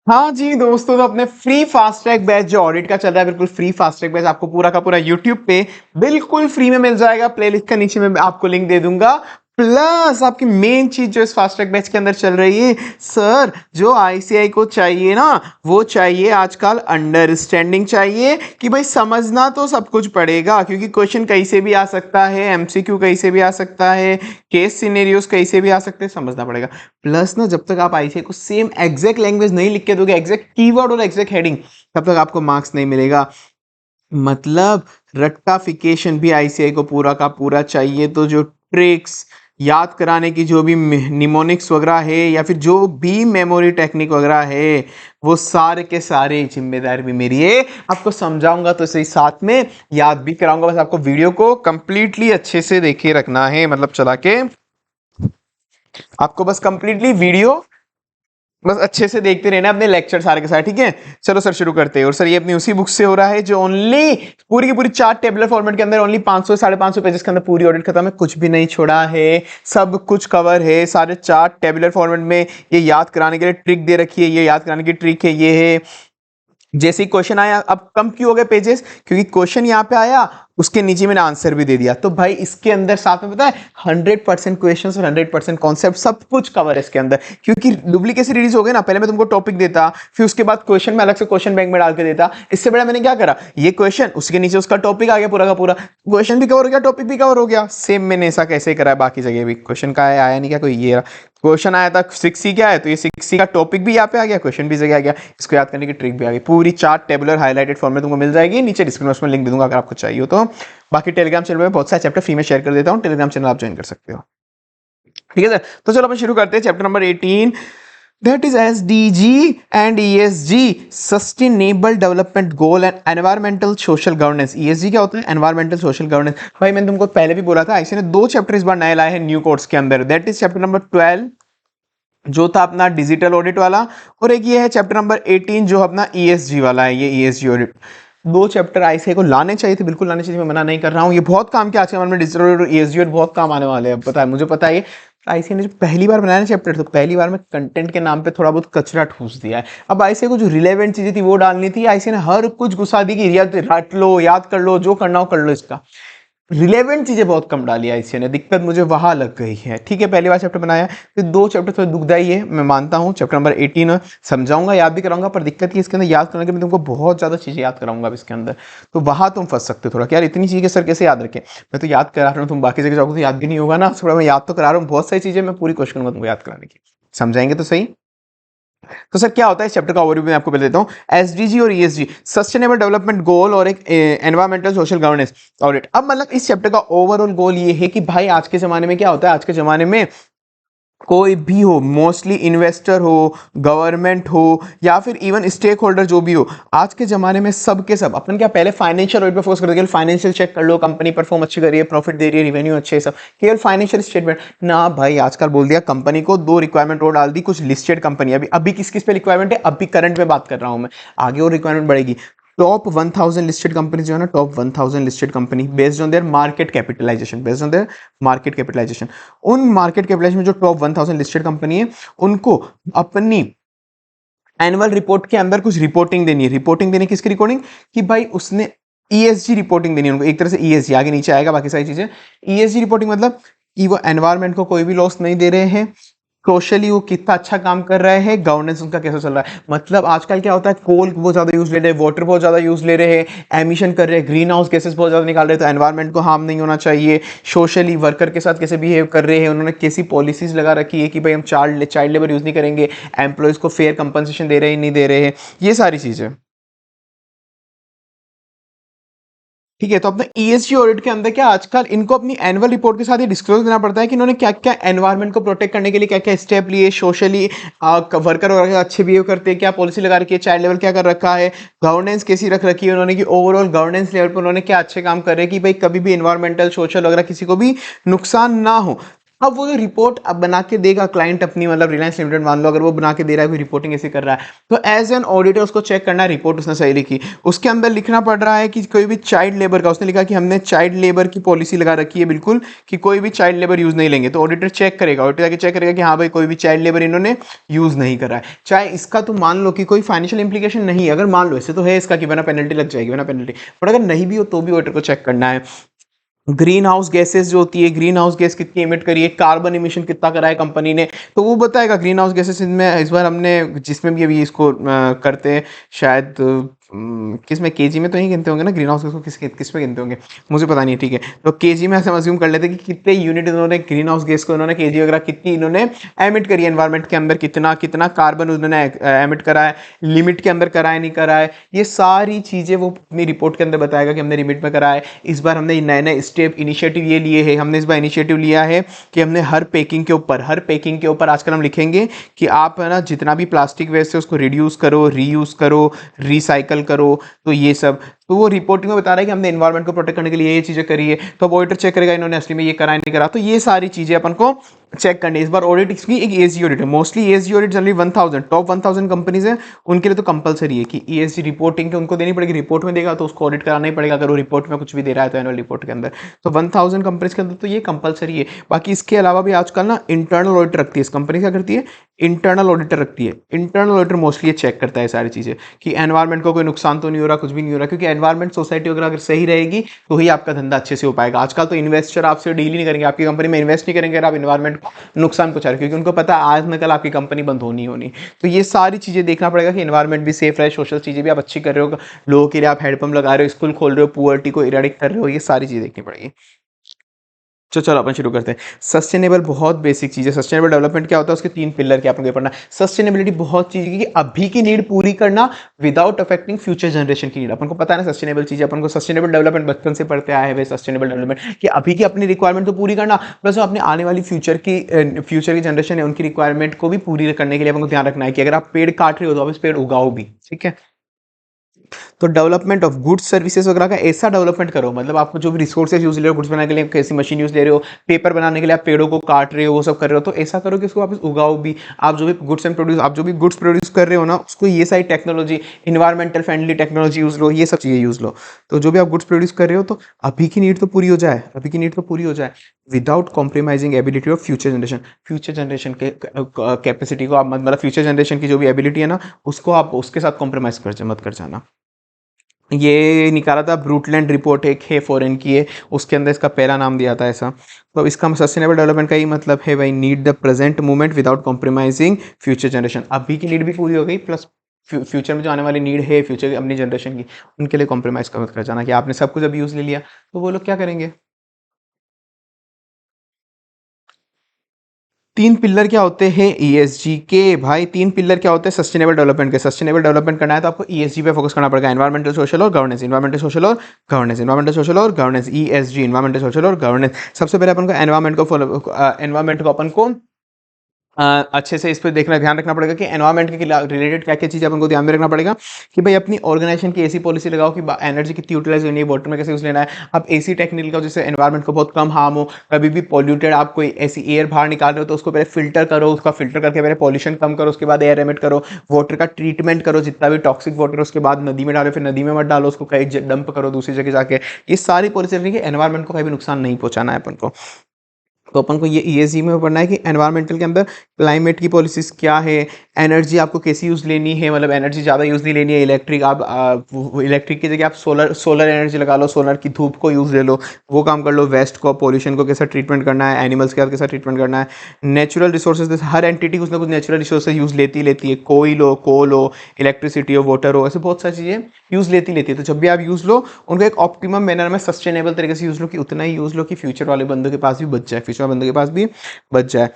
हाँ जी दोस्तों, तो अपने फ्री फास्ट ट्रैक बैच जो ऑडिट का चल रहा है, बिल्कुल फ्री फास्ट ट्रैक बैच आपको पूरा का पूरा यूट्यूब पे बिल्कुल फ्री में मिल जाएगा। प्लेलिस्ट का नीचे में आपको लिंक दे दूंगा। प्लस आपकी मेन चीज जो इस फास्ट ट्रैक बैच के अंदर चल रही है सर, जो आईसीआई को चाहिए ना, वो चाहिए आजकल अंडरस्टैंडिंग चाहिए कि भाई समझना तो सब कुछ पड़ेगा, क्योंकि क्वेश्चन कहीं से भी आ सकता है, एमसीक्यू कहीं से भी आ सकता है, केस सिनेरियोस कहीं से भी आ सकते हैं, समझना पड़ेगा। प्लस ना, जब तक आप आईसीआई को सेम एग्जैक्ट लैंग्वेज नहीं लिख के दोगे, एग्जैक्ट कीवर्ड और एग्जैक्ट हेडिंग, तब तक आपको मार्क्स नहीं मिलेगा। मतलब रट्टाफिकेशन भी आईसीआई को पूरा का पूरा चाहिए, तो जो ट्रिक्स याद कराने की जो भी निमोनिक्स वगैरह है या फिर जो भी मेमोरी टेक्निक वगैरह है, वो सारे के सारे जिम्मेदारी भी मेरी है। आपको समझाऊंगा तो सही, साथ में याद भी कराऊंगा। बस आपको वीडियो को कंप्लीटली अच्छे से देखे रखना है, मतलब चला के आपको बस कंप्लीटली वीडियो बस अच्छे से देखते रहना अपने लेक्चर सारे के सारे, ठीक है। चलो सर शुरू करते हैं। और सर ये अपनी उसी बुक से हो रहा है जो ओनली पूरी की पूरी 4 टेबलर फॉर्मेट के अंदर ओनली 500 550 पेजेस के अंदर पूरी ऑडिट खत्म है, कुछ भी नहीं छोड़ा है, सब कुछ कवर है। सारे 4 टेबलर फॉर्मेट में ये याद कराने के लिए ट्रिक दे रखी है, ये याद कराने की ट्रिक है, ये है। जैसे ही क्वेश्चन आया, अब कम क्यों हो गए पेजेस, क्योंकि क्वेश्चन यहाँ पे आया, उसके नीचे मैंने आंसर भी दे दिया। तो भाई इसके अंदर साथ में पता है 100% क्वेश्चंस और 100% कॉन्सेप्ट सब कुछ कवर है इसके अंदर। क्योंकि डुप्लीकेसी रिलीज हो गए ना, पहले मैं तुमको टॉपिक देता, फिर उसके बाद क्वेश्चन में अलग से क्वेश्चन बैंक में डाल के देता। इससे बड़ा मैंने क्या करा, ये क्वेश्चन उसके नीचे उसका टॉपिक आ गया, पूरा का पूरा क्वेश्चन भी कवर हो गया, टॉपिक भी कवर हो गया। सेम मैंने ऐसा कैसे करा है बाकी जगह भी। क्वेश्चन का आया नहीं क्या कोई, ये क्वेश्चन आया था 6C क्या है, तो ये 6C का टॉपिक भी यहाँ पे आ गया, क्वेश्चन भी जगह आ गया, इसको याद करने की ट्रिक भी आ गई। पूरी 4 टेबुलर हाईलाइटेड फॉर्म में तुमको मिल जाएगी, नीचे डिस्क्रिप्शन में लिंक दे दूंगा अगर आपको चाहिए तो। बाकी टेलीग्राम चैनल में बहुत सारे चैप्टर फ्री में शेयर कर देता हूँ, टेलीग्राम चैनल आप ज्वाइन कर सकते हो, ठीक है सर। तो चलो अपन शुरू करते हैं chapter number 18, that is SDG and ESG, sustainable development goal and environmental social governance. ESG क्या होता है, एनवायरमेंटल सोशल गवर्नेंस। भाई मैंने तुमको पहले भी बोला था, ऐसे ने 2 चैप्टर इस बार नए लाए हैं न्यू कोर्स के अंदर, दैट इज चैप्टर नंबर 12 जो था अपना डिजिटल ऑडिट वाला, और एक ये है चैप्टर नंबर 18 जो अपना ESG वाला है, ये ESG ऑडिट। 2 चैप्टर आईसीआई को लाने चाहिए थे, बिल्कुल लाने चाहिए, मैं मना नहीं कर रहा हूँ। ये बहुत काम के आज के जमाने में डिजिटल ऑडिट और ESG ऑडिट बहुत काम आने वाले हैं, पता है मुझे, पता है। आईसीआई ने जो पहली बार बनाया चैप्टर, तो पहली बार में कंटेंट के नाम पे थोड़ा बहुत कचरा ठूस दिया है। अब आईसीआई को जो रिलेवेंट चीजें थी वो डालनी थी, आईसीआई ने हर कुछ घुसा दी कि रट लो, याद कर लो, जो करना हो कर लो। इसका रिलेवेंट चीजें बहुत कम डाली आईसीआई ने, दिक्कत मुझे वहां लग गई है, ठीक है। पहली बार चैप्टर बनाया, फिर 2 चैप्टर थोड़े दुखदाई है, मैं मानता हूँ। चैप्टर नंबर 18 समझाऊंगा, याद भी कराऊंगा, पर दिक्कत ये इसके अंदर याद करने के मैं तुमको बहुत ज्यादा चीजें याद कराऊंगा अब इसके अंदर, तो वहां तुम फंस सकते हो थोड़ा कि यार इतनी चीजें सर कैसे याद रखें। मैं तो याद करा रहा हूँ, तुम बाकी जगह जाओगे तो याद भी नहीं होगा ना, थोड़ा मैं याद तो करा रहा हूँ, बहुत सारी चीजें मैं पूरी कोशिश करूंगा तुमको याद कराने की, समझाएंगे तो सही। तो सर क्या होता है इस चैप्टर का ओवरव्यू मैं आपको बता देता हूँ। एसडीजी और ईएसजी, सस्टेनेबल डेवलपमेंट गोल और एक एनवायरमेंटल सोशल गवर्नेंस ऑडिट। अब मतलब इस चैप्टर का ओवरऑल गोल ये है कि भाई आज के जमाने में क्या होता है, आज के जमाने में कोई भी हो, मोस्टली इन्वेस्टर हो, गवर्नमेंट हो, या फिर इवन स्टेक होल्डर जो भी हो, आज के जमाने में सब के सब अपन क्या पहले फाइनेंशियल ऑडिट पे फोकस करते हैं, फाइनेंशियल चेक कर लो, कंपनी परफॉर्म अच्छी कर रही है, प्रॉफिट दे रही है, रेवेन्यू अच्छे, सब केवल फाइनेंशियल स्टेटमेंट ना। भाई आजकल बोल दिया कंपनी को 2 रिक्वायरमेंट और डाल दी, कुछ लिस्टेड कंपनी, अभी अभी किस किस पे रिक्वायरमेंट है, अभी करंट में बात कर रहा हूं मैं, आगे और रिक्वायरमेंट बढ़ेगी। टॉप 1000 लिस्टेड कंपनी जो है ना, top 1000 listed company based on their market capitalisation, based on their market capitalisation, उन मार्केट कैपिटलाइजेशन में जो टॉप 1000 लिस्टेड कंपनी है, उनको अपनी एनुअल रिपोर्ट के अंदर कुछ रिपोर्टिंग देनी है। रिपोर्टिंग देनी किसकी रिकॉर्डिंग, कि भाई उसने ईएसजी रिपोर्टिंग देनी है उनको, एक तरह से ईएसजी आगे नीचे आएगा बाकी सारी चीजें। ईएसजी रिपोर्टिंग मतलब कि वो एनवायरमेंट को कोई भी लॉस नहीं दे रहे हैं, सोशली वो कितना अच्छा काम कर रहे हैं, गवर्नेंस उनका कैसा चल रहा है। मतलब आजकल क्या होता है, कोल बहुत ज्यादा यूज ले रहे हैं, वाटर बहुत ज्यादा यूज ले रहे हैं, एमिशन कर रहे हैं, ग्रीन हाउस गैसेस बहुत ज्यादा निकाल रहे हैं, तो एनवायरमेंट को हार्म नहीं होना चाहिए। सोशली वर्कर के साथ कैसे बिहेव कर रहे हैं, उन्होंने कैसी पॉलिसीज लगा रखी है कि भाई हम चाइल्ड लेबर यूज नहीं करेंगे, एम्प्लॉयज को फेयर कंपनसेशन दे रहे हैं नहीं दे रहे हैं, ये सारी चीजें, ठीक है। तो अपने ईएसजी ऑडिट के अंदर क्या आजकल इनको अपनी एनुअल रिपोर्ट के साथ ही डिस्क्लोज देना पड़ता है कि इन्होंने क्या क्या एनवायरनमेंट को प्रोटेक्ट करने के लिए क्या क्या स्टेप लिए, सोशली वर्कर वगैरह अच्छे बिहेव करते हैं, क्या पॉलिसी लगा रखी है, चाइल्ड लेवल क्या कर रखा है, गवर्नेंस कैसी रख रखी है उन्होंने, कि ओवरऑल गवर्नेंस लेवल पर उन्होंने क्या अच्छे काम कर रहे हैं कि भाई कभी भी इन्वायरमेंटल सोशल वगैरह किसी को भी नुकसान ना हो। अब वो जो रिपोर्ट अब बना के देगा क्लाइंट अपनी, मतलब रिलायंस लिमिटेड मान लो अगर वो बना के दे रहा है, कोई रिपोर्टिंग ऐसे कर रहा है, तो एज एन ऑडिटर उसको चेक करना है रिपोर्ट उसने सही लिखी। उसके अंदर लिखना पड़ रहा है कि कोई भी चाइल्ड लेबर का, उसने लिखा कि हमने चाइल्ड लेबर की पॉलिसी लगा रखी है बिल्कुल, कि कोई भी चाइल्ड लेबर यूज नहीं लेंगे, तो ऑडिटर चेक करेगा, ऑडिटर जाके चेक करेगा कि हाँ भाई कोई भी चाइल्ड लेबर इन्होंने यूज नहीं करा है। चाहे इसका तो मान लो कि कोई फाइनेंशियल इंप्लीकेशन नहीं है, अगर मान लो ऐसे तो है इसका कि बिना पेनल्टी लग जाएगी, बिना पेनल्टी, बट अगर नहीं भी हो तो भी ऑडिटर को चेक करना है। ग्रीन हाउस गैसेस जो होती है, ग्रीन हाउस गैस कितनी इमिट करी है, कार्बन इमिशन कितना करा है कंपनी ने, तो वो बताएगा ग्रीन हाउस गैसेस। इनमें इस बार हमने जिसमें भी अभी इसको करते हैं शायद किस में, केजी में तो नहीं गिनते होंगे ना ग्रीन हाउस गैस को, किस में गिनते होंगे मुझे पता नहीं है, ठीक है। तो केजी में हम अज्यूम कर लेते हैं कि कितने यूनिट इन्होंने ग्रीन हाउस गैस को इन्होंने केजी वगैरह कितनी इन्होंने एमिट करी है एनवायरमेंट के अंदर, कितना कितना कार्बन उन्होंने एमिट करा है, लिमिट के अंदर करा है नहीं करा है, ये सारी चीज़ें वो अपनी रिपोर्ट के अंदर बताएगा कि हमने लिमिट में करा है। इस बार हमने नए नए स्टेप इनिशिएटिव ये लिए हैं, हमने इस बार इनिशिएटिव लिया है कि हमने हर पैकिंग के ऊपर आजकल हम लिखेंगे कि आप है ना जितना भी प्लास्टिक वेस्ट है उसको रिड्यूस करो, रीयूज करो, रिसाइकल करो, तो ये सब, तो वो रिपोर्टिंग में बता रहा है कि हमने एनवायरमेंट को प्रोटेक्ट करने के लिए ये चीज़ें करी है। तो अब ऑडिटर चेक करेगा इन्होंने असली में ये करा नहीं करा, तो ये सारी चीज़ें अपन को चेक करनी है। इस बार ऑडिट की एक ESG ऑडिट है, mostly ESG audit generally 1000 top 1000 companies है उनके लिए तो कंपलसरी है कि ESG रिपोर्टिंग उनको देनी पड़ेगी, रिपोर्ट में देगा तो उसको ऑडिट कराना ही पड़ेगा, अगर वो रिपोर्ट में कुछ भी दे रहा है तो एनुअल रिपोर्ट के अंदर, तो 1000 कंपनीज के अंदर तो ये कंपलसरी है। बाकी इसके अलावा भी आजकल ना इंटरनल ऑडिट रखती है इस कंपनी, क्या करती है, इंटरनल ऑडिटर रखती है। इंटरनल ऑडिटर मोस्टली ये चेक करता है सारी चीज़ें कि एनवायरमेंट को कोई नुकसान तो नहीं हो रहा, कुछ भी नहीं हो रहा, क्योंकि एनवायरमेंट सोसाइटी वगैरह अगर सही रहेगी तो ही आपका धंधा अच्छे से हो पाएगा। आजकल तो इन्वेस्टर आपसे डील ही नहीं करेंगे, आपकी कंपनी में इन्वेस्ट नहीं करेंगे अगर आप एनवायरमेंट को नुकसान पहुंचा रहे, क्योंकि उनको पता है आज न कल आपकी कंपनी बंद होनी होनी। तो ये सारी चीज़ें देखना पड़ेगा कि एनवायरमेंट भी सेफ रहे, सोशल चीज़ें भी आप अच्छी कर रहे हो, लोगों के लिए आप हेडपम्प लगा रहे हो, स्कूल खोल रहे हो, पुअर्टी को इरेडिक कर रहे हो, ये सारी चीज़ें देखनी पड़ेगी। चलो अपन शुरू करते हैं। सस्टेनेबल बहुत बेसिक चीज़ है। सस्टेनेबल डेवलपमेंट क्या होता है, उसके 3 पिलर क्या अपन को पढ़ना है। सस्टेनेबिलिटी बहुत चीज़ है कि अभी की नीड पूरी करना विदाउट अफेक्टिंग फ्यूचर जनरेशन की नीड। अपन को पता है ना सस्टेनेबल चीज़, अपन को सस्टेनेबल डेवलपमेंट बचपन से पढ़ते आए हुए सस्टेनेबल डेवलपमेंट कि अभी की अपनी रिक्वायरमेंट तो पूरी करना, प्लस अपने आने वाली फ्यूचर की जनरेशन है उनकी रिक्वायरमेंट को भी पूरी करने के लिए अपन को ध्यान रखना है कि अगर आप पेड़ काट रहे हो तो आप इस पेड़ उगाओ भी, ठीक है। तो डेवलपमेंट ऑफ गुड्स सर्विसेज वगैरह का ऐसा डेवलपमेंट करो, मतलब आपको जो भी रिसोर्सेज यूज ले रहे हो, गुड्स बनाने के लिए कैसी मशीन यूज ले रहे हो, पेपर बनाने के लिए आप पेड़ों को काट रहे हो, वो सब कर रहे हो, तो ऐसा करो कि उसको वापस उगाओ भी। आप जो भी गुड्स प्रोड्यूस कर रहे हो ना, उसको ये सारी technology, environmental friendly technology use लो, ये सब चीज़ें यूज लो। तो जो भी आप गुड्स प्रोड्यूस कर रहे हो तो अभी की नीड तो पूरी हो जाए, without compromising ability of future generation के कैपेसिटी को आप मतलब फ्यूचर जनरेशन की जो भी एबिलिटी है ना उसको आप उसके साथ कॉम्प्रोमाइज मत कर जाना। ये निकाला था ब्रूटलैंड रिपोर्ट, एक है फॉरेन की है, उसके अंदर इसका पहला नाम दिया था ऐसा। तो इसका सस्टेनेबल डेवलपमेंट का ही मतलब है भाई need the present moment without compromising future generation. अभी की नीड भी पूरी हो गई, प्लस फ्यूचर में जो आने वाली नीड है फ्यूचर की अपनी जनरेशन की, उनके लिए कॉम्प्रोमाइज मत कर जाना कि आपने सब कुछ अभी यूज ले लिया तो वो लोग क्या करेंगे। 3 पिलर क्या होते हैं ESG के भाई, 3 पिलर क्या होते हैं सस्टेनेबल डेवलपमेंट के। सस्टेनेबल डेवलपमेंट करना है तो आपको ESG पे फोकस करना पड़ेगा, एनवायरमेंटल सोशल और गवर्नेंस, ESG, एनवायरमेंटल सोशल और गवर्नेंस। सबसे पहले अपन को एनवायरमेंट को अपन को अच्छे से इस पर देखना ध्यान रखना पड़ेगा कि एनवायरमेंट के रिलेटेड क्या क्या चीज़ें अपन को ध्यान में रखना पड़ेगा कि भाई अपनी ऑर्गेनाइजेशन की ऐसी पॉलिसी लगाओ कि एनर्जी कितनी यूटिलाइज होनी है, वाटर में कैसे यूज लेना है। आप ऐसी टेक्निक लगाओ जिससे एनवायरमेंट को बहुत कम हार्म हो। कभी भी पॉल्यूटेड आप कोई ऐसी एयर बाहर निकाल रहे हो तो उसको पहले फिल्टर करो, उसका फिल्टर करके पहले पॉल्यूशन कम करो, उसके बाद एयर एमिट करो। वाटर का ट्रीटमेंट करो, जितना भी टॉक्सिक वाटर है उसके बाद नदी में डालो, फिर नदी में मत डालो, उसको कहीं डंप करो दूसरी जगह जाके। ये सारी पॉलिसी रखनी है कि एनवायरमेंट को कहीं भी नुकसान नहीं पहुंचाना है अपन को। तो अपन को ये ESG में पढ़ना है कि एनवायरमेंटल के अंदर क्लाइमेट की पॉलिसीज क्या है, एनर्जी आपको कैसी यूज़ लेनी है, मतलब एनर्जी ज़्यादा यूज़ नहीं लेनी है। इलेक्ट्रिक आप इलेक्ट्रिक की जगह आप सोलर एनर्जी लगा लो, सोलर की धूप को यूज़ ले लो, वो काम कर लो। वेस्ट को, पॉल्यूशन को कैसा ट्रीटमेंट करना है, एनिमल्स के साथ कैसा ट्रीटमेंट करना है। नेचुरल रिसोर्सेज, हर एंटिटी कुछ ना कुछ नेचुरल रिसोर्सेज यूज़ लेती है, कोयल हो, कोल हो, इलेक्ट्रिसिटी हो, वाटर हो, ऐसे बहुत सारी चीज़ें यूज़ लेती है। तो जब भी आप यूज़ लो उनको एक ऑप्टिमम मैनर में सस्टेनेबल तरीके से यूज़ लो कि उतना ही यूज़ लो कि फ्यूचर वाले बंदों के पास भी बच जाए, फ्यूचर वाले बंदों के पास भी बच जाए।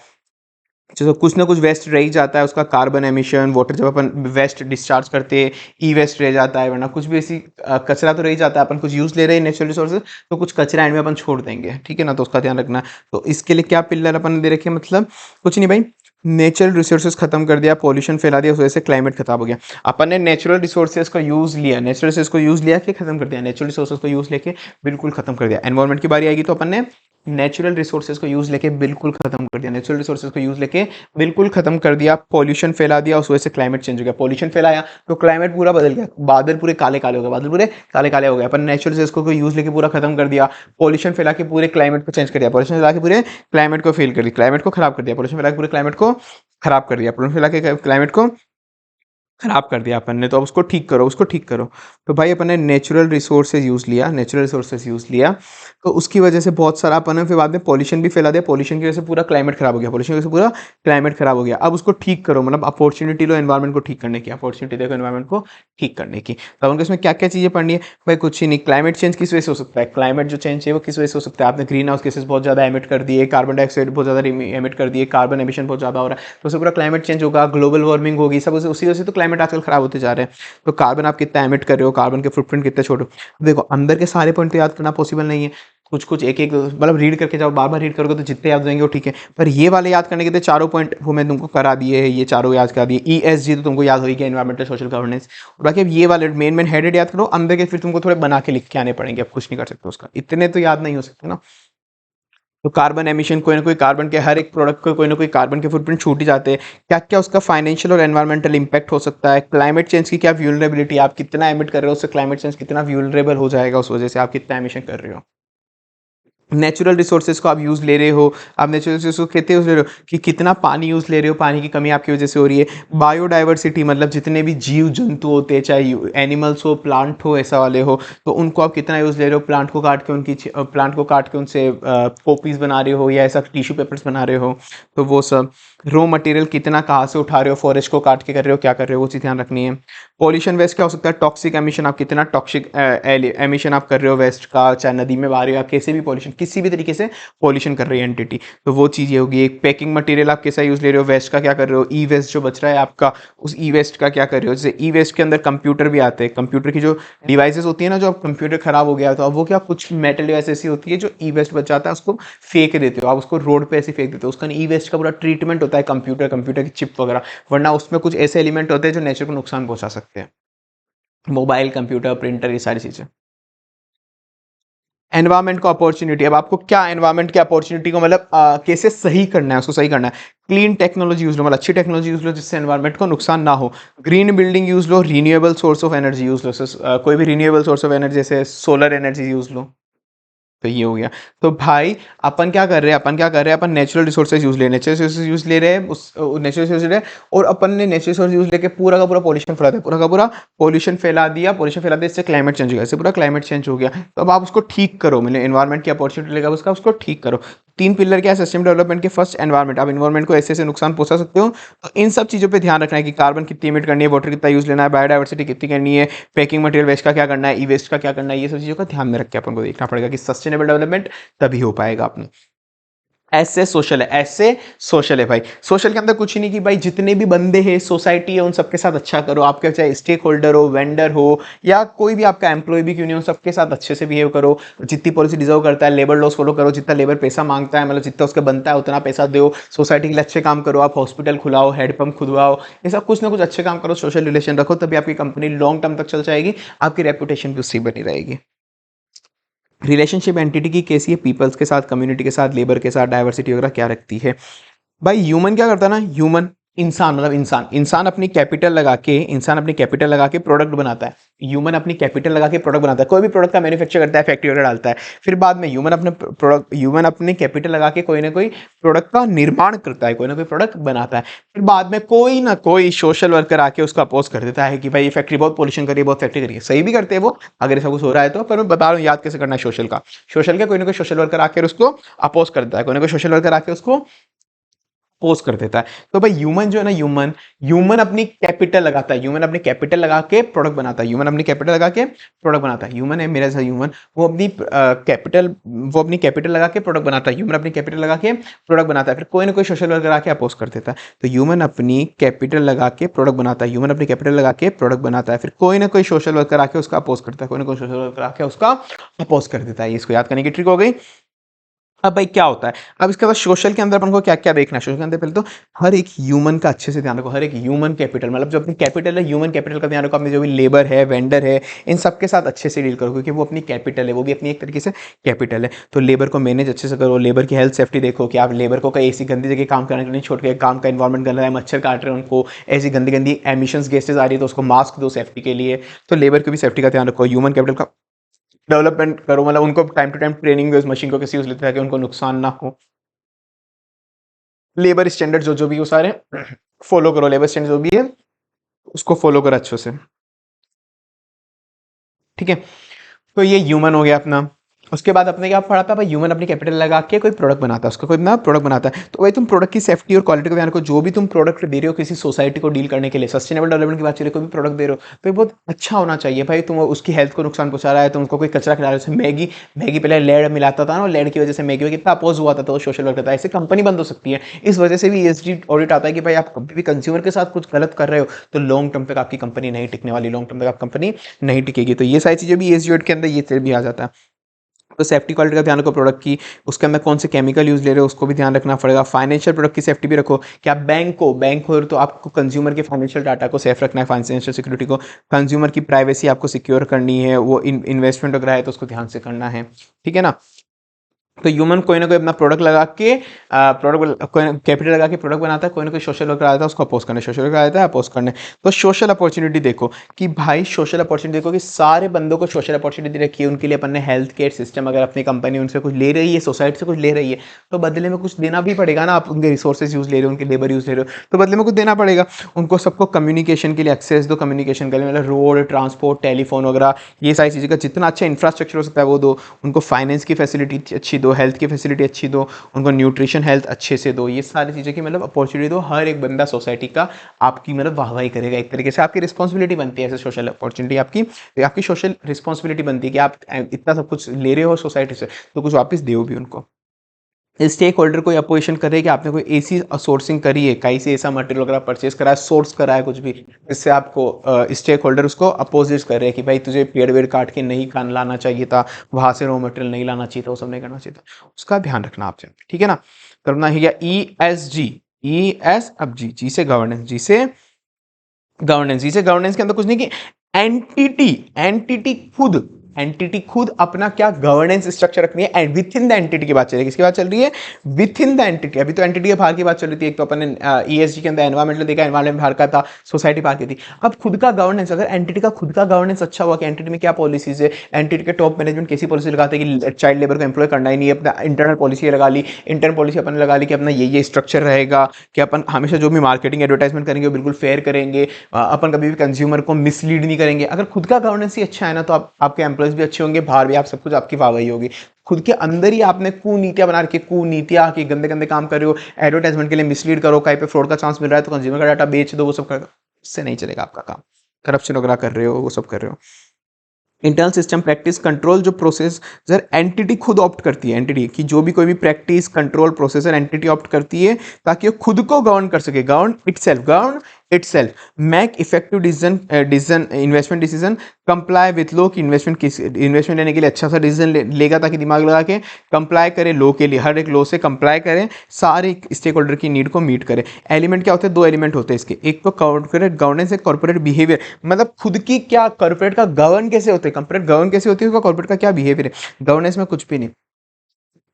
तो कुछ ना कुछ वेस्ट रह ही जाता है, उसका कार्बन एमिशन, वाटर जब अपन वेस्ट डिस्चार्ज करते हैं ई वेस्ट रह जाता है, वरना कुछ भी ऐसी कचरा तो रह जाता है। अपन कुछ यूज़ ले रहे हैं नेचुरल रिसोर्सेज तो कुछ कचरा एंड में अपन छोड़ देंगे, ठीक है ना, तो उसका ध्यान रखना। तो इसके लिए क्या पिलर अपन ने दे रखे, मतलब कुछ नहीं भाई, नेचुरल रिसोर्सेज खत्म कर दिया, पॉल्यूशन फैला दिया, उस वजह से क्लाइमेट खराब हो गया। अपन ने नेचुरल रिसोर्सेज का यूज़ लिया, नेचुरल रिसोर्स को यूज़ लिया कि खत्म कर दिया, नेचुरल रिसोर्सेज को यूज़ लेके बिल्कुल खत्म कर दिया। एनवायरमेंट की बारी आएगी तो अपन ने नेचुरल रिसोर्सेज को यूज लेके बिल्कुल खत्म कर दिया, नेचुरल रिसोर्सेज को यूज लेके बिल्कुल खत्म कर दिया, पॉल्यूशन फैला दिया, उस वजह से क्लाइमेट चेंज हो गया, पॉल्यूशन फैलाया तो क्लाइमेट पूरा बदल गया, बादल पूरे काले काले हो गए, बादल पूरे काले काले हो गए, अपन नेचुरल रिसोर्स को यूज लेके पूरा खत्म कर दिया, पॉल्यूशन फैला के पूरे क्लाइमेट को चेंज कर दिया, पॉल्यूशन फैला के पूरे क्लाइमेट को फेल कर दिया, क्लाइमेट को खराब कर दिया, पॉल्यूशन फैला के पूरे क्लाइमेट को खराब कर दिया, पॉल्यूशन फैला के क्लाइमेट को खराब कर दिया अपन ने, तो अब उसको ठीक करो, उसको ठीक करो। तो भाई अपन ने नेचुरल रिसोर्सेज यूज़ लिया, नेचुरल रिसोर्सेज यूज़ लिया, तो उसकी वजह से बहुत सारा अपन ने फिर बाद में पॉल्यूशन भी फैला दिया, पॉल्यूशन की वजह से पूरा क्लाइमेट खराब हो गया, पॉल्यूशन की वजह से पूरा क्लाइमेट खराब हो गया। अब उसको ठीक करो, मतलब अपॉर्चुनिटी लो एनवायरमेंट को ठीक करने की, अपॉर्चुनिटी देखो एनवायरमेंट को ठीक करने की। तो उनको इसमें क्या क्या चीज़ें पढ़नी है भाई? कुछ ही नहीं। क्लाइमेट चेंज किस वजह से हो सकता है? क्लाइमेट जो चेंज है वो किस वजह से हो सकता है? आपने ग्रीन हाउस गैसेस बहुत ज़्यादा एमिट कर दिए, कार्बन डाइऑक्साइड बहुत ज़्यादा एमिट कर दिए, कार्बन एमिशन बहुत ज़्यादा हो रहा है, तो उससे पूरा क्लाइमेट चेंज होगा, ग्लोबल वार्मिंग होगी, सब उसी वजह से तो क्लाइमेट आजकल खराब होते जा रहे हैं। तो कार्बन आप कितना एमिट कर रहे हो, कार्बन के फुटप्रिंट कितने छोटे, देखो अंदर के सारे पॉइंट तो याद करना पॉसिबल नहीं है, कुछ कुछ एक एक मतलब रीड करके जाओ, बार बार रीड करोगे तो जितने याद हो जाएंगे वो ठीक है, पर ये वाले याद करने के लिए चारों पॉइंट वो मैं तुमको करा दिए हैं, ये चारों याद करा दिए। ESG तो तुमको याद हो गया, एनवायरमेंटल सोशल गवर्नेंस, और बाकी अब ये वाले मेन मेन हेडेड याद करो, अंदर के फिर तुमको थोड़े बना के लिख के आने पड़ेंगे, अब कुछ नहीं कर सकते उसका, इतने तो याद नहीं हो सकते ना। तो कार्बन एमिशन, कोई ना कोई कार्बन के हर एक प्रोडक्ट को कोई ना कोई कार्बन के फुटप्रिंट छूट ही जाते हैं, क्या क्या उसका फाइनेंशियल और एनवायरमेंटल इंपैक्ट हो सकता है, क्लाइमेट चेंज की क्या व्यूलरेबिलिटी, आप कितना एमिट कर रहे हो उससे क्लाइमेट चेंज कितना व्यूलरेबल हो जाएगा उस वजह से आप कितना एमिशन कर रहे हो। नेचुरल रिसोर्सेज को आप यूज़ ले रहे हो, आप नेचुरल रिसोर्स को कहते यूज़ ले रहे हो कि कितना पानी यूज़ ले रहे हो, पानी की कमी आपकी वजह से हो रही है। बायोडाइवर्सिटी मतलब जितने भी जीव जंतु होते हैं, चाहे एनिमल्स हो, प्लांट हो, ऐसा वाले हो, तो उनको आप कितना यूज़ ले रहे हो, प्लांट को काट के उनसे कॉपीज़ बना रहे हो या ऐसा टिश्यू पेपर्स बना रहे हो, तो वो सब। रॉ मटेरियल कितना कहाँ से उठा रहे हो, फॉरेस्ट को काट के कर रहे हो, क्या कर रहे हो, वो चीज़ ध्यान रखनी है। पॉल्यूशन वेस्ट क्या हो सकता है? टॉक्सिक एमिशन, आप कितना टॉक्सिक एमिशन आप कर रहे हो वेस्ट का, चाहे नदी में बहा रहे हो, या कैसे भी पॉल्यूशन, किसी भी तरीके से पॉल्यूशन कर रही है एंटिटी, तो वो चीज़ ये होगी। एक पैकिंग मटेरियल आप कैसा यूज़ ले रहे हो, वेस्ट का क्या कर रहे हो, ई वेस्ट जो बच रहा है आपका, उस ई वेस्ट का क्या कर रहे हो। जैसे ई वेस्ट के अंदर कंप्यूटर भी आते हैं, कंप्यूटर की जो डिवाइसेस होती है ना, जो अब कंप्यूटर खराब हो गया है तो अब वो क्या, कुछ मेटल डिवाइस ऐसी होती है जो ई वेस्ट बच जाता है, उसको फेंक देते हो आप, उसको रोड पे ऐसे फेंक देते हो, उसका ई वेस्ट का पूरा ट्रीटमेंट होता है कंप्यूटर की चिप वगैरह, वरना उसमें कुछ ऐसे एलिमेंट होते हैं जो नेचर को नुकसान पहुंचा सकते हैं। मोबाइल, कंप्यूटर, प्रिंटर, ये सारी चीजें। एनवायरमेंट को अपॉर्चुनिटी, अब आपको क्या एनवायरमेंट की अपॉर्चुनिटी को मतलब कैसे सही करना है, उसको सही करना है। क्लीन टेक्नोलॉजी यूज लो, मतलब अच्छी टेक्नोलॉजी यूज लो जिससे एनवायरमेंट को नुकसान ना हो। ग्रीन बिल्डिंग यूज लो, renewable source of energy use लो, कोई भी रीन्यूएबल सोर्स ऑफ एनर्जी जैसे सोलर एनर्जी यूज लो, तो ये हो गया। तो भाई अपन क्या कर रहे हैं, अपन नेचुरल रिसोर्सेज यूज ले रहे हैं, नेचुरल रिसोर्सेज यूज ले रहे हैं, उस नेचुरल रिसोर्स ले रहे हैं, और अपन ने नेचुरल रिसोर्स यूज लेके पूरा का पूरा पॉल्यूशन फैला दिया, पूरा का पूरा पॉल्यूशन फैला दिया, इससे क्लाइमेट चेंज हो गया, इससे पूरा क्लाइमेट चेंज हो गया। तो अब आप उसको ठीक करो, मतलब एनवायरमेंट की अपॉर्चुनिटी लेगा उसको ठीक करो। तीन पिलर क्या है सिस्टम डेवलपमेंट के? फर्स्ट एनवायरमेंट, आप एनवायरमेंट को ऐसे ऐसे नुकसान पहुंचा सकते हो, तो इन सब चीज़ों पे ध्यान रखना है कि कार्बन कितनी इमिट करनी है, वाटर कितना यूज लेना है, बायोडाइवर्सिटी कितनी करनी है, पैकिंग मटेरियल वेस्ट का क्या करना है, ई वेस्ट का क्या करना है, ये सब चीज़ों का ध्यान में रख के अपन को देखना पड़ेगा कि सस्टेनेबल डेवलपमेंट तभी हो पाएगा अपनी। ऐसे सोशल है, ऐसे सोशल है भाई। सोशल के अंदर कुछ ही नहीं कि भाई जितने भी बंदे हैं, सोसाइटी है, उन सबके साथ अच्छा करो, आपके चाहे स्टेक होल्डर हो, वेंडर हो, या कोई भी आपका एम्प्लॉय भी क्यों नहीं हो, सबके साथ अच्छे से बिहेव करो। जितनी पॉलिसी डिजर्व करता है, लेबर लॉस फॉलो करो, जितना लेबर पैसा मांगता है, मतलब जितना उसका बनता है उतना पैसा दो, सोसाइटी के लिए अच्छे काम करो, आप हॉस्पिटल खुलाओ, हेडपंप खुदवाओ, ये सब कुछ ना कुछ अच्छे काम करो, सोशल रिलेशन रखो, तभी आपकी कंपनी लॉन्ग टर्म तक चल जाएगी, आपकी रेपुटेशन भी उससे बनी रहेगी। रिलेशनशिप एंटिटी की कैसी है? पीपल्स के साथ, कम्युनिटी के साथ, लेबर के साथ, डाइवर्सिटी वगैरह क्या रखती है भाई। ह्यूमन क्या करता है ना, ह्यूमन इंसान, मतलब इंसान अपनी कैपिटल लगा के प्रोडक्ट बनाता है। ह्यूमन अपनी कैपिटल लगा के प्रोडक्ट बनाता है, कोई भी प्रोडक्ट का मैन्युफैक्चर करता है, फैक्ट्री वगैरह डालता है, फिर बाद में ह्यूमन अपने कैपिटल लगा के कोई ना कोई प्रोडक्ट का निर्माण करता है, कोई ना कोई प्रोडक्ट बनाता है, फिर बाद में कोई ना कोई सोशल वर्कर आके उसको अपोज कर देता है कि भाई ये फैक्ट्री बहुत पोल्यूशन करी है, बहुत फैक्ट्री करी है। सही भी करते हैं वो, अगर ऐसा कुछ हो रहा है तो, पर मैं बता रहा हूँ याद कैसे करना है सोशल का कोई ना कोई सोशल वर्कर आकर उसको अपोज कर देता है, कोई ना कोई सोशल वर्कर आके उसको पोस्ट कर देता है। तो भाई ह्यूमन जो है ना, ह्यूमन अपनी कैपिटल लगाता है, ह्यूमन अपनी कैपिटल लगा के प्रोडक्ट बनाता है, ह्यूमन है मेरा जैसा ह्यूमन, वो अपनी कैपिटल लगा के प्रोडक्ट बनाता है, ह्यूमन अपनी कैपिटल लगा के प्रोडक्ट बनाता है, फिर कोई ना कोई सोशल वर्कर आके अपोज कर देता है। तो ह्यूमन अपनी कैपिटल लगा के प्रोडक्ट बनाता है, फिर कोई ना कोई सोशल वर्कर आके उसका अपोज करता है, कोई ना कोई सोशल वर्कर आके उसका अपोज कर देता है। इसको याद करने की ट्रिक हो गई। अब भाई क्या होता है, अब इसके बाद सोशल के अंदर अपन को क्या क्या देखना है। सोशल के अंदर पहले तो हर एक ह्यूमन का अच्छे से ध्यान रखो, हर एक ह्यूमन कैपिटल, मतलब जो अपनी कैपिटल है ह्यूमन कैपिटल का ध्यान रखो, अपने जो भी लेबर है, वेंडर है, इन सबके साथ अच्छे से डील करो, क्योंकि वो अपनी कैपिटल है, वो भी अपनी एक तरीके से कैपिटल है। तो लेबर को मैनेज अच्छे से करो, लेबर की हेल्थ सेफ्टी देखो कि आप लेबर को कहीं ऐसी गंदी जगह काम करने के लिए छोड़ के, काम का इन्वायरमेंट गंदा है, मच्छर काट रहे हैं उनको, ऐसी गंदी गंदी एमिशंस गैसेज आ रही है तो उसको मास्क दो सेफ्टी के लिए। तो लेबर की भी सेफ्टी का ध्यान रखो, ह्यूमन कैपिटल का डेवलपमेंट करो, मतलब उनको टाइम टू टाइम ट्रेनिंग दो, इस मशीन को कैसे यूज लेते हैं ताकि उनको नुकसान ना हो। लेबर स्टैंडर्ड जो जो भी वो सारे फॉलो करो, लेबर स्टैंडर्ड जो भी है उसको फॉलो करो अच्छे से, ठीक है। तो ये ह्यूमन हो गया अपना। उसके बाद अपने क्या पढ़ा था भाई, ह्यूमन अपनी कैपिटल लगा के कोई प्रोडक्ट बनाता है, उसका कोई ना प्रोडक्ट बनाता है। तो भाई तुम प्रोडक्ट की सेफ्टी और क्वालिटी को ध्यान रखो, जो भी तुम प्रोडक्ट दे रहे हो किसी सोसाइटी को डील करने के लिए, सस्टेनेबल डेवलपमेंट की बात चल रही है, कोई भी प्रोडक्ट दे रहे हो तो ये बहुत अच्छा होना चाहिए भाई। तुम उसकी हेल्थ को नुकसान पहुंचा रहा है, तुम उसको कोई कचरा खिला रहे हो, जैसे मैगी, मैगी पहले लेड मिलाता था ना, लेड की वजह से मैगी में कितना अपोज हुआ था, तो सोशल वर्क था, ऐसे कंपनी बंद हो सकती है। इस वजह से भी ESG ऑडिट आता है कि भाई आप कभी भी कंज्यूमर के साथ कुछ गलत कर रहे हो तो लॉन्ग टर्म तक आपकी कंपनी नहीं टिकने वाली, लॉन्ग टर्म तक आपकी कंपनी नहीं टिकेगी। तो ये सारी चीजें भी ESG ऑडिट के अंदर ये भी आ जाता है। तो सेफ्टी क्वालिटी का ध्यान रखो प्रोडक्ट की, उसके अंदर कौन से केमिकल यूज ले रहे हो उसको भी ध्यान रखना पड़ेगा। फाइनेंशियल प्रोडक्ट की सेफ्टी भी रखो कि आप बैंक हो तो आपको कंज्यूमर के फाइनेंशियल डाटा को सेफ रखना है, फाइनेंशियल सिक्योरिटी को, कंज्यूमर की प्राइवेसी आपको सिक्योर करनी है, वो इन्वेस्टमेंट वगैरह है तो उसको ध्यान से करना है, ठीक है ना। तो ह्यूमन कोई ना कोई अपना प्रोडक्ट लगा के, प्रोडक्ट कोई कैपिटल लगा के प्रोडक्ट बनाता है, कोई ना कोई सोशल वर्कर आता है उसको अपोज करने, सोशल वर्कर आता है अपोज करने। तो सोशल अपॉर्चुनिटी देखो कि भाई, सोशल अपॉर्चुनिटी देखो कि सारे बंदों को सोशल अपॉर्चुनिटी रखी है, उनके लिए अपन ने हेल्थ केयर सिस्टम, अगर अपनी कंपनी उनसे कुछ ले रही है, सोसाइटी से कुछ ले रही है तो बदले में कुछ देना भी पड़ेगा ना। आप उनके रिसोर्सेज यूज ले रहे हो, उनके लेबर यूज ले रहे हो तो बदले में कुछ देना पड़ेगा। उनको सबको कम्युनिकेशन के लिए एक्सेस दो, कम्युनिकेशन के लिए मतलब रोड, ट्रांसपोर्ट, टेलीफोन वगैरह, ये सारी चीज़ें का जितना अच्छा इंफ्रास्ट्रक्चर हो सकता है वो दो। उनको फाइनेंस की फैसिलिटी अच्छी दो, हेल्थ की फैसिलिटी अच्छी दो, उनको न्यूट्रिशन हेल्थ अच्छे से दो, ये सारी चीज़ें की मतलब अपॉर्चुनिटी दो। हर एक बंदा सोसाइटी का आपकी मतलब वाहवाही करेगा, एक तरीके से आपकी रिस्पॉन्सिबिलिटी बनती है। ऐसे सोशल अपॉर्चुनिटी आपकी सोशल रिस्पॉन्सिबिलिटी बनती है कि आप इतना सब कुछ ले रहे हो सोसाइटी से तो कुछ वापस दो भी उनको। स्टेक होल्डर कोई अपोजिशन करे कि आपने कोई ऐसी सोर्सिंग करी है, कहीं से ऐसा मटेरियल वगैरह परचेस करा है, सोर्स करा है कुछ भी, जिससे आपको स्टेक होल्डर उसको अपोजिट कर रहे हैं कि भाई तुझे पेड़ वेड़ काट के नहीं खान लाना चाहिए था, वहां से रॉ मटेरियल नहीं लाना चाहिए था, वो सब नहीं करना चाहिए था, उसका ध्यान रखना आपसे, ठीक है ना। करना है क्या ESG, ES अब जी से गवर्नेंस, जी से गवर्नेंस के अंदर कुछ नहीं कि एंटिटी खुद अपना क्या गवर्नेंस स्ट्रक्चर रखनी है, and with in the entity की बात चल रही है। किसकी बात चल रही है? With in the entity. अभी तो एंटिटी के बाहर की बात चल रही थी, एक तो अपन ने ESG के अंदर एनवायरमेंटल देखा, एनवायरमेंट बाहर का था, सोसाइटी बाहर की थी। अब खुद का गवर्नेंस, अगर एंटिटी का खुद का गवर्नेंस अच्छा हुआ कि एंटिटी में क्या पॉलिसीज है, एंटिटी के टॉप मैनेजमेंट कैसी पॉलिसी लगाते हैं कि चाइल्ड लेबर को एम्प्लॉय करना ही नहीं है, अपना इंटरनल पॉलिसी लगा ली, इंटरनल पॉलिसी अपन लगा ली कि अपना ये स्ट्रक्चर रहेगा कि अपन हमेशा जो भी मार्केटिंग एडवर्टाइजमेंट करेंगे वो बिल्कुल फेयर करेंगे, अपन कभी भी कंज्यूमर को मिसलीड नहीं करेंगे। अगर खुद का गवर्नेंस ही अच्छा है ना तो आपके एम्प्लॉयज भी अच्छे होंगे, बाहर भी आप सब कुछ आपकी वाहवाही होगी। खुद के अंदर ही आपने कुनीतियां बना रखी, कुनीतियां कि गंदे गंदे काम कर रहे हो, एडवर्टाइजमेंट के लिए मिसलीड करो, कहीं पे फ्रॉड का चांस मिल रहा है तो कंज्यूमर का डाटा बेच दो, वो सब कर दो, इससे नहीं चलेगा आपका काम। करप्शन वगैरह कर रहे हो, वो सब कर रहे हो। इंटरनल सिस्टम प्रैक्टिस कंट्रोल जो प्रोसेसर एंटिटी खुद ऑप्ट करती है, एंटिटी की जो भी कोई भी practice control processor entity opt करती है ताकि वो खुद को गवर्न कर सके, govern itself make effective decision investment decision, comply with low कि इन्वेस्टमेंट लेने के लिए अच्छा सा डिसीजन लेगा ताकि दिमाग लगा के कंप्लाई करे लो के लिए, हर एक लो से कंप्लाई करे, सारे स्टेक होल्डर की नीड को मीट करे। एलिमेंट क्या होते हैं? 2 एलिमेंट होते हैं इसके, एक तो कॉर्पोरेट गवर्नेंस, एक कॉर्पोरेट बिहेवियर, मतलब खुद की क्या कॉर्पोरेट का गवर्न कैसे होते हैं, कॉर्पोरेट गवर्न कैसे होती है, उसका कॉर्पोरेट का क्या बिहेवियर है। गवर्नेंस में कुछ भी नहीं,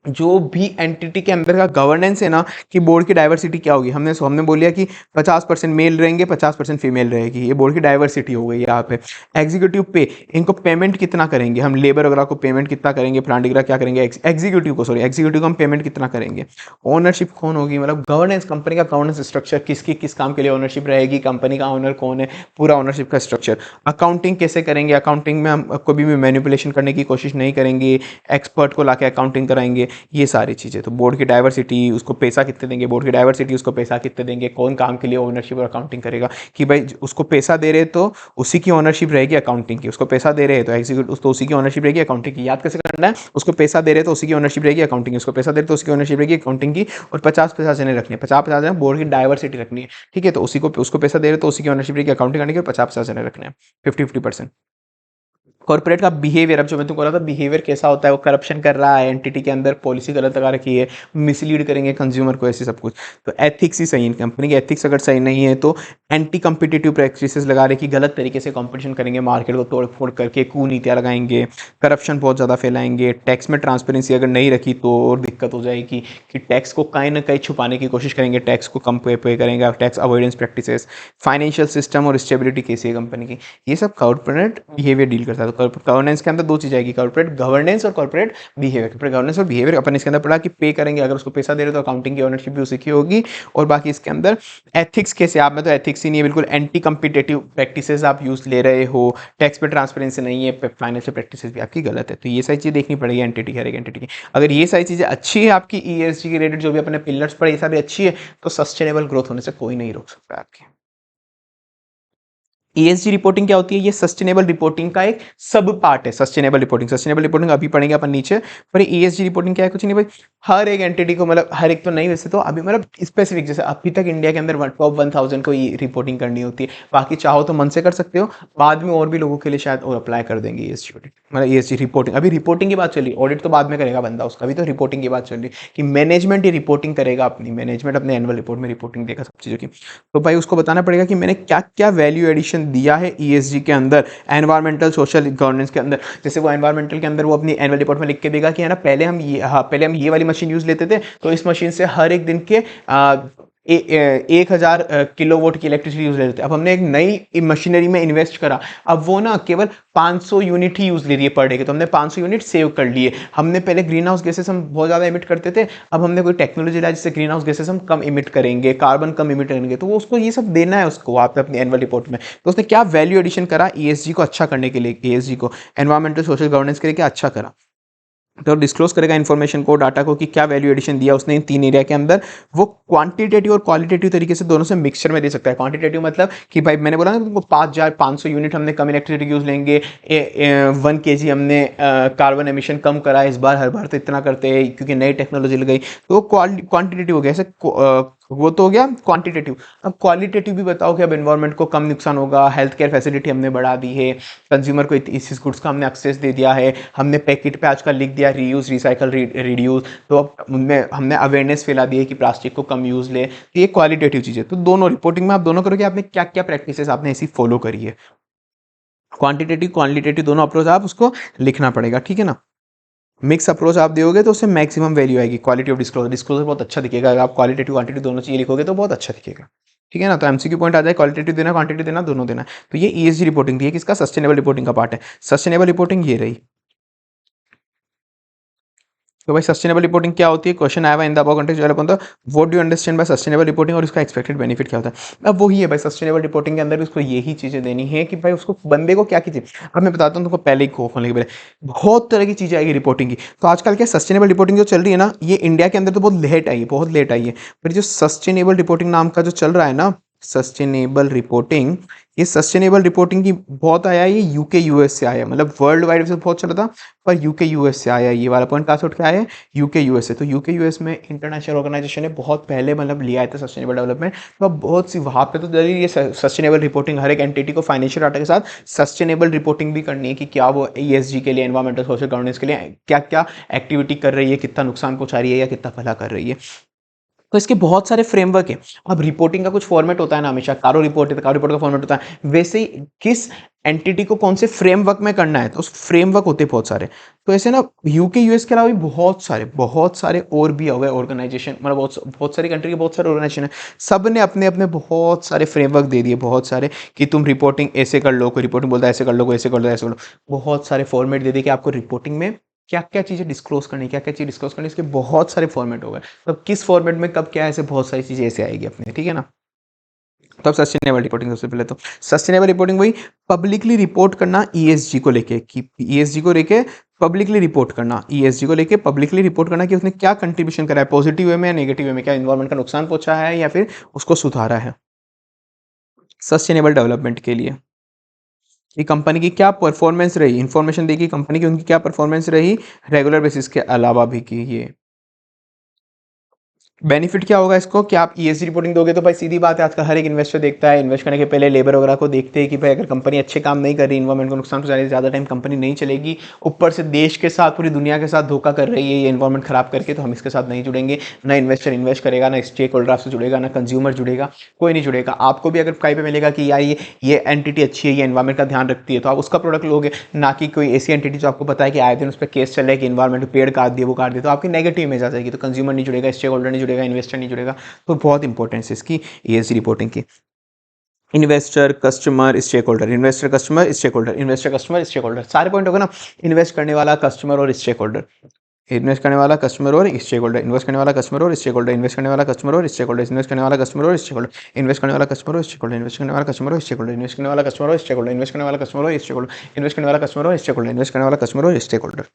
जो भी एंटिटी के अंदर का गवर्नेंस है ना कि बोर्ड की डाइवर्सिटी क्या होगी, हमने बोल लिया कि 50% मेल रहेंगे, 50% फीमेल रहेगी, ये बोर्ड की डाइवर्सिटी हो गई यहाँ पे। एग्जीक्यूटिव पे, इनको पेमेंट कितना करेंगे हम, लेबर वगैरह को पेमेंट कितना करेंगे, प्लांट वगैरह क्या करेंगे, एग्जीक्यूटिव को हम पेमेंट कितना करेंगे। ओनरशिप कौन होगी, मतलब गवर्नेंस, कंपनी का गवर्नेंस स्ट्रक्चर, किसकी किस काम के लिए ओनरशिप रहेगी, कंपनी का ओनर कौन है, पूरा ओनरशिप का स्ट्रक्चर। अकाउंटिंग कैसे करेंगे, अकाउंटिंग में हम कभी भी मैनिपुलेशन करने की कोशिश नहीं करेंगे, एक्सपर्ट को लाके अकाउंटिंग कराएंगे, ये सारी चीज़ें। तो बोर्ड की डाइवर्सिटी, उसको पैसा कितने देंगे, बोर्ड की डाइवर्सिटी उसको पैसा कितने देंगे, कौन काम के लिए ओनरशिप और अकाउंटिंग करेगा, कि भाई उसको पैसा दे रहे तो उसी की ओनरशिप रहेगी अकाउंटिंग की, उसको पैसा दे रहे हैं तो एग्जीक्यूटिव तो उसी की ओनरशिप रहेगी अकाउंटिंग की। याद कैसे करना है, उसको पैसा दे रहे तो उसी की ओनरशिप रहेगी अकाउंटिंग की, उसको पैसा दे रहे तो उसकी ओनरशिप रहेगी अकाउंटिंग की, और 50-50 जने रखनी है, 50-50 जने बोर्ड की डाइवर्सिटी रखनी है, ठीक है। तो उसको पैसा दे रहे तो उसी की ओनरशिप रहेगी अकाउंटिंग करने की, और 50-50 जने रखने हैं, 50-50%। कॉर्पोरेट का बिहेवियर, अब जो मैं तुमको बोला था बिहेवियर कैसा होता है, वो करप्शन कर रहा है एंटिटी के अंदर, पॉलिसी गलत लगा रखी है, मिसलीड करेंगे कंज्यूमर को, ऐसे सब कुछ। तो एथिक्स ही सही है, कंपनी की एथिक्स अगर सही नहीं है तो एंटी कम्पिटिटिव प्रैक्टिसेस लगा रहे कि गलत तरीके से कंपटीशन करेंगे, मार्केट को तोड़ फोड़ करके कूनीतियाँ लगाएंगे, करप्शन बहुत ज़्यादा फैलाएंगे, टैक्स में ट्रांसपेरेंसी अगर नहीं रखी तो और दिक्कत हो जाएगी कि टैक्स को कहीं ना कहीं छुपाने की कोशिश करेंगे, टैक्स को कम पे करेंगे, tax avoidance practices, financial system और स्टेबिलिटी कैसी है कंपनी की, ये सब कॉर्पोरेट बिहेवियर डील करता है। तो गवर्नेंस के अंदर दो चीज़ आएगी, कॉर्पोरेट गवर्नेंस और कॉर्पोरेट बिहेवियर। कॉर्पोरेट गवर्नेंस और बिहेवियर अपन इसके अंदर पढ़ा कि पे करेंगे, अगर उसको पैसा दे रहे तो अकाउंटिंग की ओनरशिप भी उसी की होगी। और बाकी इसके अंदर एथिक्स कैसे, आप में तो एथिक्स ही नहीं है, बिल्कुल एंटी कम्पिटेटिव प्रैक्टिसेस आप यूज ले रहे हो, टैक्स पे ट्रांसपेरेंसी नहीं है, फाइनेंशियल प्रैक्टिसेस भी आपकी गलत है। तो ये सारी चीज़ देखनी पड़ेगी एंटिटी, हर एक एंटिटी की। अगर ये सारी चीज़ें अच्छी है आपकी ईएसजी के रिलेटेड, जो भी अपने पिलर्स पढ़े ये सारी अच्छी है, तो सस्टेनेबल ग्रोथ होने से कोई नहीं रोक सकता आपकी। ईएसजी रिपोर्टिंग क्या होती है, ये सस्टेनेबल रिपोर्टिंग का एक सब पार्ट है। सस्टेनेबल रिपोर्टिंग अभी पढ़ेंगे अपन नीचे, पर ईएसजी रिपोर्टिंग क्या है, कुछ नहीं भाई, हर एक एंटिटी को, मतलब हर एक तो नहीं वैसे तो अभी, मतलब स्पेसिफिक, जैसे अभी तक इंडिया के अंदर टॉप 1000 को ये रिपोर्टिंग करनी होती है, बाकी चाहो तो मन से कर सकते हो, बाद में और भी लोगों के लिए शायद और अप्लाई कर देंगे ईएसजी, मतलब ईएसजी रिपोर्टिंग। अभी रिपोर्टिंग की बात चली, ऑडिट तो बाद में करेगा बंदा उसका, अभी तो रिपोर्टिंग की बात चल रही कि मैनेजमेंट ही रिपोर्टिंग करेगा, अपनी मैनेजमेंट अपने एनुअल रिपोर्ट में रिपोर्टिंग देगा सब चीज़ों की। तो भाई उसको बताना पड़ेगा कि मैंने क्या क्या वैल्यू एडिशन दिया है ईएसजी के अंदर, एनवायरमेंटल सोशल गवर्नेंस के अंदर। जैसे वो एनवायरमेंटल के अंदर वो अपनी एनुअल रिपोर्ट में लिख के देगा कि है ना, पहले हम ये, हाँ पहले हम ये वाली मशीन यूज लेते थे, तो इस मशीन से हर एक दिन के 1000 किलोवाट की इलेक्ट्रिसिटी यूज ले रहे थे, अब हमने एक नई मशीनरी में इन्वेस्ट करा, अब वो ना केवल 500 यूनिट ही यूज ले रही है पर डे के, तो हमने 500 यूनिट सेव कर लिए। हमने पहले ग्रीन हाउस गैसेस हम बहुत ज़्यादा इमिट करते थे, अब हमने कोई टेक्नोलॉजी लाई जिससे ग्रीन हाउस गैसेस हम कम इमिट करेंगे, कार्बन कम इमिट करेंगे, तो वो उसको ये सब देना है उसको आप अपनी एनुअल रिपोर्ट में। तो उसने क्या वैल्यू एडिशन करा ईएसजी को अच्छा करने के लिए, ईएसजी को एनवायरमेंटल सोशल गवर्नेंस के लिए क्या अच्छा करा, तो डिस्क्लोज करेगा इन्फॉर्मेशन को, डाटा को, कि क्या वैल्यू एडिशन दिया उसने इन 3 एरिया के अंदर। वो क्वांटिटेटिव और क्वालिटेटिव तरीके से दोनों से मिक्सचर में दे सकता है। क्वांटिटेटिव मतलब कि भाई मैंने बोला ना तुमको 5500 यूनिट हमने कम इलेक्ट्रिसिटी यूज लेंगे, 1 kg हमने कार्बन एमिशन कम करा इस बार, हर बार तो इतना करते हैं क्योंकि नई टेक्नोलॉजी लग गई, तो क्वांटिटेटिव हो गया ऐसे, वो तो हो गया क्वांटिटेटिव। अब क्वालिटेटिव भी बताओ कि अब एनवायरनमेंट को कम नुकसान होगा, हेल्थ केयर फैसिलिटी हमने बढ़ा दी है, कंज्यूमर को इस गुड्स का हमने एक्सेस दे दिया है, हमने पैकेट पे आजकल लिख दिया रीयूज रिसाइकल रिड्यूस, तो अब उनमें हमने अवेयरनेस फैला दी है कि प्लास्टिक को कम यूज ले। तो ये क्वालिटेटिव चीज़ है। तो दोनों रिपोर्टिंग में आप दोनों करोगे, आपने क्या क्या प्रैक्टिसेस आपने ऐसी फॉलो करी है, क्वांटिटेटिव क्वालिटेटिव दोनों अप्रोच आप उसको लिखना पड़ेगा, ठीक है ना। मिक्स अप्रोच आप दोगे तो उससे मैक्सिमम वैल्यू आएगी। क्वालिटी ऑफ डिस्क्लोजर, डिस्क्लोजर बहुत अच्छा दिखेगा अगर आप क्वालिटेटिव क्वांटिटी दोनों चीज़ लिखोगे तो बहुत अच्छा दिखेगा, ठीक है ना। तो एमसीक्यू पॉइंट आ जाए, क्वालिटेटिव देना क्वांटिटी देना दोनों देना। तो ये ईएसजी रिपोर्टिंग थी, किसका, सस्टेनेबल रिपोर्टिंग का पार्ट है। सस्टेनेबल रिपोर्टिंग ये रही। तो भाई सस्टेनेबल रिपोर्टिंग क्या होती है, क्वेश्चन आया हुआ इन द अबव कंटेक्स्ट वाला कौन था, what do you understand by sustainable reporting, और इसका एक्सपेक्टेड बेनिफिट क्या होता है। अब वही है भाई, सस्टेनेबल रिपोर्टिंग के अंदर भी उसको यही चीजें देनी है कि भाई उसको बंदे को क्या की चीज। अब मैं बताता हूँ तुमको, पहले ही खोलने के पहले बहुत तरह की चीजें आएगी रिपोर्टिंग की। तो आजकल क्या सस्टेनेबल रिपोर्टिंग जो चल रही है ना, ये इंडिया के अंदर तो बहुत लेट आई है, बहुत लेट आई है, पर जो सस्टेनेबल रिपोर्टिंग नाम का जो चल रहा है ना, सस्टेनेबल रिपोर्टिंग, ये सस्टेनेबल रिपोर्टिंग की बहुत आया है, ये यूके यूएस से आया, मतलब वर्ल्ड वाइड से बहुत चला था, पर यूके यूएस से आया। ये वाला पॉइंट कहाँ से उठ के आया है, यूके यूएस से। तो यूके यूएस में इंटरनेशनल ऑर्गेनाइजेशन ने बहुत पहले मतलब लिया था सस्टेनेबल डेवलपमेंट, तो अब बहुत सी वहाँ पे तो जरूरी ये सस्टेनेबल रिपोर्टिंग, हर एक एंटिटी को फाइनेंशियल डाटा के साथ सस्टेनेबल रिपोर्टिंग भी करनी है कि क्या वो ईएसजी के लिए, एनवायरमेंटल सोशल गवर्नेंस के लिए क्या क्या एक्टिविटी कर रही है, कितना नुकसान पहुंचा रही है या कितना भला कर रही है। तो इसके बहुत सारे फ्रेमवर्क है। अब रिपोर्टिंग का कुछ फॉर्मेट होता है ना, हमेशा कारो रिपोर्ट है तो कारो रिपोर्ट का फॉर्मेट होता है, वैसे ही किस एंटिटी को कौन से फ्रेमवर्क में करना है, तो उस फ्रेमवर्क होते हैं बहुत सारे। तो ऐसे ना यूके यूएस के अलावा भी बहुत सारे और भी हुए ऑर्गेनाइजेशन, मतलब बहुत सारी कंट्री के बहुत सारे ऑर्गेनाइजेशन है, सब ने अपने अपने बहुत सारे फ्रेमवर्क दे दिए, बहुत सारे, कि तुम रिपोर्टिंग ऐसे कर लो, कोई रिपोर्टिंग बोलता है ऐसे कर लो, कोई ऐसे कर लो, ऐसे कर लो, बहुत सारे फॉर्मेट दे दिए कि आपको रिपोर्टिंग में क्या क्या चीज़ें डिस्क्लोज करनी, क्या क्या चीज़ डिस्क्लोज करनी, इसके बहुत सारे फॉर्मेट हो गए। तो किस फॉर्मेट में कब क्या, ऐसे बहुत सारी चीज़ें ऐसे आएगी अपने, ठीक है ना। तो अब सस्टेनेबल रिपोर्टिंग, सबसे पहले तो सस्टेनेबल रिपोर्टिंग वही पब्लिकली रिपोर्ट करना ईएसजी को लेके, कि ईएसजी को लेके पब्लिकली रिपोर्ट करना, ईएसजी को लेके पब्लिकली रिपोर्ट करना कि उसने क्या कंट्रीब्यूशन करा है, पॉजिटिव वे में या नेगेटिव वे में, क्या इन्वायरमेंट का नुकसान पहुंचा है या फिर उसको सुधारा है सस्टेनेबल डेवलपमेंट के लिए। कि कंपनी की क्या परफॉर्मेंस रही, इंफॉर्मेशन देगी कंपनी की उनकी क्या परफॉर्मेंस रही रेगुलर बेसिस के अलावा भी, की ये बेनिफिट क्या होगा इसको कि आप ईएसजी रिपोर्टिंग दोगे तो भाई सीधी बात है, आजकल हर एक इन्वेस्टर देखता है, इन्वेस्ट करने के पहले लेबर वगैरह को देखते हैं कि भाई अगर कंपनी अच्छे काम नहीं कर रही, इन्वायरमेंट को नुकसान पहुंचा रही है, ज़्यादा टाइम कंपनी नहीं चलेगी, ऊपर से देश के साथ पूरी दुनिया के साथ धोखा कर रही है ये इन्वायरमेंट खराब करके, तो हम इसके साथ नहीं जुड़ेंगे। ना इन्वेस्टर इन्वेस्ट करेगा, ना स्टेक होल्डर आपसे जुड़ेगा, ना कंज्यूमर जुड़ेगा, कोई नहीं जुड़ेगा। आपको भी अगर कहीं पे मिलेगा कि यार ये एंटिटी अच्छी है, ये इन्वायरमेंट का ध्यान रखती है, तो आप उसका प्रोडक्ट लोगे, ना कि कोई ऐसी एंटिटी जो आपको पता है कि आए दिन उस पर केस चले कि इन्वायरमेंट पेड़ काट दिए, वो काट दिए, तो आपकी नेगेटिव इमेज आ जाएगी, तो कंज्यूमर नहीं जुड़ेगा, स्टेक होल्डर नहीं जुड़ेगा, इन्वेस्टर नहीं जुड़ेगा। तो बहुत इंपॉर्टेंस है इसकी ईएसजी रिपोर्टिंग की। Investor customer stakeholder, investor customer stakeholder, investor customer stakeholder, सारे पॉइंट होगा ना। इन्वेस्ट करने वाला कस्टमर और स्टेक होल्डर, इन्वेस्ट करने वाला कस्टमर और स्टेक होल्डर, इन्वेस्ट करने वाला कस्टमर और स्टेक होल्डर, इन्वेस्ट करने वाला कस्टमर और स्टेक होल्डर, इन्वेस्ट करने वाला कस्टमर और स्टेक होल्डर, इन्वेस्ट करने वाला कस्टमर और स्टेक होल्डर, इन्वेस्ट करने वाला कस्टमर और स्टेक होल्डर, इन्वेस्ट करने वाला कस्टमर और स्टेक होल्डर, इन्वेस्ट करने वाला कस्टमर और स्टेक होल्डर, इन्वेस्ट करने वाला कस्टमर और स्टेक होल्डर, इन्वेस्ट करने वाला कस्टमर और stakeholder.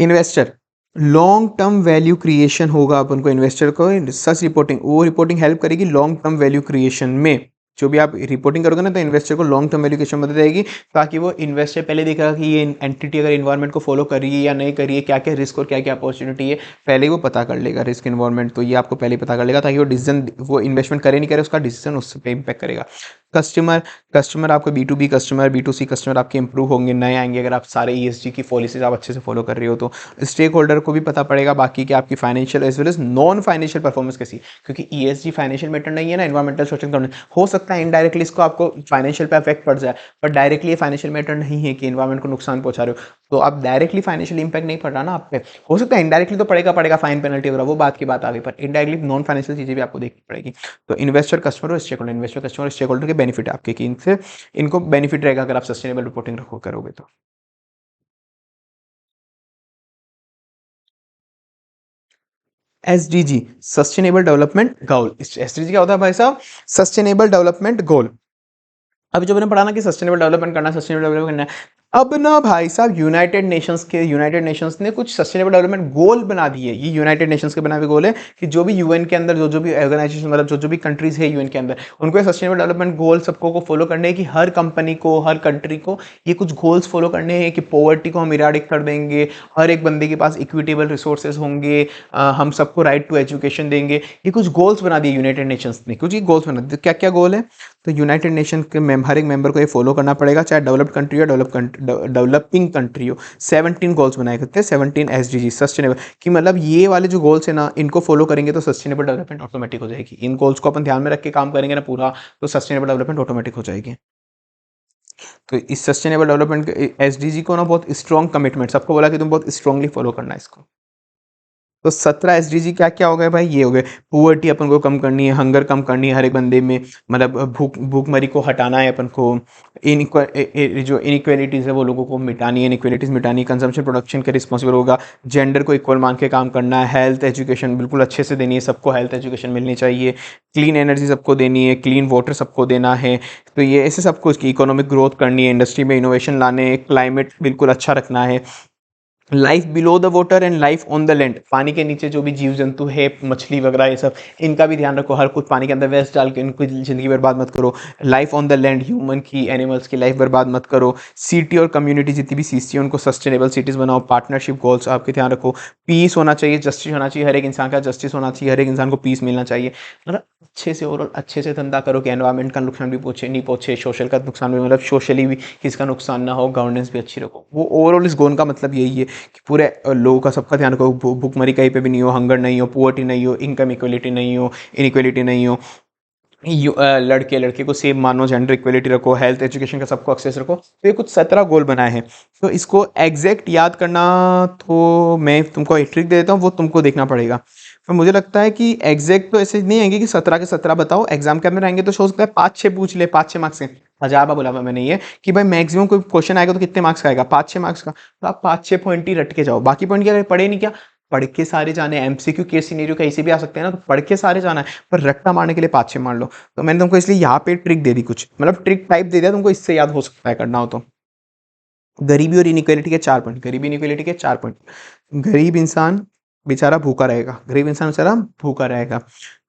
Investor long term value creation होगा अपन को, इन्वेस्टर को सच रिपोर्टिंग, वो रिपोर्टिंग हेल्प करेगी लॉन्ग टर्म वैल्यू क्रिएशन में। जो भी आप रिपोर्टिंग करोगे ना, तो इन्वेस्टर को लॉन्ग टर्म वैल्यू क्रिएशन मदद आएगी, ताकि वो इन्वेस्टर पहले देखेगा कि ये एंटिटी अगर इन्वायरमेंट को फॉलो कर रही है या नहीं कर रही है, क्या क्या रिस्क और क्या क्या अपॉर्चुनिटी है, पहले ही वो पता कर लेगा रिस्क इन्वायरमेंट, तो ये आपको पहले ही पता कर लेगा, ताकि वो डिसीजन, वो इन्वेस्टमेंट करे नहीं करे, उसका डिसीजन उस पर इम्पैक्ट करेगा। कस्टमर कस्टमर आपको B2B कस्टमर, B2C कस्टमर आपके इंप्रूव होंगे, नए आएंगे, अगर आप सारे ESG की पॉलिसीज आप अच्छे से फॉलो कर रहे हो तो। स्टेक होल्डर को भी पता पड़ेगा बाकी कि आपकी financial as well as non financial performance कैसी, क्योंकि ESG फाइनेंशियल मैटर नहीं है ना, एनवायरमेंटल सोशल गवर्नेंस हो सकता है इनडायरेक्टली इसको आपको फाइनेंशियल पे अफेक्ट पड़ जाए, पर डायरेक्टली ये फाइनेंशियल मैटर नहीं है कि एनवायरमेंट को नुकसान पहुंचा रहे हो, तो आप डायरेक्टली फाइनेंशियल इंपैक्ट नहीं पड़ रहा ना आप पे, हो सकता है इनडायरेक्टली तो पड़ेगा फाइन पेनल्टी वगैरह, वो बात की बात आ गई, पर इनडायरेक्टली नॉन फाइनेंशियल चीजें भी आपको देखनी पड़ेगी। तो इन्वेस्टर कस्टमर और स्टेक होल्डर, इन्वेस्टर कस्टमर और स्टेक होल्डर के बेनिफिट आपके कि इनसे इनको बेनिफिट रहेगा अगर आप सस्टेनेबल रिपोर्टिंग रखो करोगे तो। SDG sustainable development goal, SDG क्या होता है भाई साहब? Sustainable development goal. अभी जो मैंने पढ़ा ना कि सस्टेनेबल डेवलपमेंट करना, सस्टेनेबल डेवलपमेंट करना है, अब ना भाई साहब यूनाइटेड नेशंस ने कुछ सस्टेनेबल डेवलपमेंट गोल बना दिए। ये यूनाइटेड नेशंस के बनाए हुए गोल है कि जो भी यूएन के अंदर जो जो भी ऑर्गेनाइजेशन, मतलब जो जो भी कंट्रीज है यूएन के अंदर, उनको सस्टेनेबल डेवलपमेंट गोल सबको को फॉलो करने हैं, कि हर कंपनी को, हर कंट्री को ये कुछ गोल्स फॉलो करने हैं, कि पॉवर्टी को हम इराडिक कर देंगे, हर एक बंदे के पास इक्विटेबल रिसोर्सेज होंगे, हम सबको राइट टू एजुकेशन देंगे। ये कुछ गोल्स बना दिए यूनाइटेड नेशंस ने, कुछ ये गोल्स बना दिए। क्या क्या गोल है? तो यूनाइटेड नेशन के हर एक मेंबर को ये फॉलो करना पड़ेगा, चाहे डेवलप्ड कंट्री हो, डेवलपिंग कंट्री हो। 17 गोल्स बनाए करते हैं, 17 SDG सस्टेनेबल, कि मतलब ये वाले जो गोल्स है ना, इनको फॉलो करेंगे तो सस्टेनेबल डेवलपमेंट ऑटोमेटिक हो जाएगी। इन गोल्स को अपन ध्यान में रख के काम करेंगे ना पूरा, तो सस्टेनेबल डेवलपमेंट ऑटोमेटिक हो जाएगी। तो इस सस्टेनेबल डेवलपमेंट SDG को ना बहुत स्ट्रॉन्ग कमिटमेंट, सबको बोला कि तुम बहुत स्ट्रांगली फॉलो करना है इसको। तो 17 SDG क्या क्या हो गए भाई? ये हो गए, पुअर्टी अपन को कम करनी है, हंगर कम करनी है हर एक बंदे में, मतलब भूखमरी को हटाना है अपन को, जो इनइक्वालिटीज़ है वो लोगों को मिटानी है, इनइक्वालिटीज़ मिटानी है, कंजम्पशन प्रोडक्शन के रिस्पॉन्सिबल होगा, जेंडर को इक्वल मान के काम करना है, हेल्थ एजुकेशन बिल्कुल अच्छे से देनी है, सबको हेल्थ एजुकेशन मिलनी चाहिए, क्लीन एनर्जी सबको देनी है, क्लीन वाटर सबको देना है। तो ये ऐसे सब कुछ की इकोनॉमिक ग्रोथ करनी है, इंडस्ट्री में इनोवेशन लाने, क्लाइमेट बिल्कुल अच्छा रखना है, life below the water and life on the land, पानी के नीचे जो भी जीव जंतु है, मछली वगैरह, ये सब इनका भी ध्यान रखो, हर कुछ पानी के अंदर वेस्ट डाल के इनकी जिंदगी बर्बाद मत करो। Life on the land, human की, एनिमल्स की लाइफ बर्बाद मत करो। सिटी और कम्युनिटी जितनी भी सिटी है उनको सस्टेनेबल सिटीज बनाओ, पार्टनरशिप गोल्स आपके ध्यान रखो, पीस होना चाहिए, जस्टिस होना चाहिए, हर एक इंसान का जस्टिस होना चाहिए, हर एक इंसान को पीस मिलना चाहिए, मतलब अच्छे से ओवरऑल अच्छे से धंधा करो कि एनवायरमेंट का नुकसान भी पहुंचे नहीं पहुंचे, सोशल का नुकसान भी, मतलब सोशली भी किसका नुकसान ना हो, गवर्नेंस भी अच्छी रखो। वो ओवरऑल इस गोल का मतलब यही है कि पूरे लोगों का, सबका ध्यान रखो, भूखमरी कहीं पे भी नहीं हो, हंगर नहीं हो, पुअर्टी नहीं हो, इनकम इक्वलिटी नहीं हो, इनइक्वलिटी नहीं हो, लड़के लड़के को सेम मानो, जेंडर इक्वलिटी रखो, हेल्थ एजुकेशन का सबको एक्सेस रखो। तो ये कुछ 17 गोल बनाए हैं। तो इसको एग्जैक्ट याद करना, तो मैं तुमको एक ट्रिक दे देता हूँ, वो तुमको देखना पड़ेगा। तो मुझे लगता है कि एग्जैक्ट तो ऐसे नहीं आएंगे कि 17 के 17 बताओ, एग्जाम के अंदर आएंगे तो हो सकता है 5-6 पूछ ले, 5-6 मार्क्स से। हजार बार बोला मैंने ये कि भाई मैक्सिमम कोई क्वेश्चन आएगा तो कितने मार्क्स का आएगा? 5-6 मार्क्स का। तो आप 5-6 पॉइंट ही रट के जाओ, बाकी पॉइंट क्या पढ़े नहीं क्या? पढ़ के सारे जाने, MCQ केस सिनेरियो कहीं से भी आ सकते हैं ना, तो पढ़ के सारे जाना है, पर रट्टा मारने के लिए 5-6 मार लो। तो मैंने तुमको इसलिए यहाँ पे ट्रिक दे दी, कुछ मतलब ट्रिक टाइप दे दिया तुमको, इससे याद हो सकता है करना हो तो। गरीबी और इनइक्वालिटी के 4 पॉइंट, गरीबी इनइक्वालिटी के 4 पॉइंट। गरीब इंसान बेचारा भूखा रहेगा, गरीब इंसान बेचारा भूखा रहेगा।